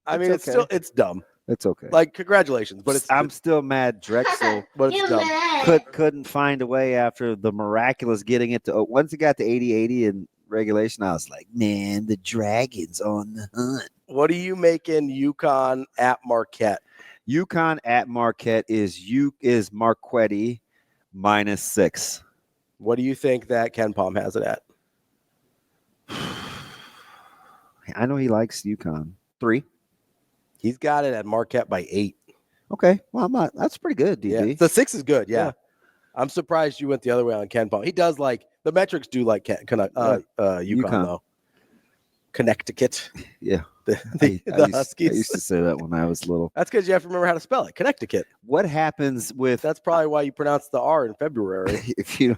I mean, it's dumb. It's okay. Like, congratulations, but I'm still mad Drexel but it's dumb. Couldn't find a way after the miraculous getting it to once it got to 80-80 in regulation. I was like, man, the Dragons on the hunt. What are you making UConn at Marquette? UConn at Marquette is Marquette -6. What do you think that Ken Palm has it at? I know he likes UConn. 3. He's got it at Marquette by 8. Okay. Well, I'm not. That's pretty good, DB. Yeah. The 6 is good. Yeah. I'm surprised you went the other way on Ken Palm. He does like the metrics do like UConn though. Connecticut. Yeah. The Huskies. I used to say that when I was little. That's because you have to remember how to spell it. Connecticut. What happens with? That's probably why you pronounce the R in February. If you.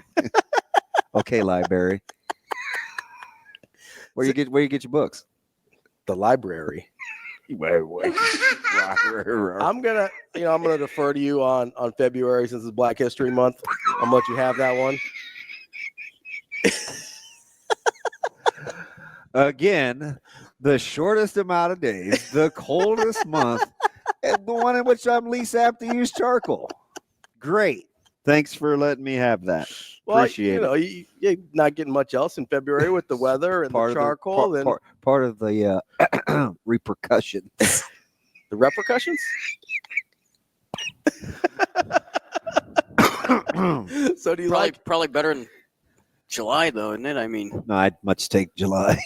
Okay, library. Where you get your books? The library. I'm gonna defer to you on February since it's Black History Month. I'm gonna let you have that one. Again, the shortest amount of days, the coldest month, and the one in which I'm least apt to use charcoal. Great. Thanks for letting me have that. Well, Appreciate it. You're not getting much else in February with the weather and the charcoal. Part of the repercussions. The repercussions? So do you probably better in July though, isn't it? I mean, no, I'd much take July.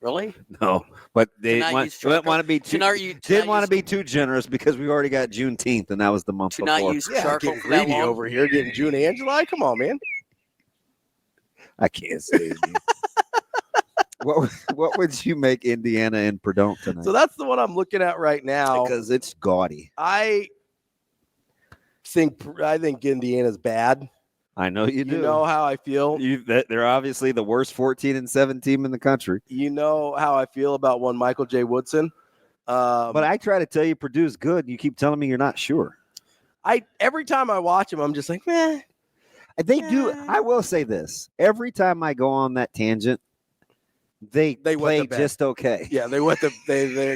Really? No, but they didn't want to be too. Didn't want to be too generous because we already got Juneteenth, and that was the month before. Not use charcoal getting greedy over here, getting June and July. Come on, man. I can't say it. What would you make Indiana and Purdue tonight? So that's the one I'm looking at right now because it's gaudy. I think Indiana's bad. I know you do. You know how I feel. They're obviously the worst 14-7 team in the country. You know how I feel about one Michael J. Woodson. But I try to tell you Purdue's good. And you keep telling me you're not sure. Every time I watch them, I'm just like, meh. They do. I will say this. Every time I go on that tangent, they play just okay. Yeah, they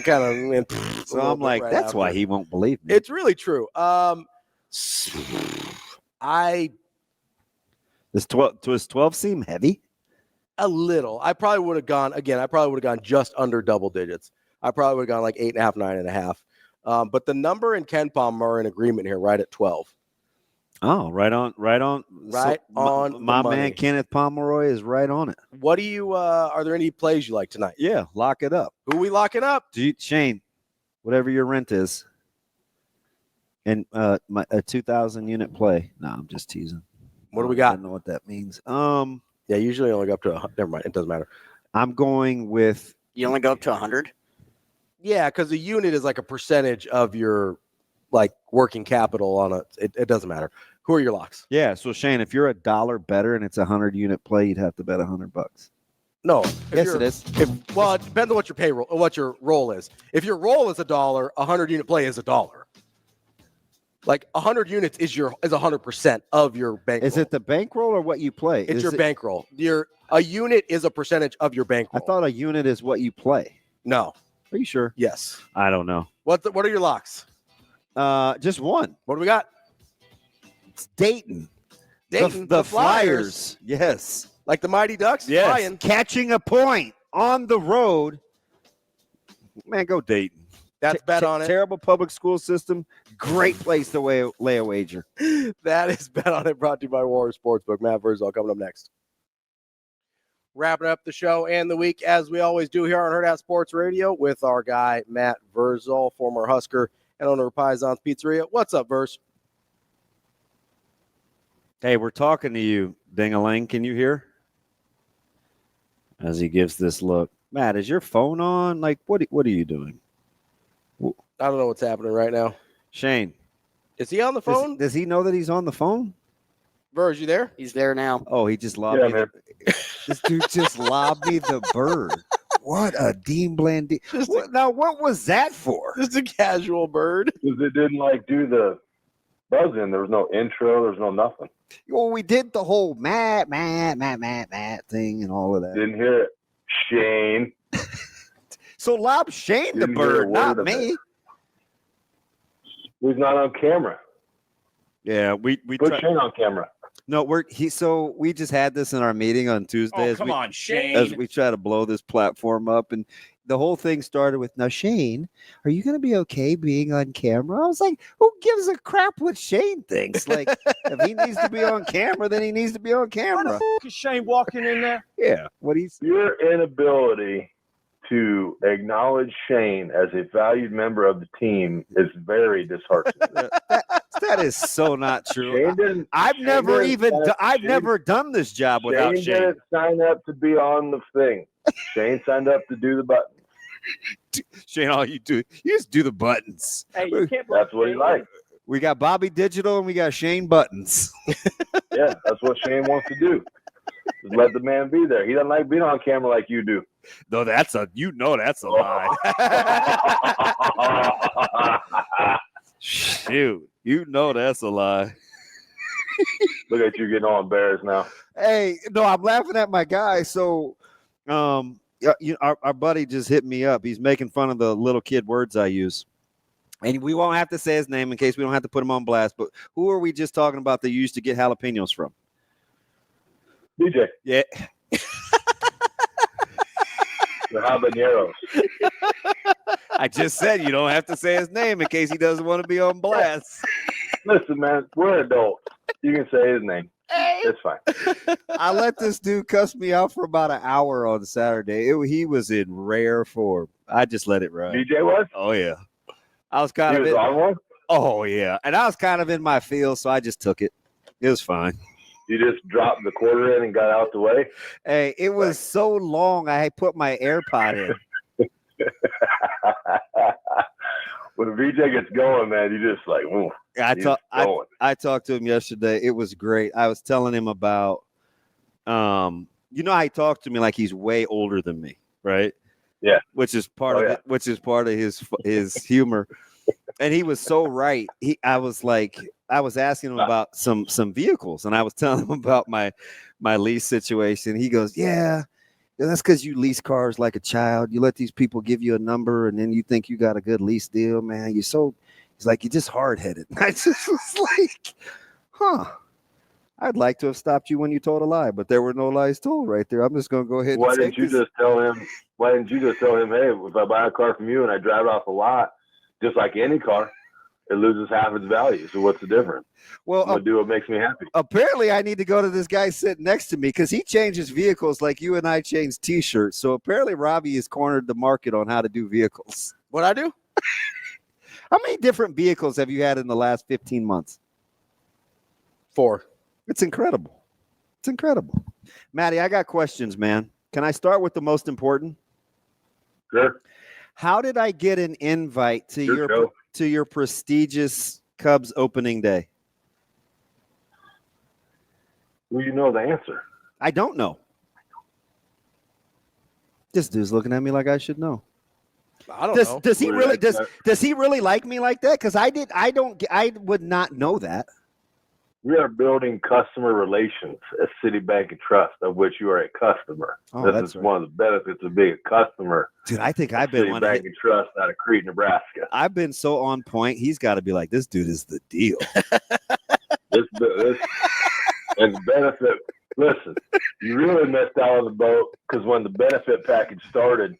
kind of went. So I'm like, right that's why he won't believe me. It's really true. Does 12 seem heavy? A little. I probably would have gone just under double digits. I probably would have gone like 8.5, 9.5. But the number and Ken Palm are in agreement here, right at 12. Oh, right on. My man Kenneth Pomeroy is right on it. What do you? Are there any plays you like tonight? Yeah, lock it up. Who are we locking up? Shane, whatever your rent is, and a 2,000 unit play. No, I'm just teasing. What do we got? I don't know what that means. Yeah, usually only go up to never mind. It doesn't matter. I'm going with. You only go up to 100. Yeah, because a unit is like a percentage of your working capital on it doesnit doesn't matter. Who are your locks? Yeah, so Shane, if you're $1 better and it's a 100 unit play, you'd have to bet $100. No, yes, it is. It depends on what your payroll or what your roll is. If your roll is $1, a 100 unit play is $1. Like 100 units is 100% of your bankroll. Is it the bankroll or what you play? It's your bankroll. A unit is a percentage of your bankroll. I thought a unit is what you play. No. Are you sure? Yes. I don't know. What are your locks? Just one. What do we got? It's Dayton. The Flyers. Yes. Like the Mighty Ducks? Yes. Flying. Catching a point on the road. Man, go Dayton. That's bet on it. Terrible public school system. Great place to lay a wager. That is bet on it, brought to you by Warrior Sportsbook. Matt Vrzal coming up next. Wrapping up the show and the week as we always do here on Hurrdat Sports Radio with our guy Matt Vrzal, former Husker and owner of Paisan's Pizzeria. What's up, Verse? Hey, we're talking to you, Ding-a-ling. Can you hear? As he gives this look. Matt, is your phone on? Like, what are you doing? I don't know what's happening right now. Shane. Is he on the phone? Does he know that he's on the phone? Verge, you there? He's there now. Oh, he just lobbed me. This dude just lobbed me the bird. What a Dean Blandine. Now, what was that for? Just a casual bird. Because it didn't do the buzz-in. There was no intro. There was no nothing. Well, we did the whole Matt thing and all of that. Didn't hear it. Shane. So lob Shane the bird, not me. He's not on camera. Yeah, we put Shane on camera. No, we just had this in our meeting on Tuesday. Oh, come on, Shane. As we try to blow this platform up, and the whole thing started with, now Shane, are you going to be okay being on camera? I was like, who gives a crap what Shane thinks? Like, if he needs to be on camera, then he needs to be on camera. Why the f*** is Shane walking in there? Yeah, Your inability to acknowledge Shane as a valued member of the team is very disheartening. That is so not true. I've never done this job without Shane. Shane didn't sign up to be on the thing. Shane signed up to do the buttons. Shane, all you just do the buttons. Hey, you can't That's what he likes. We got Bobby Digital and we got Shane Buttons. Yeah, that's what Shane wants to do. Just let the man be there. He doesn't like being on camera like you do. No, that's a lie. Shoot, that's a lie. Look at you getting all embarrassed now. Hey, no, I'm laughing at my guy. So, our buddy just hit me up. He's making fun of the little kid words I use. And we won't have to say his name in case we don't have to put him on blast. But who are we just talking about that you used to get jalapenos from? DJ. Yeah. The habaneros. I just said you don't have to say his name in case he doesn't want to be on blast. Listen, man, we're adults. You can say his name. It's fine. I let this dude cuss me out for about an hour on Saturday. He was in rare form. I just let it run. DJ was? Oh, yeah. I was kind of on one? Oh, yeah. And I was kind of in my field, so I just took it. It was fine. You just dropped the quarter in and got out the way? Hey, it was so long, I put my AirPod in. When VJ gets going, man, you just like, ooh. I talked to him yesterday. It was great. I was telling him about, how he talked to me like he's way older than me, right? Yeah. Which is part of his humor. And he was so right. I was asking him about some vehicles, and I was telling him about my lease situation. He goes, yeah, that's because you lease cars like a child. You let these people give you a number, and then you think you got a good lease deal, man. He's like, you're just hard-headed. I just was like, I'd like to have stopped you when you told a lie, but there were no lies told right there. I'm just going to go ahead. Why didn't you just tell him, hey, if I buy a car from you and I drive it off a lot, just like any car, it loses half its value. So what's the difference? Well, I'm going to do what makes me happy. Apparently, I need to go to this guy sitting next to me because he changes vehicles like you and I change T-shirts. So apparently, Ravi has cornered the market on how to do vehicles. What I do? How many different vehicles have you had in the last 15 months? 4. It's incredible. It's incredible. Matty, I got questions, man. Can I start with the most important? Sure. How did I get an invite to your prestigious Cubs opening day? Well, you know the answer. I don't know. This dude's looking at me like I should know. I don't know. Does he really like me like that? Because I would not know that. We are building customer relations at City Bank and Trust, of which you are a customer. Oh, this is one of the benefits of being a customer. Dude, I think I've been City Bank and Trust out of Crete, Nebraska. I've been so on point. He's got to be like, this dude is the deal. this and the benefit. Listen, you really missed out on the boat because when the benefit package started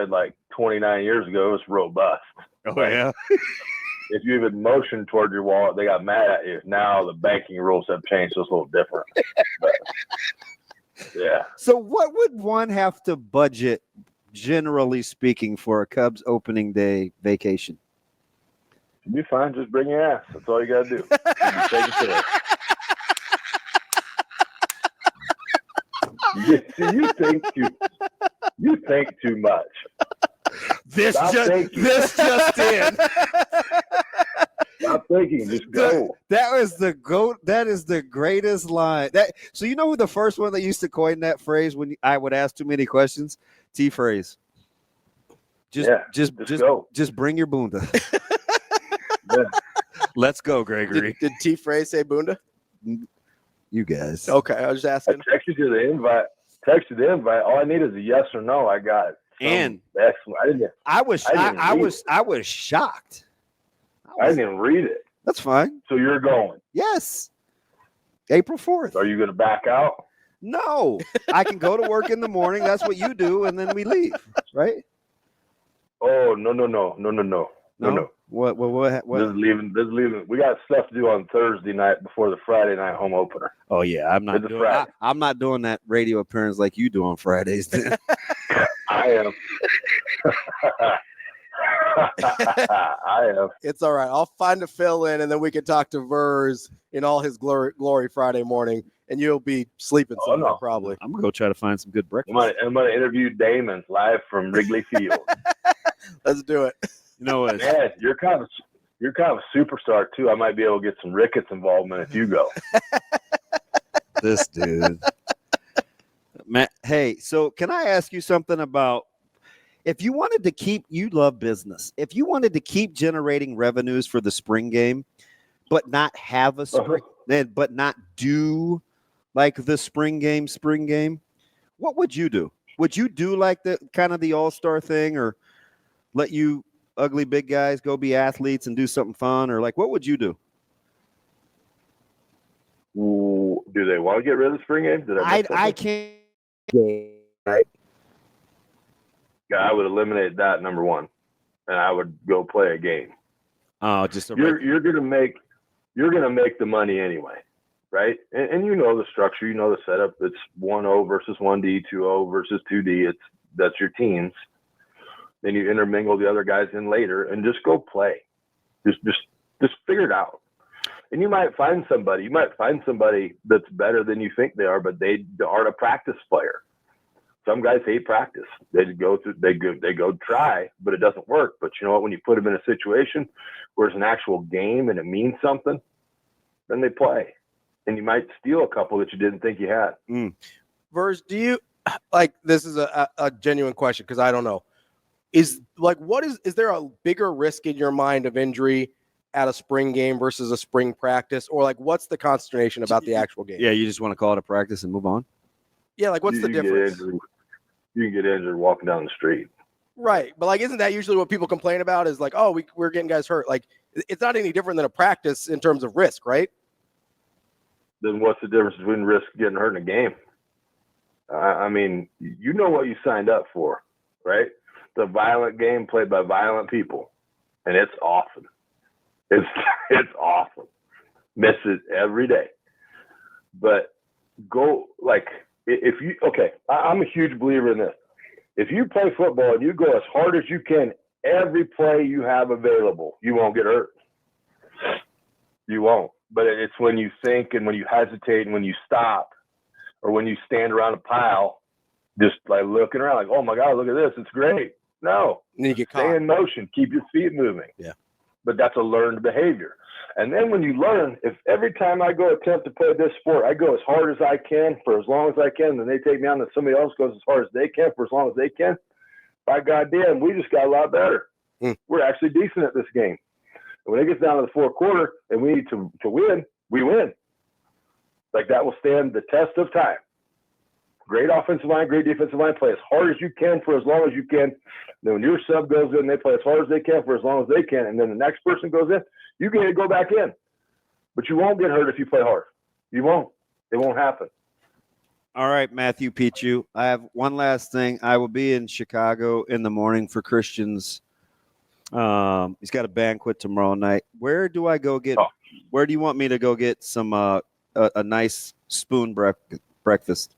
like 29 years ago, it was robust. Oh, yeah. If you even motioned toward your wallet, they got mad at you. Now the banking rules have changed, so it's a little different. But, yeah. So what would one have to budget, generally speaking, for a Cubs opening day vacation? You'll be fine. Just bring your ass. That's all you got to do. Take it to it. You think too much. This just in. Stop thinking. Just go. That was the GOAT. That is the greatest line. So you know who the first one that used to coin that phrase when I would ask too many questions? T-phrase. Just go. Just bring your bunda. Yeah. Let's go, Gregory. Did T-phrase say bunda? You guys. Okay, I was just asking. I texted you the invite. All I need is a yes or no. I got it. And excellent. I was shocked. I didn't even read it. That's fine. So you're going? Yes. April 4th. Are you going to back out? No. I can go to work in the morning. That's what you do, and then we leave, right? Oh, no. What? This is leaving. We got stuff to do on Thursday night before the Friday night home opener. Oh yeah, I'm not doing that radio appearance like you do on Fridays. Then. I am. I am. It's all right. I'll find a fill-in, and then we can talk to Verz in all his glory Friday morning, and you'll be sleeping somewhere probably. I'm gonna go try to find some good breakfast. I'm gonna interview Damon live from Wrigley Field. Let's do it. You know what? Man, you're kind of a superstar too. I might be able to get some Ricketts involvement if you go. This dude. Matt, hey, so can I ask you something about if you wanted to keep, you love business, if you wanted to keep generating revenues for the spring game, but not have a spring, but not do like the spring game, what would you do? Would you do like the kind of the all-star thing, or let you ugly big guys go be athletes and do something fun, or like, what would you do? Do they want to get rid of the spring game? I can't. Right. Yeah, I would eliminate that, number one, and I would go play a game. Oh, just you're gonna make the money anyway, right? And you know the structure, you know the setup. It's 1-0 versus 1D, 2-0 versus 2D. That's your teams. Then you intermingle the other guys in later, and just go play. Just figure it out. And you might find somebody that's better than you think they are, but they aren't a practice player. Some guys hate practice. They go try, but it doesn't work. But you know what? When you put them in a situation where it's an actual game and it means something, then they play. And you might steal a couple that you didn't think you had. Verz, do you like, this is a genuine question because I don't know. Is there a bigger risk in your mind of injury at a spring game versus a spring practice, or like what's the consternation about the actual game? Yeah, you just want to call it a practice and move on. Yeah, like what's the difference? You can get injured walking down the street. Right, but like, isn't that usually what people complain about? Is like, oh, we're getting guys hurt. Like, it's not any different than a practice in terms of risk, right? Then what's the difference between risk getting hurt in a game? I mean, you know what you signed up for, right? It's a violent game played by violent people, and it's awesome. It's awesome. Miss it every day. But go, like, if you, I'm a huge believer in this. If you play football and you go as hard as you can every play you have available, you won't get hurt. You won't. But it's when you think and when you hesitate and when you stop or when you stand around a pile, just like looking around like, oh my God, look at this. It's great. No. And you get caught. Stay in motion. Keep your feet moving. Yeah. But that's a learned behavior. And then when you learn, if every time I go attempt to play this sport, I go as hard as I can for as long as I can, then they take me on and somebody else goes as hard as they can for as long as they can, by goddamn, we just got a lot better. We're actually decent at this game. And when it gets down to the fourth quarter and we need to win, we win. Like, that will stand the test of time. Great offensive line, great defensive line, play as hard as you can for as long as you can. Then when your sub goes in, they play as hard as they can for as long as they can. And then the next person goes in, you get to go back in. But you won't get hurt if you play hard. You won't. It won't happen. All right, Matthew Pichu. I have one last thing. I will be in Chicago in the morning for Christian's. He's got a banquet tomorrow night. Where do I go get? Where do you want me to go get some a nice spoon breakfast?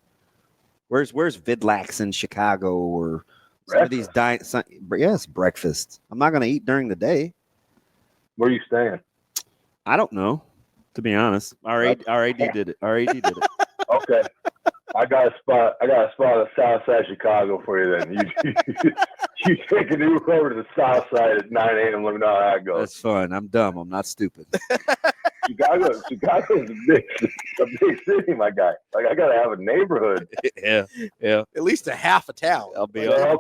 Where's Vidlax in Chicago or some of these yes, breakfast. I'm not going to eat during the day. Where are you staying? I don't know, to be honest. Our AD did it. Okay. I got a spot on the south side of Chicago for you then. You take an Uber over to the south side at 9 a.m. Let me know how that goes. That's fun. I'm dumb. I'm not stupid. Chicago's a big city, my guy. Like, I gotta have a neighborhood. Yeah. At least a half a town. I'll be on. I'll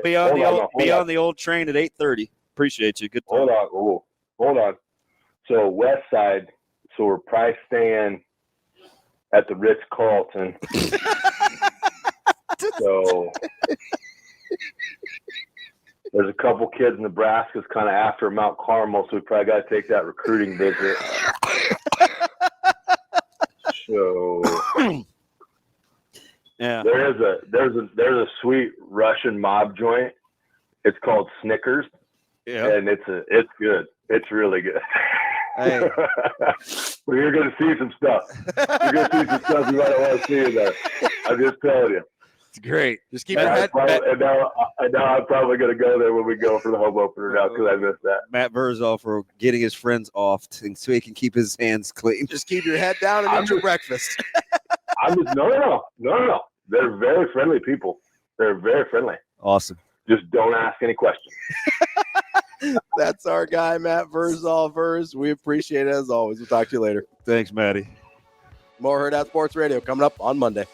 be on the old train at 8:30. Appreciate you. Good time. Hold on. So west side. So we're probably staying at the Ritz-Carlton. So there's a couple kids in Nebraska's kind of after Mount Carmel, so we probably got to take that recruiting visit. So yeah, there's a sweet Russian mob joint. It's called Snickers. Yeah, and it's good. It's really good. Hey. Well, you're going to see some stuff. You're going to see some stuff you might not want to see there. I'm just telling you. It's great. Just keep And your head. now I'm probably going to go there when we go for the home opener now because I missed that. Matt Vrzal for getting his friends off so he can keep his hands clean. Just keep your head down and eat your breakfast. No. They're very friendly people. They're very friendly. Awesome. Just don't ask any questions. That's our guy, Matt Vrzal. Verz, we appreciate it as always. We'll talk to you later. Thanks, Matty. More Hurrdat Sports Radio coming up on Monday.